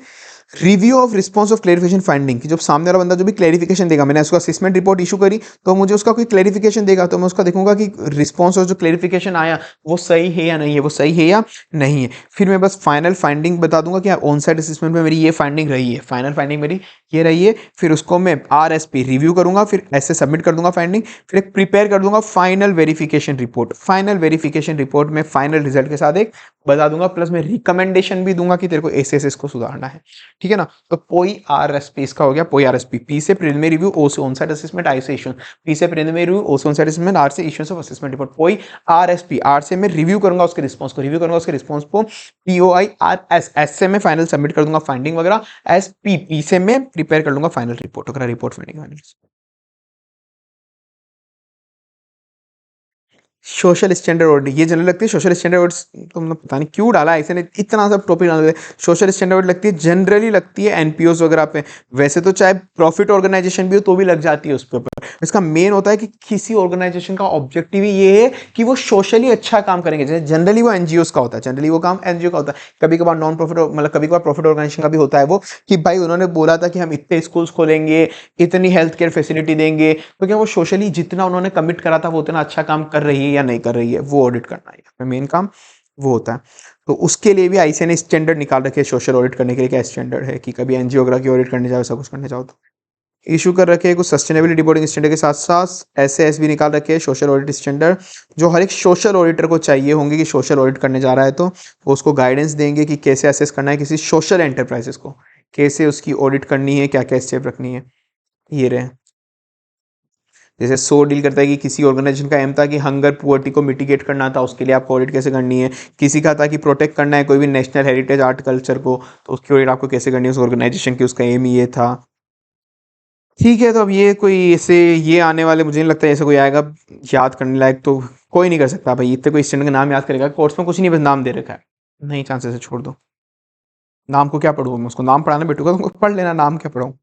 review of response of clarification finding, कि जब सामने वाला बंदा जो भी क्लेरिफिकेशन देगा, मैंने उसको असेसमेंट रिपोर्ट इशू करी तो मुझे उसका कोई क्लेरिफिकेशन देगा, तो मैं उसका देखूंगा कि रिस्पॉन्स और जो क्लेरिफिकेशन आया वो सही है या नहीं है, वो सही है या नहीं है। फिर मैं बस फाइनल फाइंडिंग बता दूंगा कि ऑन साइट असेसमेंट में मेरी ये फाइंडिंग रही है, फाइनल फाइंडिंग मेरी ये रही है। फिर उसको मैं RSP रिव्यू करूंगा, फिर ऐसे सबमिट कर दूंगा फाइंडिंग, फिर एक प्रिपेयर कर दूंगा final verification report. Final verification report में फाइनल रिजल्ट के साथ एक बता दूंगा, प्लस मैं रिकमेंडेशन भी दूंगा कि तेरे को ऐसे ऐसे इसको सुधारना है, ठीक है ना। तो पोई RSP इसका हो गया, पोई RSP, P से प्रीलिमिनरी रिव्यू, O से ऑन साइट असेसमेंट, I से इश्यूएंस, P से प्रीलिमिनरी रिव्यू, O से ऑन साइट असेसमेंट, R से issuance of assessment report. Poi RSP, R से मैं रिव्यू करूंगा उसके रिस्पांस को, रिव्यू करूंगा उसके रिस्पांस को। POI RS, S से मैं फाइनल सबमिट कर दूंगा फाइंडिंग वगैरह। SP, P से मैं प्रिपेयर कर लूंगा फाइनल रिपोर्ट वगैरह, report finding. Social standard audit, ये जनरल लगती है सोशल स्टैंडर्ड ऑडिट, तो मतलब पता नहीं क्यों डाला है इसने इतना सब टॉपिक डाल दिया। सोशल स्टैंडर्ड ऑडिट लगती है, जनरली लगती है NPOs वगैरह पे, वैसे तो चाहे प्रॉफिट ऑर्गेनाइजेशन भी हो तो भी लग जाती है उस पे। इसका मेन होता है कि किसी ऑर्गेनाइजेशन का ऑब्जेक्टिव ही ये है कि वो सोशली अच्छा काम करेंगे, जैसे जनरली वो NGOs का होता है, जनरली वो काम NGO का होता है। कभी कभार नॉन प्रॉफिट, मतलब कभी कभार प्रॉफिट ऑर्गेनाइजेशन का भी होता है वो, कि भाई उन्होंने बोला था कि हम इतने स्कूल्स खोलेंगे, इतनी हेल्थ केयर फैसिलिटी देंगे, तो क्या वो सोशली जितना उन्होंने कमिट करा था वो उतना अच्छा काम कर रही है या नहीं कर रही है, वो ऑडिट करना है मेन काम, वो होता है। तो उसके लिए भी ICA ने स्टैंडर्ड निकाल रखे हैं सोशल ऑडिट करने के लिए। क्या स्टैंडर्ड है कि कभी NGO वगैरह की ऑडिट करने जाओ, सब कुछ करने जाओ तो इशू कर रखे हैं कुछ सस्टेनेबिलिटी रिपोर्टिंग स्टैंडर्ड के साथ साथ SAS भी निकाल रखे हैं सोशल ऑडिट स्टैंडर्ड, जो हर एक सोशल ऑडिटर को चाहिए होंगे कि सोशल ऑडिट करने जा रहा है तो वो उसको गाइडेंस देंगे कि कैसे असेस करना है किसी सोशल एंटरप्राइजेस को, कैसे उसकी ऑडिट करनी है, क्या क्या स्टेप रखनी है। ये रहे, जैसे डील करता है कि किसी ऑर्गेनाइजेशन का एम था कि हंगर पुअर्टी को मिटिगेट करना था, उसके लिए आपको ऑडिट कैसे करनी है। किसी का था कि प्रोटेक्ट करना है कोई भी नेशनल हेरिटेज आर्ट कल्चर को, तो उसकी ऑडिट आपको कैसे करनी है उस ऑर्गेनाइजेशन की, उसका एम ये था। ठीक है, तो अब ये कोई ऐसे ये आने वाले मुझे नहीं लगता ऐसे कोई आएगा याद करने लायक, तो कोई नहीं कर सकता भाई, इतने कोई स्टूडेंट का नाम याद करेगा, कोर्स में कुछ नहीं, बस नाम दे रखा है, नहीं चांसेस है, छोड़ दो। नाम को क्या पढ़ूँ मैं, उसको नाम पढ़ाना बैठूंगा तुमको पढ़ लेना, नाम क्या पढ़ाऊँ।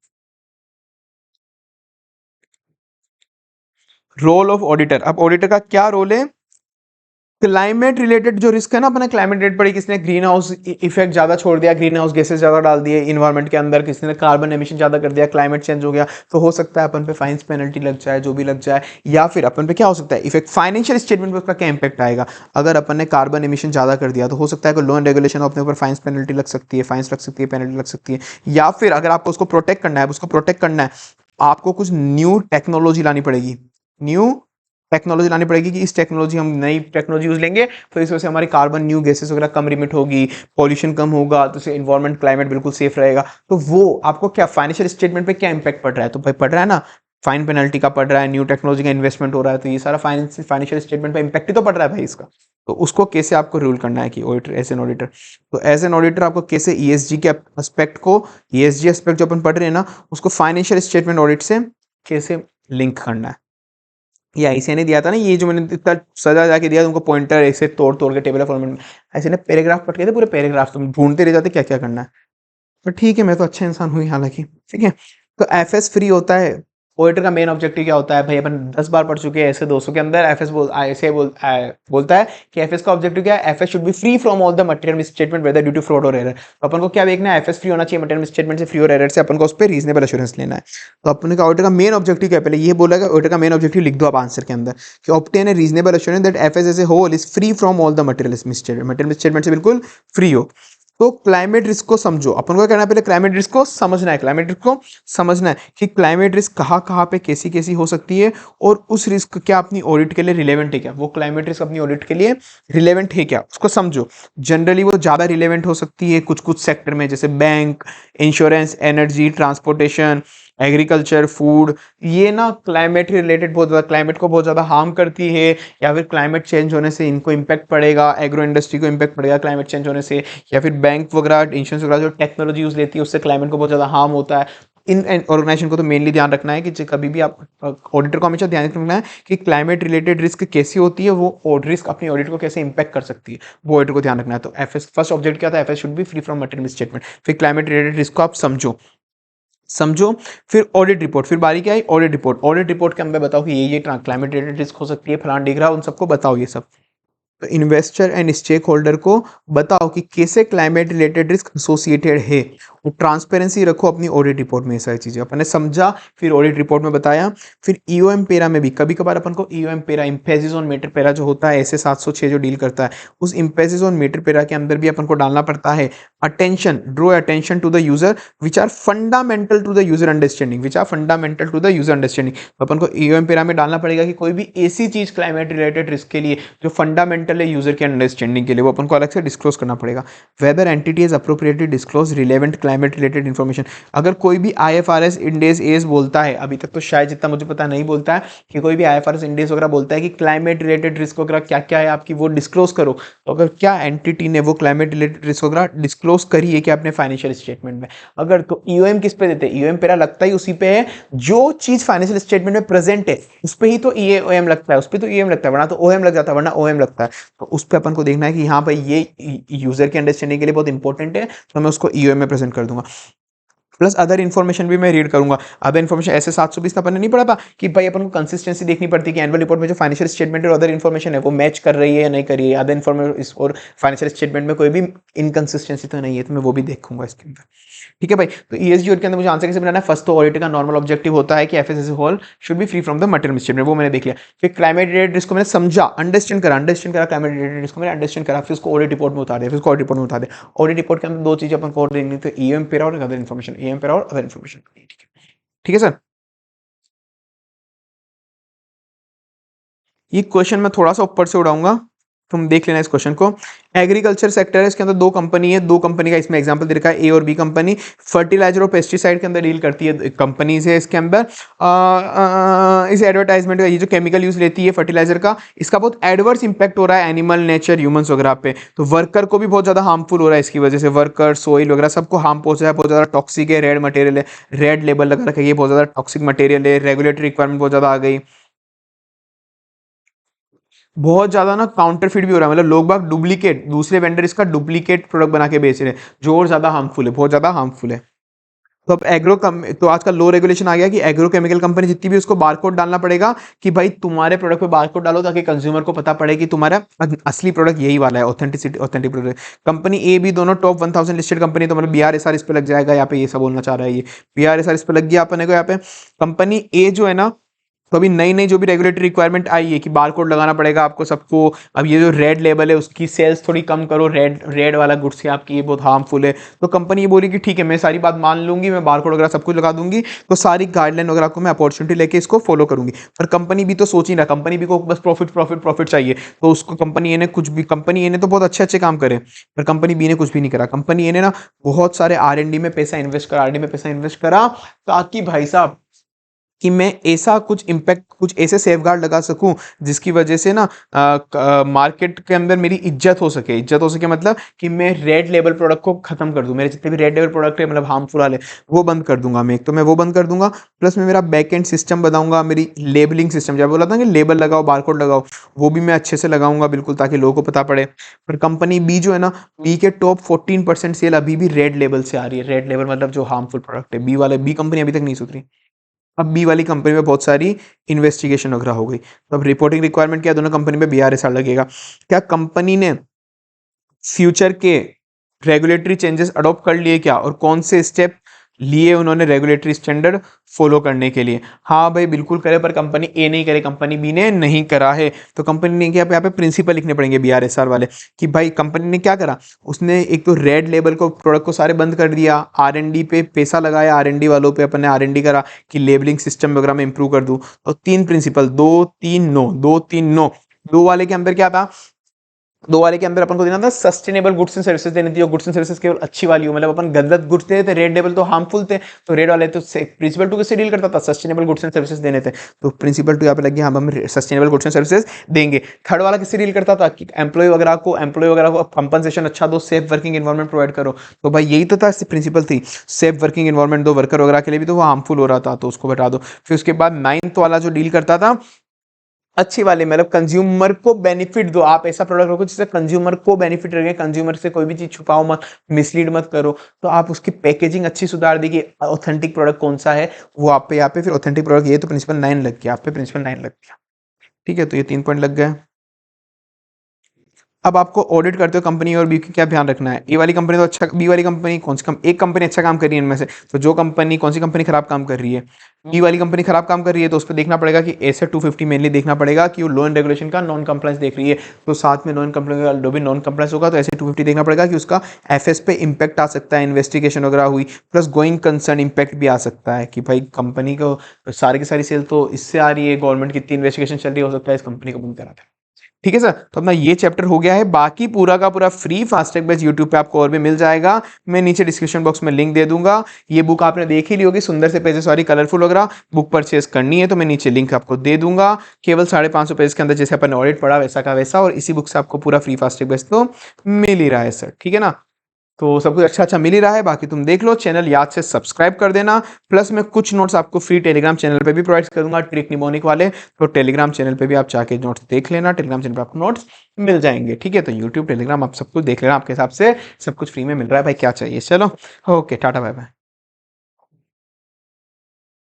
रोल ऑफ ऑडिटर, अब ऑडिटर का क्या रोल है। क्लाइमेट रिलेटेड जो रिस्क है ना, अपने क्लाइमेट रिलेटेड पड़ी, किसने ग्रीन हाउस इफेक्ट ज्यादा छोड़ दिया, ग्रीन हाउस गैसेस ज्यादा डाल दिए इन्वायरमेंट के अंदर, किसी ने कार्बन एमिशन ज्यादा कर दिया, क्लाइमेट चेंज हो गया, तो हो सकता है अपन पे फाइन्स पेनल्टी लग जाए, जो भी लग जाए। या फिर अपन पे क्या हो सकता है इफेक्ट, फाइनेंशियल स्टेटमेंट पे उसका क्या इंपैक्ट आएगा। अगर अपन ने कार्बन एमिशन ज्यादा कर दिया तो हो सकता है कोई लॉ एंड रेगुलेशन अपने ऊपर फाइन्स पेनल्टी लग सकती है, फाइन्स लग सकती है, पेनल्टी लग सकती है। या फिर अगर आपको उसको प्रोटेक्ट करना है, उसको प्रोटेक्ट करना है, आपको कुछ न्यू टेक्नोलॉजी लानी पड़ेगी, न्यू टेक्नोलॉजी लानी पड़ेगी कि इस टेक्नोलॉजी, हम नई टेक्नोलॉजी यूज लेंगे तो इस वजह से हमारी कार्बन न्यू गैसेस वगैरह कम रिमिट होगी, पॉल्यूशन कम होगा, तो इससे इन्वायरमेंट क्लाइमेट बिल्कुल सेफ रहेगा। तो वो आपको क्या फाइनेंशियल स्टेटमेंट पे क्या इंपैक्ट पड़ रहा है, तो भाई पड़ रहा है ना, फाइन पेनल्टी का पड़ रहा है, न्यू टेक्नोलॉजी का इन्वेस्टमेंट हो रहा है, तो ये सारा फाइनेंशियल स्टेटमेंट पे इंपैक्ट ही तो पड़ रहा है भाई इसका। तो उसको कैसे आपको रूल करना है कि ऑडिटर, एज एन ऑडिटर, तो एज एन ऑडिटर आपको कैसे ESG के एस्पेक्ट को, ESG एस्पेक्ट जो अपन पढ़ रहे हैं ना, उसको फाइनेंशियल स्टेटमेंट ऑडिट से कैसे लिंक करना है। ये ICA ने दिया था ना, ये जो मैंने इतना सजा जाके दिया तुमको पॉइंटर ऐसे तोड़ तोड़ के टेबल फॉर्मेट में, ऐसे ने पैराग्राफ पढ़ के थे पूरे पैराग्राफ, तुम ढूंढते रह जाते क्या क्या करना है। पर ठीक है, मैं तो अच्छा इंसान हुई हालांकि, ठीक है। तो FS फ्री होता है, ऑडिटर का मेन ऑब्जेक्टिव क्या होता है भाई, अपन 10 बार पढ़ चुके हैं ऐसे 200 के अंदर। FS बोलता है कि FS का ऑब्जेक्टिव क्या है, FS should be free from all the material misstatement whether due to fraud और एरर। तो अपन को क्या देखना है, FS फ्री होना चाहिए मटेरियल मिसस्टेटमेंट से, फ्री और एरर से, अपन को उस पर रीजनेबल एश्योरेंस लेना है। तो अपन का ऑडिटर का मेन ऑब्जेक्टिव क्या है, पहले ये बोला कि ऑडिटर का मेन ऑब्जेक्टिव लिख दो आप आंसर के अंदर कि obtain a reasonable assurance that FS as a whole is free from all the material misstatement, material misstatement से बिल्कुल फ्री हो। तो क्लाइमेट रिस्क को समझो, अपन को क्या करना है, पहले क्लाइमेट रिस्क को समझना है, क्लाइमेट रिस्क को समझना है कि क्लाइमेट रिस्क कहाँ कहाँ पे कैसी कैसी हो सकती है, और उस रिस्क क्या अपनी ऑडिट के लिए रिलेवेंट है क्या, वो क्लाइमेट रिस्क अपनी ऑडिट के लिए रिलेवेंट है क्या, उसको समझो। जनरली वो ज़्यादा रिलेवेंट हो सकती है कुछ कुछ सेक्टर में, जैसे bank, insurance, energy, transportation, agriculture, food, ये ना क्लाइमेट रिलेटेड बहुत ज़्यादा, क्लाइमेट को बहुत ज़्यादा हार्म करती है, या फिर क्लाइमेट चेंज होने से इनको इम्पैक्ट पड़ेगा, एग्रो इंडस्ट्री को इम्पैक्ट पड़ेगा क्लाइमेट चेंज होने से, या फिर बैंक वगैरह, इंश्योरेंस वगैरह जो टेक्नोलॉजी यूज लेती है उससे क्लाइमेट को बहुत ज़्यादा हार्म होता है। इन ऑर्गेनाइजेशन को तो मेनली ध्यान रखना है कि कभी भी आप ऑडिटर को हमेशा ध्यान रखना है कि क्लाइमेट रिलेटेड रिस्क कैसी होती है, वो रिस्क अपनी ऑडिट को कैसे इंपैक्ट कर सकती है, वो ऑडिटर को ध्यान रखना है। तो FS फर्स्ट ऑब्जेक्ट क्या था, FS should be free from material statement, फिर क्लाइमेट रिलेटेड रिस्क को आप समझो समझो, फिर ऑडिट रिपोर्ट, फिर बारी क्या आई ऑडिट रिपोर्ट, ऑडिट रिपोर्ट के अंदर बताओ कि ये क्लाइमेट रिलेटेड रिस्क हो सकती है, फलान डिग रहा, उन सबको बताओ ये सब। तो इन्वेस्टर एंड स्टेक होल्डर को बताओ कि कैसे क्लाइमेट रिलेटेड रिस्क एसोसिएटेड है। वो ट्रांसपेरेंसी रखो अपनी ऑडिट रिपोर्ट में, ये सारी चीजें अपन ने समझा, फिर ऑडिट रिपोर्ट में बताया। फिर ईओएम पेरा में भी कभी कभार अपन को ईओएम पेरा, इम्पेसिस ऑन मेटर पेरा जो होता है ऐसे 706 जो डील करता है, उस इम्पेसिस ऑन मेटर पेरा के अंदर भी अपन को डालना पड़ता है attention, draw attention to the user which are fundamental to the user understanding, which are fundamental to the user understanding. अपन को ईओएम पेरा में डालना पड़ेगा कि कोई भी ऐसी चीज क्लाइमेट रिलेटेड रिस्क के लिए जो फंडामेंटल है यूजर के अंडरस्टैंडिंग के लिए, वो अपन को अलग से डिस्क्लोज करना पड़ेगा। Whether entity is appropriately disclose relevant climate related information. अगर कोई भी आईएफआरएस इंडेस एस बोलता है, अभी तक तो शायद जितना मुझे पता नहीं बोलता है, कि कोई भी आईएफआरएस इंडेस वगैरह बोलता है कि क्लाइमेट रिलेटेड रिस्क वगैरह क्या क्या है आपकी वो डिस्क्लोज करो, तो अगर क्या एंटिटी ने वो क्लाइमेट रिलेटेड रिस्क वगैरह डिस्क्लोज करी है कि अपने फाइनेंशियल स्टेटमेंट में, अगर तो ईओएम किस पे देते हैं, ईओएम पेरा लगता ही उसी पे है जो चीज फाइनेंशियल स्टेटमेंट में प्रेजेंट है उस पे ही तो ईओएम लगता है, उस पे तो ईओएम लगता है, वरना तो ओएम लग जाता है, वरना ओएम लगता है। तो उस पे अपन को देखना है कि हाँ भाई ये यूजर के अंडरस्टैंडिंग के लिए बहुत इंपॉर्टेंट है, तो मैं उसको ईओएम में प्रेजेंट कर दूंगा। प्लस अदर इन्फॉर्मेशन भी मैं रीड करूंगा। अदर इन्फॉर्मेशन ऐसे 720 का अपन ने नहीं पढ़ा था कि भाई अपन को कंसिस्टेंसी देखनी पड़ती है कि एनुअल रिपोर्ट में जो फाइनेंशियल स्टेटमेंट और अदर इन्फॉर्मेशन है वो मैच कर रही है या नहीं कर रही है, अदर इन्फॉर्मेशन और फाइनेंशियल स्टेटमेंट में कोई भी इनकंसिस्टेंसी तो नहीं है, तो मैं वो भी देखूंगा इसके अंदर। ठीक है भाई, तो ईएसजी और के अंदर मुझे आंसर कैसे बनाना है। फर्स्ट तो ऑडिट का नॉर्मल ऑब्जेक्टिव होता है कि FS as a whole should be free from the material misstatement, वो मैंने देख लिया। फिर क्लाइमेट रिलेटेड रिस्क को मैंने समझा, अंडरस्टैंड करा क्लाइमेट रिलेटेड रिस्क को मैंने अंडरस्टैंड करा, फिर उसको ऑडिट रिपोर्ट में उतार दिया, फिर उसको ऑडिट रिपोर्ट में उतार दिया। ऑडिट रिपोर्ट के अंदर दो चीजें अपन को देखनी थी, ईएम पेरा और अदर इन्फॉर्मेशन, ईएम पेरा और अदर इन्फॉर्मेशन। ठीक है सर। ये क्वेश्चन मैं थोड़ा सा ऊपर से उड़ाऊंगा, तुम देख लेना इस क्वेश्चन को। एग्रीकल्चर सेक्टर है, इसके अंदर दो कंपनी है, दो कंपनी का इसमें एग्जांपल दे रखा है, ए और बी कंपनी। फर्टिलाइजर और पेस्टिसाइड के अंदर डील करती है कंपनीज है इसके अंदर। इस एडवर्टाइजमेंट का ये जो केमिकल यूज लेती है फर्टिलाइजर का, इसका बहुत एडवर्स इंपैक्ट हो रहा है एनिमल, नेचर, ह्यूमंस वगैरह पे। तो वर्कर को भी बहुत ज्यादा हार्मफुल हो रहा है इसकी वजह से, वर्कर, सोइल वगैरह सबको हार्म पहुंच रहा है, बहुत ज्यादा टॉक्सिक है, रेड मटेरियल है, रेड लेबल लगा रखा है, ये बहुत ज्यादा टॉक्सिक मटेरियल है, रेगुलेटरी रिक्वायरमेंट बहुत ज्यादा आ गई, बहुत ज्यादा ना काउंटरफिट भी हो रहा है, मतलब लोग बाग डुप्लीकेट, दूसरे वेंडर इसका डुप्लीकेट प्रोडक्ट बना के बेच रहे हैं जो और ज्यादा हार्मफुल है, बहुत ज्यादा हार्मफुल है। तो अब तो आजकल लो रेगुलेशन आ गया कि एग्रो केमिकल कंपनी जितनी भी उसको बारकोड डालना पड़ेगा कि भाई तुम्हारे प्रोडक्ट पे बारकोड डालो ताकि कंज्यूमर को पता पड़े कि तुम्हारा असली प्रोडक्ट यही वाला है, ऑथेंटिक प्रोडक्ट। कंपनी ए भी दोनों टॉप 1000 लिस्टेड कंपनी, तो मतलब BRSR इस पे लग जाएगा, यहाँ पे ये सब बोलना चाह रहा है ये, BRSR इस पे लग गया अपने को यहाँ पे। कंपनी ए जो है ना, तो अभी नई नई जो भी रेगुलेटरी रिक्वायरमेंट आई है कि बारकोड लगाना पड़ेगा आपको सबको। अब ये जो रेड लेबल है उसकी सेल्स थोड़ी कम करो, रेड रेड वाला गुड्स है आपकी ये बहुत हार्मफुल है। तो कंपनी ये बोली कि ठीक है मैं सारी बात मान लूंगी, मैं बारकोड वगैरह सब कुछ लगा दूंगी, तो सारी गाइडलाइन वगैरह को मैं अपॉर्चुनिटी लेके इसको फॉलो करूंगी। पर कंपनी भी तो सोच ही रहा, कंपनी भी को बस प्रॉफिट प्रॉफिट प्रॉफिट चाहिए, तो उसको कंपनी ए ने कुछ भी, कंपनी ए ने तो बहुत अच्छे अच्छे काम करे पर कंपनी बी ने कुछ भी नहीं करा। कंपनी ए ने ना बहुत सारे R&D में पैसा इन्वेस्ट करा, R&D में पैसा इन्वेस्ट करा ताकि भाई साहब कि मैं ऐसा कुछ इम्पैक्ट, कुछ ऐसे सेफगार्ड लगा सकूं जिसकी वजह से ना मार्केट के अंदर मेरी इज्जत हो सके। इज्जत हो सके मतलब कि मैं रेड लेबल प्रोडक्ट को खत्म कर दूं, मेरे जितने भी रेड लेबल प्रोडक्ट है मतलब हार्मफुल वाले वो बंद कर दूंगा मैं, एक तो मैं वो बंद कर दूंगा। प्लस मैं मेरा बैक एंड सिस्टम बनाऊंगा, मेरी लेबलिंग सिस्टम, जब बोला था कि लेबल लगाओ बारकोड लगाओ, वो भी मैं अच्छे से लगाऊंगा बिल्कुल ताकि लोगों को पता पड़े। पर कंपनी बी जो है ना, बी के टॉप 14% सेल अभी भी रेड लेबल से आ रही है। रेड लेबल मतलब जो हार्मफुल प्रोडक्ट है, बी कंपनी अभी तक नहीं सुधरी। अब बी वाली कंपनी में बहुत सारी इन्वेस्टिगेशन वगैरह हो गई, तो अब रिपोर्टिंग रिक्वायरमेंट क्या, दोनों कंपनी में BRSR लगेगा। क्या कंपनी ने फ्यूचर के रेगुलेटरी चेंजेस अडॉप्ट कर लिए क्या, और कौन से स्टेप लिए उन्होंने रेगुलेटरी स्टैंडर्ड फॉलो करने के लिए। हाँ भाई बिल्कुल करे, पर कंपनी ए नहीं करे, कंपनी बी ने नहीं करा है। तो कंपनी ने क्या, यहाँ पे प्रिंसिपल लिखने पड़ेंगे BRSR वाले कि भाई कंपनी ने क्या करा, उसने एक तो रेड लेबल को प्रोडक्ट को सारे बंद कर दिया, R&D पे पैसा लगाया, R&D वालों पे अपन ने R&D करा कि लेबलिंग सिस्टम वगैरह में इंप्रूव कर दूं। तो 3 प्रिंसिपल, 2 3 9, 2 3 9, 2 वाले के अंदर क्या था, 2 वाले के अंदर अपन को देना था सस्टेनेबल गुड्स एंड सर्विसेज देनी थी, और गुड्स एंड सर्विसेज केवल अच्छी वाली हो, मतलब अपन गलत गुड्स देते थे, रेड लेबल तो हार्मफुल थे, तो रेड वाले तो प्रिंसिपल 2 किससे डील करता था, सस्टेनेबल गुड्स एंड सर्विसेज देने थे, तो प्रिंसिपल 2 यहाँ पे लग गया, हम सस्टेनेबल गुड्स एंड सर्विसेज देंगे। थर्ड वाला किससे डील करता था कि एम्प्लॉय वगैरह को कंपनसेशन अच्छा दो, सेफ वर्किंग एनवायरमेंट प्रोवाइड करो, तो भाई यही तो था प्रिंसिपल थी, सेफ वर्किंग एनवायरमेंट दो वर्कर वगैरह के लिए भी, तो वो हार्मफुल हो रहा था तो उसको बता दो। फिर उसके बाद 9th वाला जो डील करता था अच्छी वाली, मतलब कंज्यूमर को बेनिफिट दो, आप ऐसा प्रोडक्ट रखो जिससे कंज्यूमर को बेनिफिट रहे, कंज्यूमर से कोई भी चीज छुपाओ मत, मिसलीड मत करो, तो आप उसकी पैकेजिंग अच्छी सुधार दी कि ऑथेंटिक प्रोडक्ट कौन सा है वो आप पे, यहाँ पे फिर ऑथेंटिक प्रोडक्ट, ये तो प्रिंसिपल 9 लग गया, आप पे प्रिंसिपल 9 लग गया। ठीक है, तो ये 3 पॉइंट लग गए। अब आपको ऑडिट करते हो कंपनी और बी की क्या ध्यान रखना है, ए वाली कंपनी तो अच्छा, बी वाली कंपनी कौन सी एक कंपनी अच्छा काम कर रही है इनमें से, तो जो कंपनी कौन सी कंपनी खराब काम कर रही है, बी वाली कंपनी खराब काम कर रही है तो उस पर देखना पड़ेगा कि एसेट 250 मेनली देखना पड़ेगा कि वो लो एंड रेगुलेशन का नॉन कंप्लायंस देख रही है, तो साथ में नॉन कंप्लायंस का जो भी नॉन कंप्लायंस होगा तो ऐसे 250 देखना पड़ेगा कि उसका एफएस पे इंपैक्ट आ सकता है, इन्वेस्टिगेशन वगैरह हुई, प्लस गोइंग कंसर्न इंपैक्ट भी आ सकता है कि भाई कंपनी को सारी की सारी सेल तो इससे आ रही है, गवर्नमेंट की इतनी इन्वेस्टिगेशन चल रही है, हो सकता है इस कंपनी को बंद करा था। ठीक है सर, तो अपना ये चैप्टर हो गया है, बाकी पूरा का पूरा फ्री फास्टैग बेस यूट्यूब पे आपको और भी मिल जाएगा, मैं नीचे डिस्क्रिप्शन बॉक्स में लिंक दे दूंगा। ये बुक आपने देख ही ली होगी, सुंदर से पेजेस वाली कलरफुल वगैरह, बुक परचेज करनी है तो मैं नीचे लिंक आपको दे दूंगा, केवल 550 पेज के अंदर जैसे अपन ऑडिट पढ़ा वैसा का वैसा, और इसी बुक से आपको पूरा फ्री फास्टैग बेस तो मिल ही रहा है सर, ठीक है ना। तो सब कुछ अच्छा अच्छा मिल ही रहा है, बाकी तुम देख लो, चैनल याद से सब्सक्राइब कर देना, प्लस मैं कुछ नोट्स आपको फ्री टेलीग्राम चैनल पे भी प्रोवाइड करूंगा, ट्रिक निमोनिक वाले, तो टेलीग्राम चैनल पे भी आप जाके नोट्स देख लेना, टेलीग्राम चैनल पे आपको नोट्स मिल जाएंगे, ठीक है। तो यूट्यूब टेलीग्राम आप सब कुछ देख लेना, आपके हिसाब से सब कुछ फ्री में मिल रहा है भाई, क्या चाहिए। चलो ओके, टाटा बाय बाय।